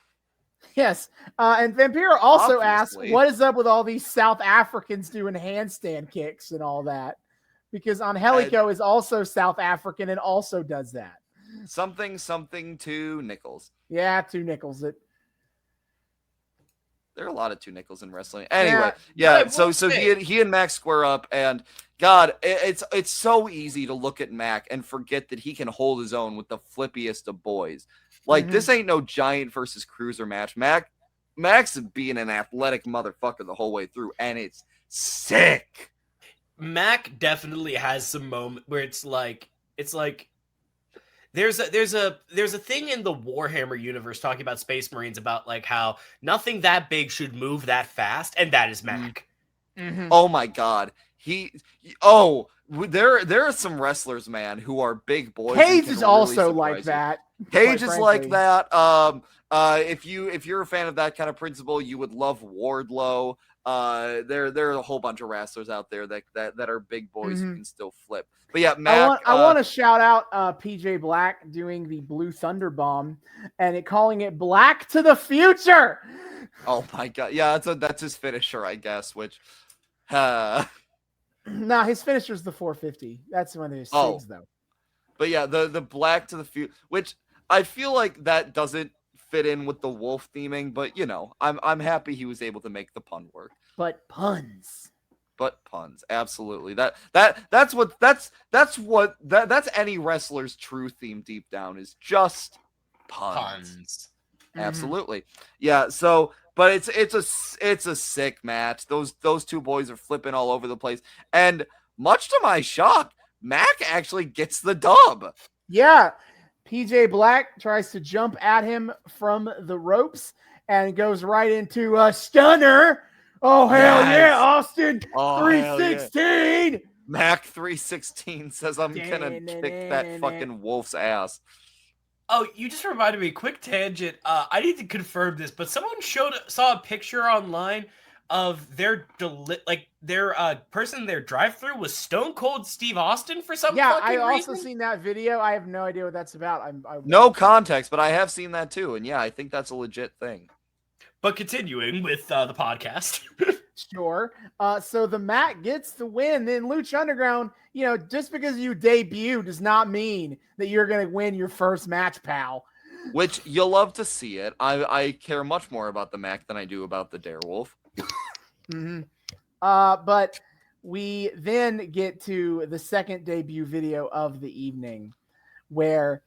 Yes. And Vampiro also asks, what is up with all these South Africans doing handstand kicks and all that? Because Angelico is also South African and also does that. Something to Nichols. Yeah, 2 Nichols. There are a lot of 2 Nichols in wrestling. Anyway, yeah. So he and Mac square up, and God, it's so easy to look at Mac and forget that he can hold his own with the flippiest of boys. Like this ain't no giant versus cruiser match. Mac's being an athletic motherfucker the whole way through, and it's sick. Mac definitely has some moment where it's like there's a thing in the Warhammer universe talking about Space Marines about like how nothing that big should move that fast, and that is Mac. Mm-hmm. Oh my God, there are some wrestlers, man, who are big boys. Cage is also like that. Cage is like that. If you're a fan of that kind of principle, you would love Wardlow. there are a whole bunch of wrestlers out there that are big boys who Mhm. can still flip. But yeah, Mac. I want to shout out PJ Black doing the Blue Thunder Bomb and calling it Black to the Future. Oh my god, yeah, that's his finisher, I guess. Which, Nah, his finisher's the 450. That's one of his Oh. SIGs, though. but yeah, the Black to the Future, which I feel like that doesn't fit in with the wolf theming, but you know, I'm happy he was able to make the pun work. But puns. But puns, absolutely. That's any wrestler's true theme deep down is just puns. Absolutely. Yeah, so but it's a sick match. Those two boys are flipping all over the place. And much to my shock, Mac actually gets the dub. Yeah. PJ Black tries to jump at him from the ropes and goes right into a stunner. Oh, hell Yes. yeah, Austin. Oh, hell yeah. 316. Mac 316 says I'm gonna kick that fucking wolf's ass. Oh, you just reminded me. Quick tangent. I need to confirm this, but someone saw a picture online of their person in their drive-through was Stone Cold Steve Austin for some Yeah, fucking I also reason. seen that video. I have no idea what that's about. No context, but I have seen that too, and yeah, I think that's a legit thing. But continuing with the podcast. Sure. So the Mac gets the win. Then Lucha Underground, just because you debut does not mean that you're going to win your first match, pal. Which you'll love to see it. I care much more about the Mac than I do about the Darewolf. Mm-hmm. But we then get to the second debut video of the evening where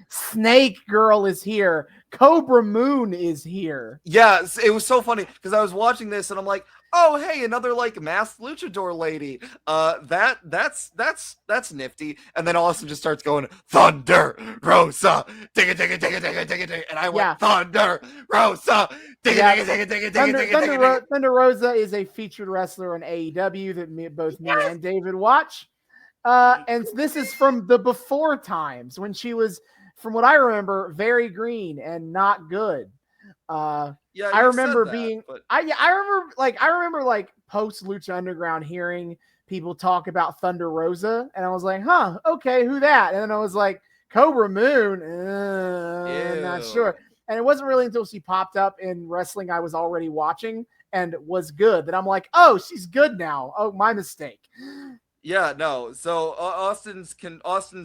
Snake Girl is here. Cobra Moon is here. Yeah, it was so funny because I was watching this and I'm like, oh hey, another like masked luchador lady. That's nifty. And then Austin just starts going Thunder Rosa, digga digga digga digga digga digga, and I went Thunder Rosa, digga digga digga digga digga. Thunder Rosa is a featured wrestler on AEW that both me and David watch. And this is from the before times when she was, from what I remember, very green and not good. Yeah, I remember I remember post Lucha Underground hearing people talk about Thunder Rosa, and I was like, huh, okay, who that? And then I was like, Cobra Moon, not sure. And it wasn't really until she popped up in wrestling I was already watching and was good that I'm like, oh, she's good now. Oh, my mistake. Yeah, no. So Austin's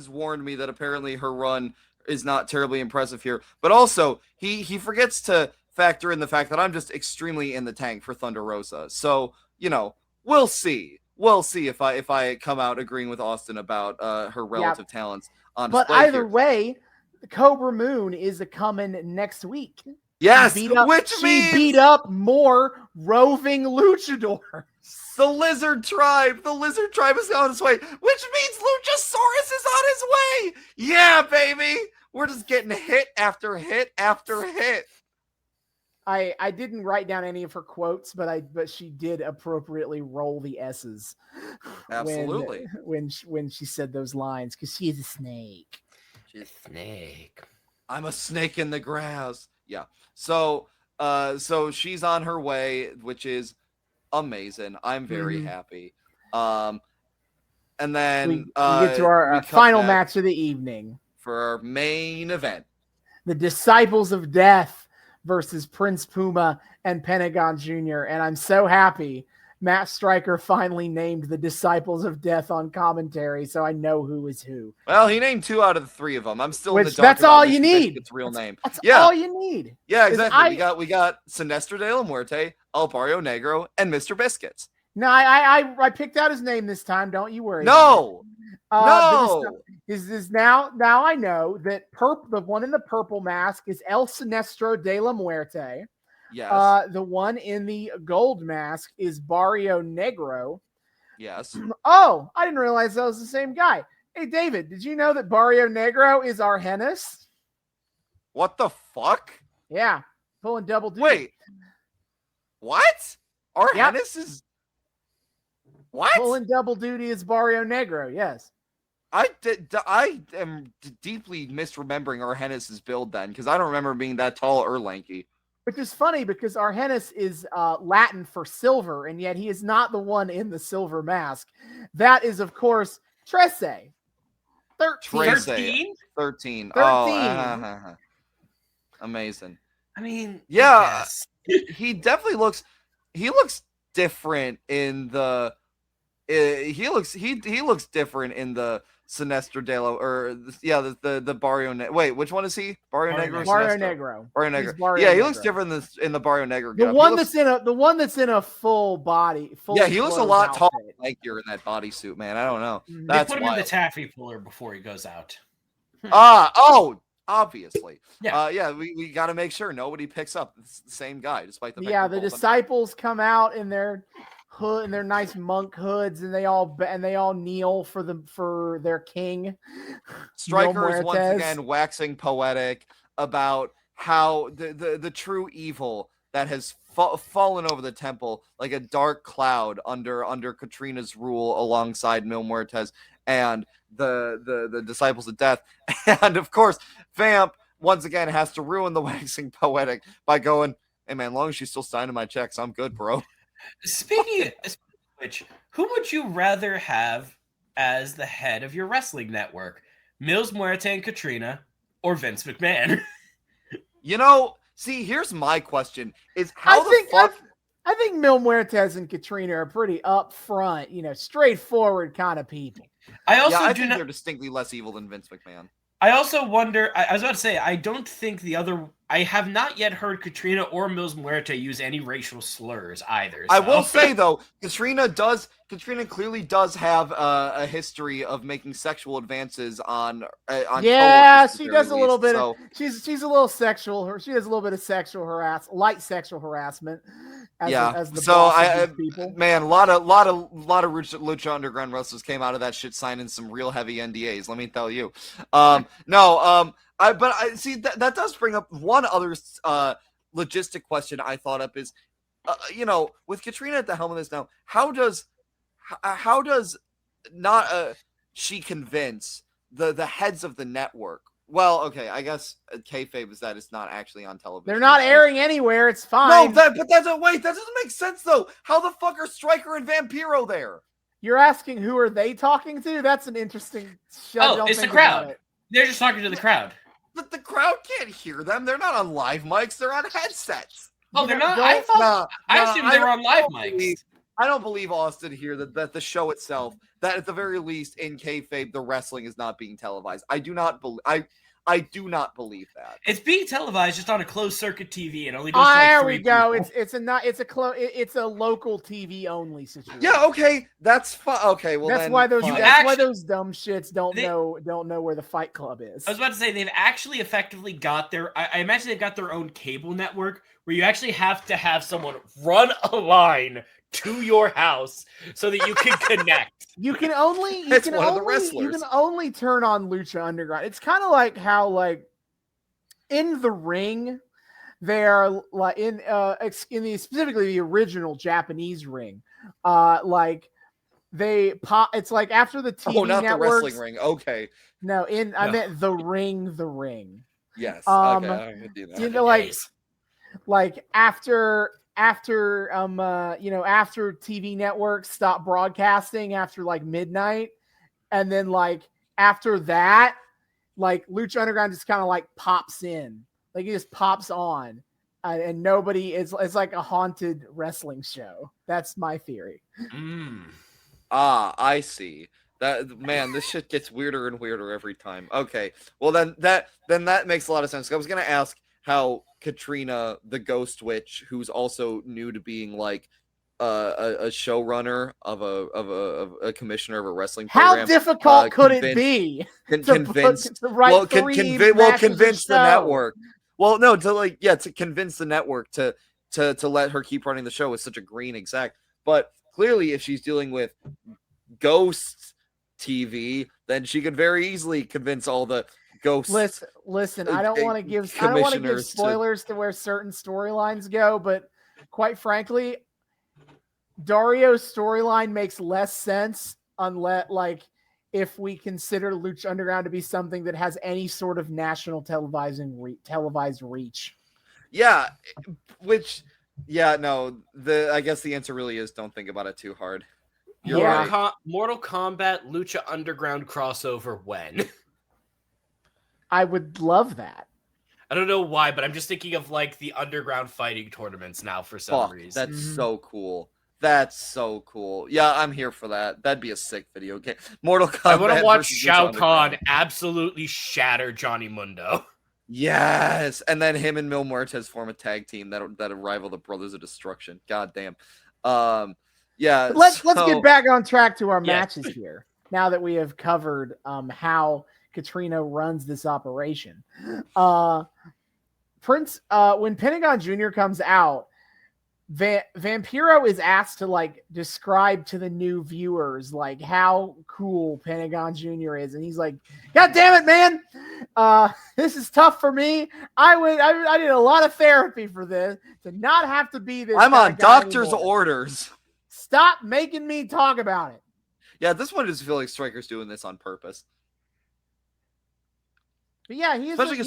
warned me that apparently her run is not terribly impressive here, but also he forgets to factor in the fact that I'm just extremely in the tank for Thunder Rosa. So, we'll see. We'll see if I come out agreeing with Austin about her relative talents on display. But either here. way, Cobra Moon is coming next week. Yes, She means beat up more roving luchadors. The lizard tribe is on its way, which means Luchasaurus is on his way. Yeah, baby. We're just getting hit after hit after hit. I didn't write down any of her quotes, but she did appropriately roll the S's. Absolutely. When she said those lines, because she is a snake. She's a snake. I'm a snake in the grass. Yeah. So she's on her way, which is amazing. I'm very happy. And then we get to our final match of the evening for our main event. The Disciples of Death versus Prince Puma and Pentagon Jr. And I'm so happy Matt Stryker finally named the Disciples of Death on commentary, so I know who is who. Well, he named 2 out of the 3 of them. I'm still in the dark. That's all you need. It's real name. That's all you need. Yeah, exactly. We got Sinestro de la Muerte, El Barrio Negro, and Mr. Biscuits. No, I picked out his name this time. Don't you worry. No. Is now I know that the one in the purple mask is El Sinestro de la Muerte. Yes. The one in the gold mask is Barrio Negro. Yes. Oh, I didn't realize that was the same guy. Hey, David, did you know that Barrio Negro is Argenis? What the fuck? Yeah, pulling double duty. Wait. What? Argenis is... What? Pulling double duty is Barrio Negro, yes. I am deeply misremembering Argenis' build then, because I don't remember being that tall or lanky. Which is funny because Argenis is Latin for silver, and yet he is not the one in the silver mask. That is, of course, Trece. 13. 13. 13. Oh, amazing. I mean, yeah, yes. he definitely looks different in the he looks different in the Sinestro Delo, or the Barrio wait, which one is he? Barrio Negro? Barrio Negro. Barrio Negro. Barrio He Negro. looks different in the Barrio Negro. The one that's in a full body. Yeah, he looks a lot taller, outfit. lankier in that bodysuit, man. I don't know. They put him in the taffy puller before he goes out. Obviously. Yeah. We got to make sure nobody picks up the same guy, despite the fact Yeah, the disciples come out in their hood and their nice monk hoods, and they all kneel for their king. Striker is once again waxing poetic about how the true evil that has fallen over the temple like a dark cloud under Catrina's rule, alongside Mil Muertes and the disciples of death. And of course, Vamp once again has to ruin the waxing poetic by going, "Hey man, as long as she's still signing my checks, I'm good, bro." Speaking of which, who would you rather have as the head of your wrestling network? Mil Muertes and Catrina, or Vince McMahon? See, here's my question: is I think Mil Muertes and Catrina are pretty upfront, straightforward kind of people. I think they're distinctly less evil than Vince McMahon. I also wonder, I was about to say, I don't think I have not yet heard Catrina or Mil Muertes use any racial slurs either. So. I will say, though, Catrina clearly does have a history of making sexual advances on yeah, she does a little bit of, she's a little sexual, she does a little bit of light sexual harassment. As the boss of these people. Man, a lot of Lucha Underground wrestlers came out of that shit signing some real heavy NDAs. Let me tell you. I see that does bring up one other logistic question I thought up is, with Catrina at the helm of this now, how does not she convince the heads of the network? Well, okay, I guess kayfabe is that it's not actually on television. They're not airing anywhere. It's fine. No, that doesn't make sense though. How the fuck are Striker and Vampiro there? You're asking who are they talking to? That's an interesting show. It's the crowd. They're just talking to the crowd. But the crowd can't hear them. They're not on live mics. They're on headsets. Oh, they're not? I assumed they were on live mics. I don't believe Austin here that the show itself, that at the very least in kayfabe, the wrestling is not being televised. I do not believe that. It's being televised just on a closed circuit TV and only goes there like we go. People. It's a local TV only situation. Yeah, okay, that's fine. Okay, well that's why those dumb shits don't know where the Fight Club is. I was about to say they've actually effectively got I imagine they've got their own cable network where you actually have to have someone run a line to your house so that you can connect. You can only turn on Lucha Underground. It's kind of like how in the ring they're like specifically the original Japanese ring. They pop. It's like after the TV not networks, the wrestling ring. Okay. No, I meant the ring. The ring. Yes. Okay. I'm gonna do that. Like after TV networks stop broadcasting after midnight, and then after that, Lucha Underground just kind of pops in, it just pops on, and nobody is. It's like a haunted wrestling show. That's my theory. I see. Man, this shit gets weirder and weirder every time. Okay, well then that makes a lot of sense. I was gonna ask how Catrina, the Ghost Witch, who's also new to being a showrunner of a commissioner of a wrestling program. How difficult could it be to convince the network? Well, no, to convince the network to let her keep running the show with such a green exec. But clearly, if she's dealing with Ghost TV, then she could very easily convince all the Ghost. Listen. I don't want to give spoilers to where certain storylines go, but quite frankly, Dario's storyline makes less sense unless, if we consider Lucha Underground to be something that has any sort of national televised reach. Yeah, which, yeah, no, I guess the answer really is don't think about it too hard. You're right. Mortal Kombat Lucha Underground crossover when? I would love that. I don't know why, but I'm just thinking of like the underground fighting tournaments now for some reason. That's so cool. That's so cool. Yeah, I'm here for that. That'd be a sick video game. Mortal Kombat. I want to watch Shao Kahn absolutely shatter Johnny Mundo. Yes, and then him and Mil Muertes form a tag team that rival the Brothers of Destruction. God damn. Yeah. Let's get back on track to our matches here. Now that we have covered how Catrina runs this operation. Prince, when Pentagon Jr. comes out, Vampiro is asked to like describe to the new viewers like how cool Pentagon Jr. is, and he's like, "God damn it, man! This is tough for me. I did a lot of therapy for this to not have to be this. I'm on doctor's orders. Stop making me talk about it." Yeah, this one just feels like Striker's doing this on purpose. But yeah, he's like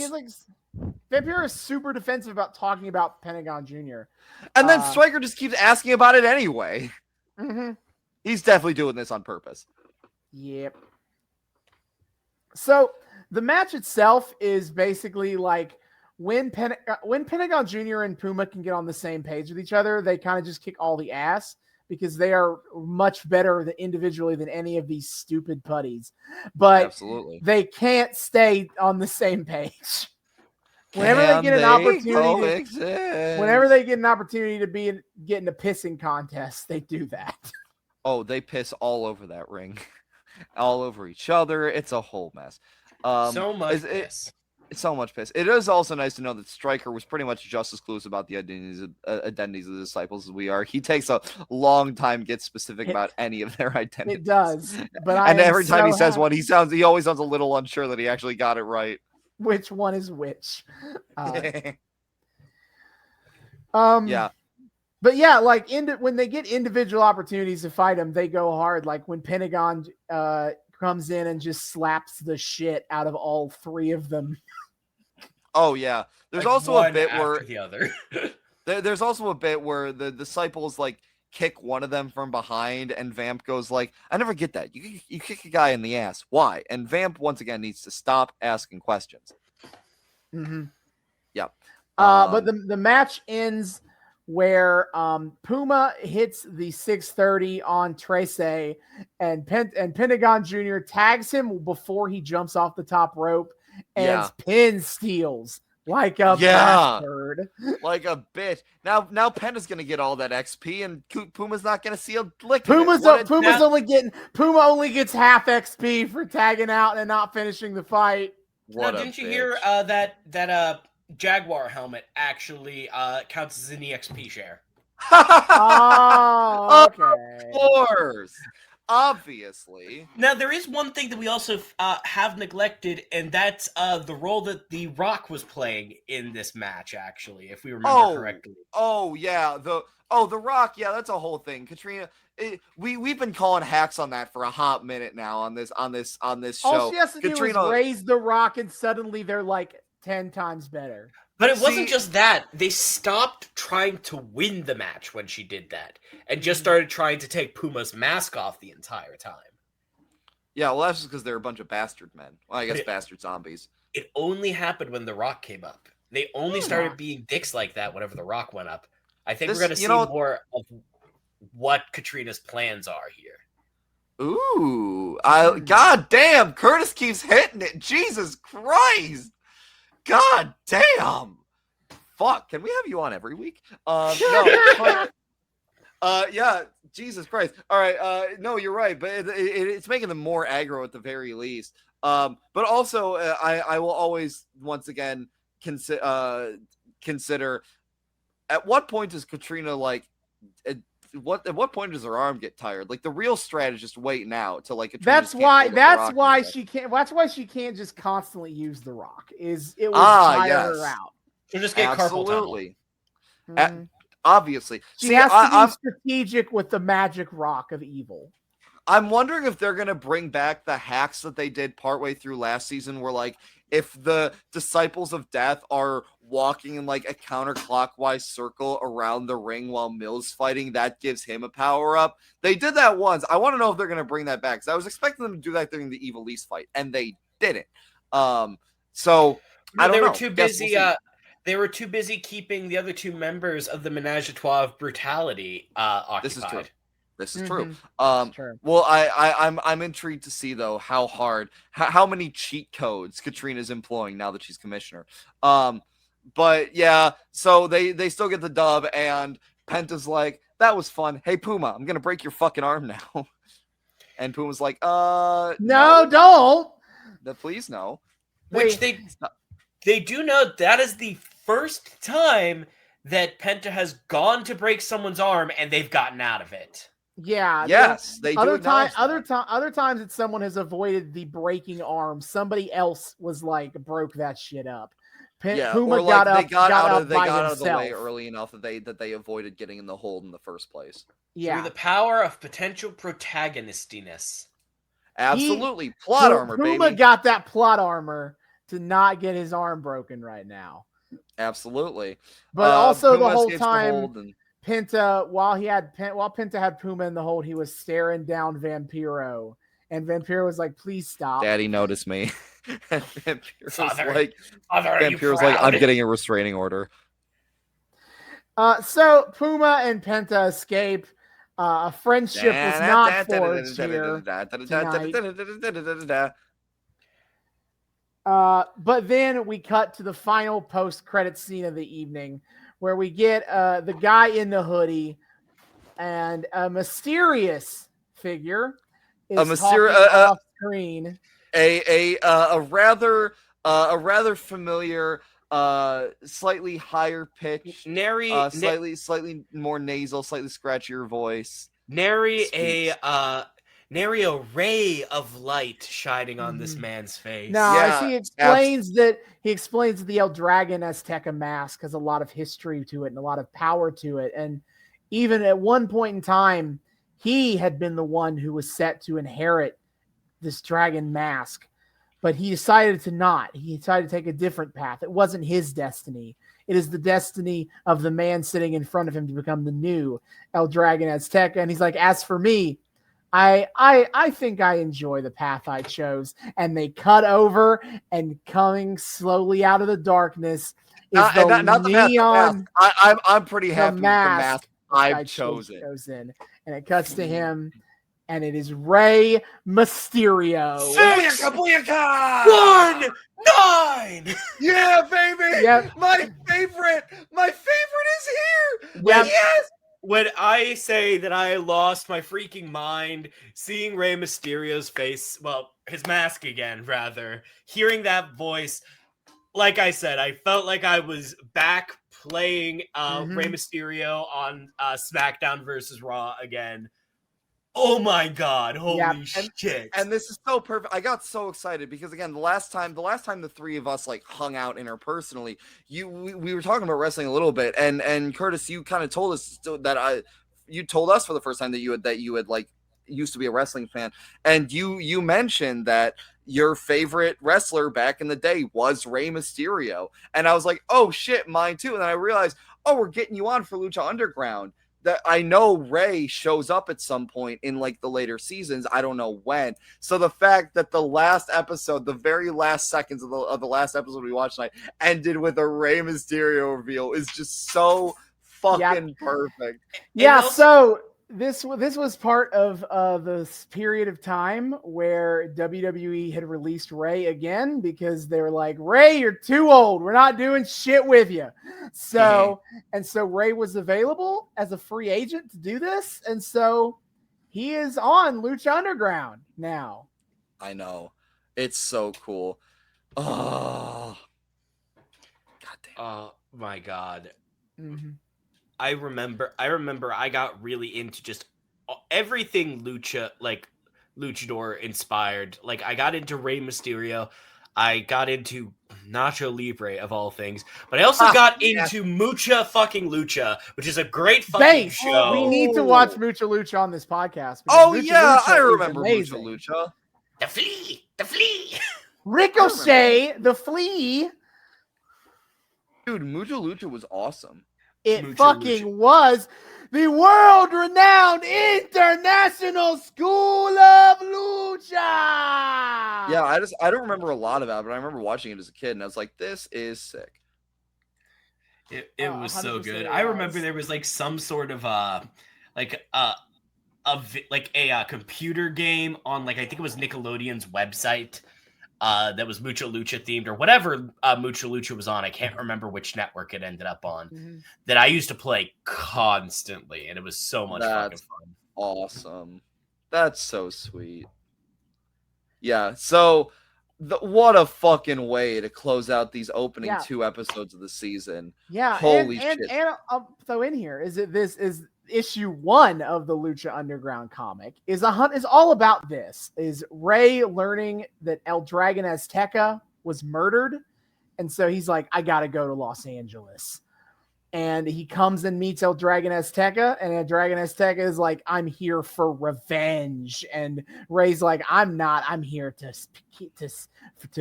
Vampiro is super defensive about talking about Pentagon Jr. And then Striker just keeps asking about it anyway. Mm-hmm. He's definitely doing this on purpose. Yep. So the match itself is basically like when Pentagon Jr. and Puma can get on the same page with each other, they kind of just kick all the ass because they are much better individually than any of these stupid putties. But absolutely, they can't stay on the same page. Whenever they get an opportunity to get in a pissing contest, they do that. Oh, they piss all over that ring, all over each other. It's a whole mess. So much piss. So much piss. It is also nice to know that Striker was pretty much just as clueless about the identities of the disciples as we are. He takes a long time to get specific about any of their identities. It does, but every time he says one, he always sounds a little unsure that he actually got it right. Which one is which? Yeah. But yeah, like when they get individual opportunities to fight him, they go hard. Like when Pentagon comes in and just slaps the shit out of all three of them. Oh yeah, there's like also a bit where the other. There's also a bit where the disciples like kick one of them from behind, and Vamp goes like, "I never get that. You kick a guy in the ass. Why?" And Vamp once again needs to stop asking questions. Mm-hmm. Yeah. But the match ends where Puma hits the 630 on Trace, and Pentagon Jr. tags him before he jumps off the top rope and pin steals. Like a bastard. Like a bitch. Now Penta's gonna get all that XP, and Puma's not gonna see a lick. Puma only gets half XP for tagging out and not finishing the fight. Didn't you hear that Jaguar helmet actually counts as an EXP share? Oh, okay. Of course. Obviously. Now, there is one thing that we also have neglected, and that's the role that The Rock was playing in this match, actually, if we remember correctly. Oh, yeah. The Rock, yeah, that's a whole thing. Catrina, we've been calling hacks on that for a hot minute now on this show. All she has to do is raise The Rock, and suddenly they're like 10 times better. But it wasn't just that. They stopped trying to win the match when she did that and just started trying to take Puma's mask off the entire time. Yeah, well, that's just because they're a bunch of bastard men. Well, I guess bastard zombies. It only happened when The Rock came up. They only started being dicks like that whenever The Rock went up. I think we're going to see more of what Catrina's plans are here. Ooh. God damn, Curtis keeps hitting it. Jesus Christ. God damn! Fuck, can we have you on every week? No, yeah, Jesus Christ. All right, no, you're right, but it's making them more aggro at the very least. But also, I will always once again consider at what point does Catrina like at what point does her arm get tired? Like the real strat is just waiting out to like. That's why she can't just constantly use The Rock. It will tire her out. So just get absolutely. Obviously, she has to be strategic with the magic rock of evil. I'm wondering if they're gonna bring back the hacks that they did partway through last season, where like if the Disciples of Death are walking in like a counterclockwise circle around the ring while Mil's fighting, that gives him a power up. They did that once. I want to know if they're going to bring that back, because I was expecting them to do that during the Evil East fight, and they didn't. So I don't know. Were too busy. They were too busy keeping the other two members of the Menage a Trois of Brutality occupied. This is true. This is true. True. Well, I'm intrigued to see though how many cheat codes Catrina's employing now that she's commissioner. But yeah, so they still get the dub, and Penta's like, that was fun. Hey Puma, I'm gonna break your fucking arm now. And Puma's like, no, don't. Please no. Which they do know that is the first time that Penta has gone to break someone's arm and they've gotten out of it. Yeah. Yes, they do. Other times that someone has avoided the breaking arm. Somebody else was like broke that shit up. Puma or like they got out of the way early enough that they avoided getting in the hold in the first place. Yeah. Through the power of potential protagonistiness. Absolutely. Plot armor, baby. Puma got that plot armor to not get his arm broken right now. Absolutely. But also Puma the whole escapes time, Penta, while Penta had Puma in the hold, he was staring down Vampiro. And Vampiro was like, please stop. Daddy noticed me. And Vampiro's Father, I'm getting a restraining order. So Puma and Penta escape. A friendship was not forged here tonight. But then we cut to the final post-credit scene of the evening, where we get the guy in the hoodie and a mysterious figure is off screen. A rather familiar, slightly higher pitch, slightly more nasal, slightly scratchier voice. Nary a ray of light shining on this man's face. No, he explains that the El Dragon Azteca mask has a lot of history to it and a lot of power to it. And even at one point in time, he had been the one who was set to inherit this dragon mask, but he decided to not. He decided to take a different path. It wasn't his destiny. It is the destiny of the man sitting in front of him to become the new El Dragon Azteca. And he's like, as for me, I think I enjoy the path I chose. And they cut over, and coming slowly out of the darkness is the neon. I'm pretty happy with the mask I've chosen. And it cuts to him, and it is Rey Mysterio. Booyaka! 1-9! Yeah, baby! Yep. My favorite is here! Yep. Yes! When I say that I lost my freaking mind seeing Rey Mysterio's face, well, his mask again, rather, hearing that voice, like I said, I felt like I was back playing Rey Mysterio on SmackDown versus Raw again. Oh my god, holy shit. And this is so perfect. I got so excited because again, the last time the three of us like hung out interpersonally, we were talking about wrestling a little bit, and Curtis, you kind of told us that you told us for the first time that you had like used to be a wrestling fan, and you mentioned that your favorite wrestler back in the day was Rey Mysterio. And I was like, oh shit, mine too. And then I realized, oh, we're getting you on for Lucha Underground. That I know Rey shows up at some point in like the later seasons. I don't know when. So the fact that the last episode, the very last seconds of the last episode we watched tonight ended with a Rey Mysterio reveal is just so fucking perfect. Yeah. So this was part of this period of time where WWE had released Rey again because they were like, Rey, you're too old. We're not doing shit with you. So Rey was available as a free agent to do this. And so he is on Lucha Underground now. I know. It's so cool. Oh, God damn. Oh my God. Mm-hmm. I remember I got really into just everything luchador inspired. Like I got into Rey Mysterio, I got into Nacho Libre of all things, but I also got into Mucha fucking Lucha, which is a great fucking show. We need to watch Mucha Lucha on this podcast. Oh Mucha yeah, Lucha I remember Mucha Lucha. The flea. Ricochet, the Flea. Dude, Mucha Lucha was awesome. It Mucha fucking Lucha. was the world-renowned International School of Lucha. Yeah, I don't remember a lot about it, but I remember watching it as a kid, and I was like, this is sick. It was so 100% good. it I remember was. there was like some sort of a computer game on I think it was Nickelodeon's website that was Mucha Lucha themed or whatever Mucha Lucha was on. I can't remember which network it ended up on. Mhm. That I used to play constantly, and it was so much fucking That's fun. awesome. That's so sweet. Yeah, so what a fucking way to close out these opening 2 episodes of the season. Yeah, Holy and shit. And I'll throw in here this is issue 1 of the Lucha Underground comic is all about this. Is Rey learning that El Dragon Azteca was murdered, and so he's like, I gotta go to Los Angeles. And he comes and meets El Dragon Azteca, and El Dragon Azteca is like, I'm here for revenge. And Rey's like, I'm not. I'm here to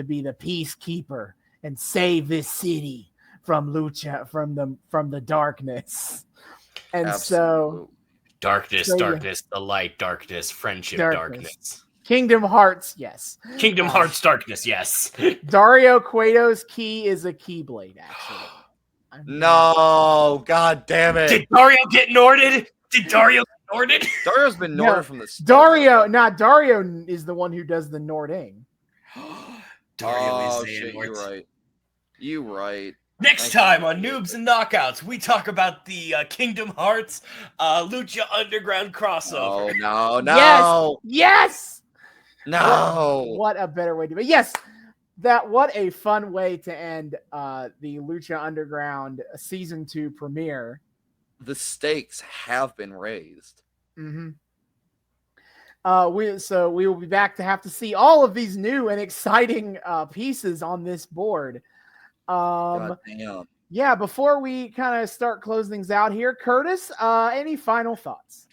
be the peacekeeper and save this city from Lucha, from the darkness. And Absolute. Darkness, So, yeah. darkness, the light, darkness, friendship, Darkness. darkness. Kingdom Hearts, yes. Kingdom Hearts, darkness, yes. Dario Cueto's key is a Keyblade, actually. No, god damn it. Did Dario get Norded? Did Dario get Norded? Dario's been No, Norded from the start. Dario is the one who does the Nording. Dario is shit, Xehanort. you're right. You right. Next time on Noobs and Knockouts, we talk about the Kingdom Hearts Lucha Underground crossover. Oh, no. Yes! No. What a better way to be. Yes, what a fun way to end the Lucha Underground season 2 premiere. The stakes have been raised. Mm-hmm. We will be back to have to see all of these new and exciting pieces on this board. God damn. Yeah, before we kind of start closing things out here, Curtis, any final thoughts?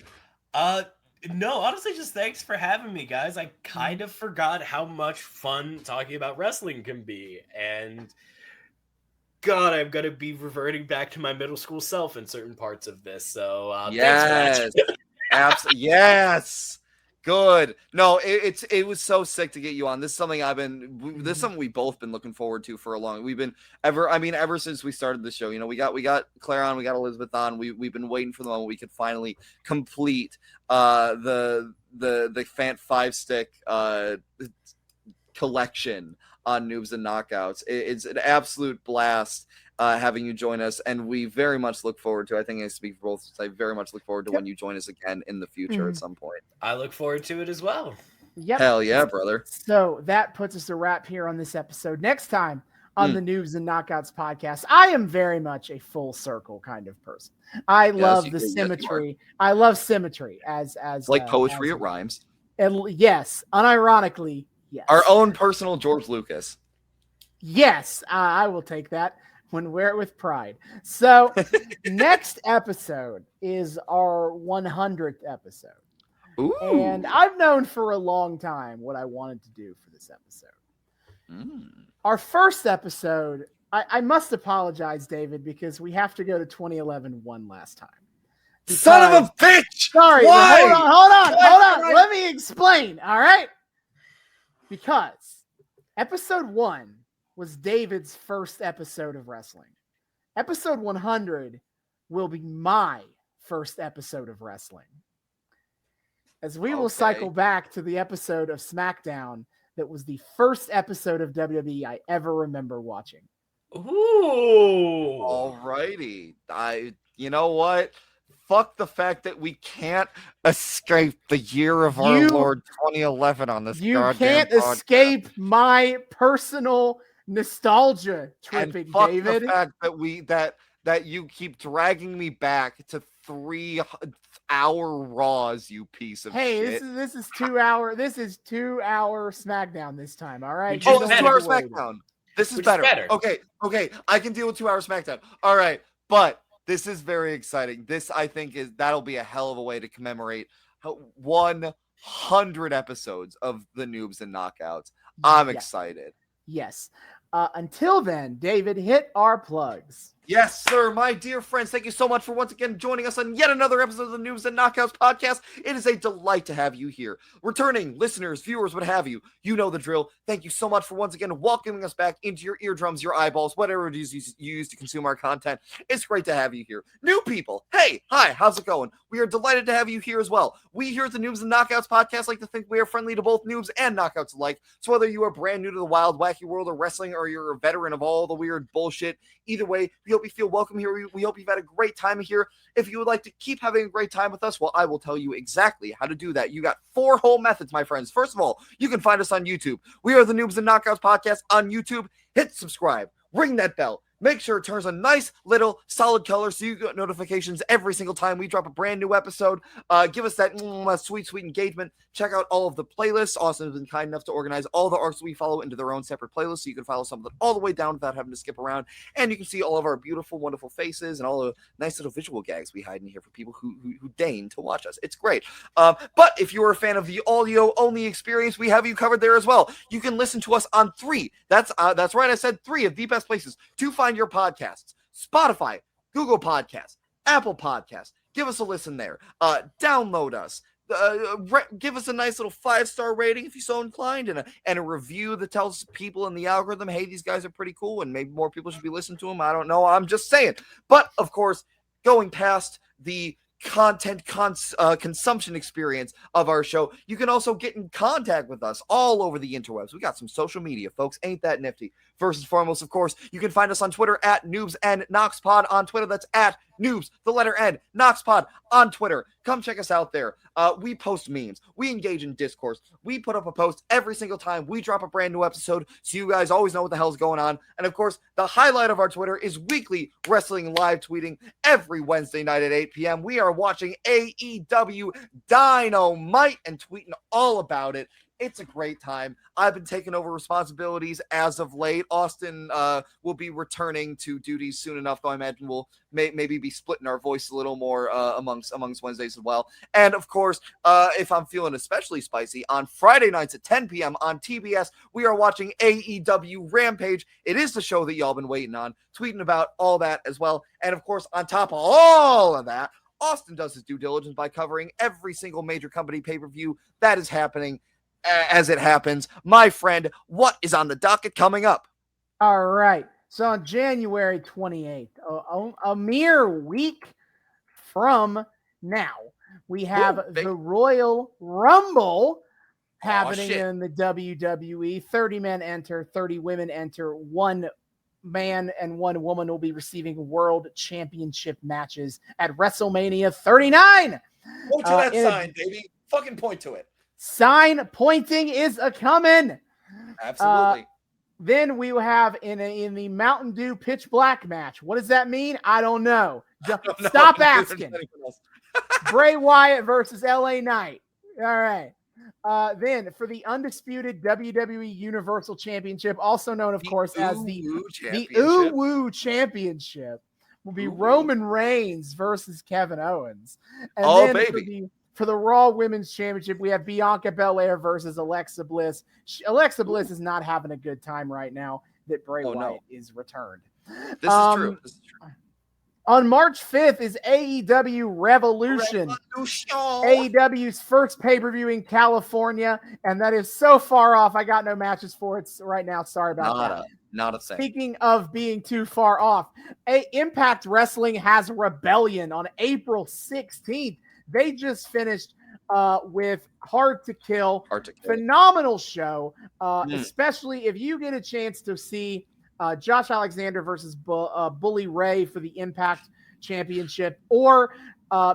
No, honestly, just thanks for having me, guys. I kind of forgot how much fun talking about wrestling can be, and God, I'm gonna be reverting back to my middle school self in certain parts of this. So yes, thanks for that. absolutely, yes. Good. No, it was so sick to get you on. This is something this is something we've both been looking forward to for a long. We've been ever since we started the show. You know, we got Claire on, we got Elizabeth on. We've been waiting for the moment we could finally complete the Fant 5-stick collection on Noobs and Knockouts. It's an absolute blast having you join us, and we very much look forward to. I think I speak for both. I very much look forward to when you join us again in the future at some point. I look forward to it as well. Yep. Hell yeah, brother. So that puts us a wrap here on this episode. Next time on the Noobs and Knockouts podcast, I am very much a full circle kind of person. I love the symmetry. I love symmetry as like poetry, it rhymes. And yes, unironically, yes. Our own personal George Lucas. Yes, I will take that. When wear it with pride. So next episode is our 100th episode. Ooh. And I've known for a long time what I wanted to do for this episode. Our first episode, I must apologize, David, because we have to go to 2011 one last time. Son of a bitch! Sorry, Why? hold on. Let me explain, all right? Because episode 1 was David's first episode of wrestling. Episode 100 will be my first episode of wrestling. As we will cycle back to the episode of SmackDown that was the first episode of WWE I ever remember watching. Ooh. Alrighty. You know what? Fuck the fact that we can't escape the year of our Lord 2011 on this goddamn podcast. You can't escape my personal nostalgia tripping, and fuck David. The fact that you keep dragging me back to 3-hour Raws, you piece of shit. This is 2 hour. This is 2 hour SmackDown this time. All right. Oh, it's 2 hour SmackDown. This is better. Okay. I can deal with 2 hour SmackDown. All right, but this is very exciting. This, I think, that'll be a hell of a way to commemorate 100 100 episodes of the Noobs and Knockouts. I'm excited. Yes. Until then, David, hit our plugs. Yes, sir. My dear friends, thank you so much for once again joining us on yet another episode of the Noobs and Knockouts podcast. It is a delight to have you here. Returning listeners, viewers, what have you, you know the drill. Thank you so much for once again welcoming us back into your eardrums, your eyeballs, whatever it is you use to consume our content. It's great to have you here. New people, hey, hi, how's it going? We are delighted to have you here as well. We here at the Noobs and Knockouts podcast like to think we are friendly to both noobs and knockouts alike. So whether you are brand new to the wild, wacky world of wrestling or you're a veteran of all the weird bullshit, either way, we hope you feel welcome here. We hope you've had a great time here. If you would like to keep having a great time with us, well, I will tell you exactly how to do that. You got 4 whole methods, my friends. First of all, you can find us on YouTube. We are the Noobs and Knockouts podcast on YouTube. Hit subscribe. Ring that bell. Make sure it turns a nice little solid color so you get notifications every single time we drop a brand new episode. Give us that sweet engagement. Check out all of the playlists. Austin has been kind enough to organize all the arcs we follow into their own separate playlists, so you can follow some of them all the way down without having to skip around. And you can see all of our beautiful, wonderful faces and all the nice little visual gags we hide in here for people who deign to watch us. It's great. But if you're a fan of the audio-only experience, we have you covered there as well. You can listen to us on 3. That's right. I said 3 of the best places to find your podcasts: Spotify, Google Podcasts, Apple Podcasts. Give us a listen there. Download us. Give us a nice little 5-star rating if you're so inclined, and a review that tells people in the algorithm, hey, these guys are pretty cool, and maybe more people should be listening to them. I don't know. I'm just saying. But of course, going past the content consumption experience of our show, you can also get in contact with us all over the interwebs. We got some social media, folks. Ain't that nifty? First and foremost, of course, you can find us on Twitter at Noobs and Knoxpod on Twitter. That's at Noobs, the letter N, Knoxpod on Twitter. Come check us out there. We post memes. We engage in discourse. We put up a post every single time we drop a brand new episode, so you guys always know what the hell's going on. And of course, the highlight of our Twitter is weekly wrestling live tweeting every Wednesday night at 8 p.m. We are watching AEW Dynamite and tweeting all about it. It's a great time. I've been taking over responsibilities as of late. Austin will be returning to duties soon enough, though I imagine we'll maybe be splitting our voice a little more amongst Wednesdays as well. And of course, if I'm feeling especially spicy, on Friday nights at 10 p.m. on TBS, we are watching AEW Rampage. It is the show that y'all been waiting on, tweeting about all that as well. And of course, on top of all of that, Austin does his due diligence by covering every single major company pay-per-view that is happening as it happens. My friend, what is on the docket coming up? All right. So on January 28th, a mere week from now, we have the Royal Rumble happening in the WWE. 30 men enter, 30 women enter. 1 man and 1 woman will be receiving world championship matches at WrestleMania 39. Point to that sign, baby. Fucking point to it. Sign pointing is a coming. Absolutely. Then we will have in the Mountain Dew Pitch Black match. What does that mean? I don't know. Stop asking. Bray Wyatt versus LA Knight. All right. Then for the undisputed WWE Universal Championship, also known, of course, as the Uwu Championship, will be Roman Reigns versus Kevin Owens. And then baby. For the Raw Women's Championship, we have Bianca Belair versus Alexa Bliss. Alexa Bliss is not having a good time right now that Bray Wyatt is returned. This is true. On March 5th is AEW Revolution. AEW's first pay-per-view in California, and that is so far off. I got no matches for it right now. Sorry about that. Not a thing. Speaking of being too far off, Impact Wrestling has Rebellion on April 16th. They just finished with Hard to Kill. Phenomenal show, especially if you get a chance to see Josh Alexander versus Bully Ray for the Impact Championship, or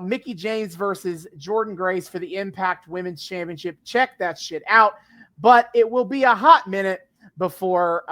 Mickie James versus Jordan Grace for the Impact Women's Championship. Check that shit out. But it will be a hot minute before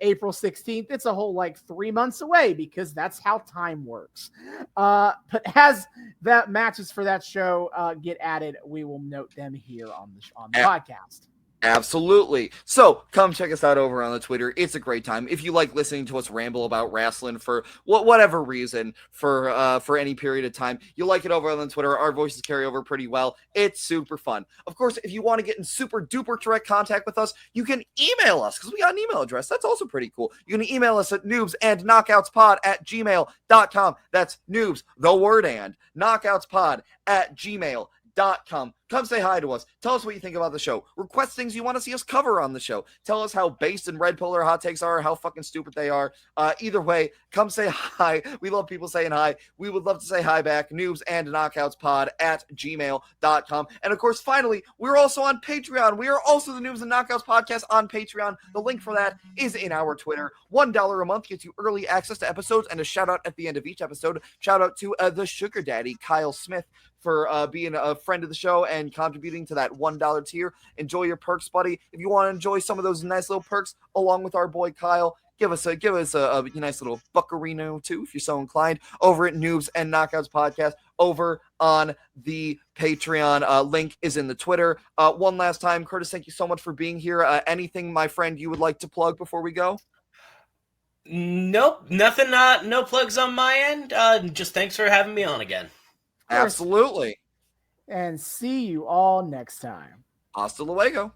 April 16th. It's a whole 3 months away because that's how time works. But as that matches for that show get added, we will note them here on the podcast. Absolutely. So come check us out over on the Twitter. It's a great time. If you like listening to us ramble about wrestling for whatever reason for any period of time, you like it over on the Twitter. Our voices carry over pretty well. It's super fun. Of course, if you want to get in super duper direct contact with us, you can email us because we got an email address. That's also pretty cool. You can email us at noobsandknockoutspod@gmail.com. That's noobs, the word and knockoutspod@gmail.com. Come say hi to us. Tell us what you think about the show. Request things you want to see us cover on the show. Tell us how based and red pill our hot takes are, how fucking stupid they are. Either way, come say hi. We love people saying hi. We would love to say hi back. Noobs and knockoutspod@gmail.com. And of course, finally, we're also on Patreon. We are also the Noobs and Knockouts Podcast on Patreon. The link for that is in our Twitter. $1 a month gets you early access to episodes and a shout out at the end of each episode. Shout out to the sugar daddy, Kyle Smith, for being a friend of the show and contributing to that $1 tier. Enjoy your perks, buddy. If you want to enjoy some of those nice little perks along with our boy Kyle, give us a nice little buckarino too, if you're so inclined, over at Noobs and Knockouts Podcast over on the Patreon. Link is in the Twitter. One last time, Curtis, thank you so much for being here. Anything, my friend, you would like to plug before we go? Nope, nothing. No plugs on my end. Just thanks for having me on again. Absolutely. And see you all next time. Hasta luego.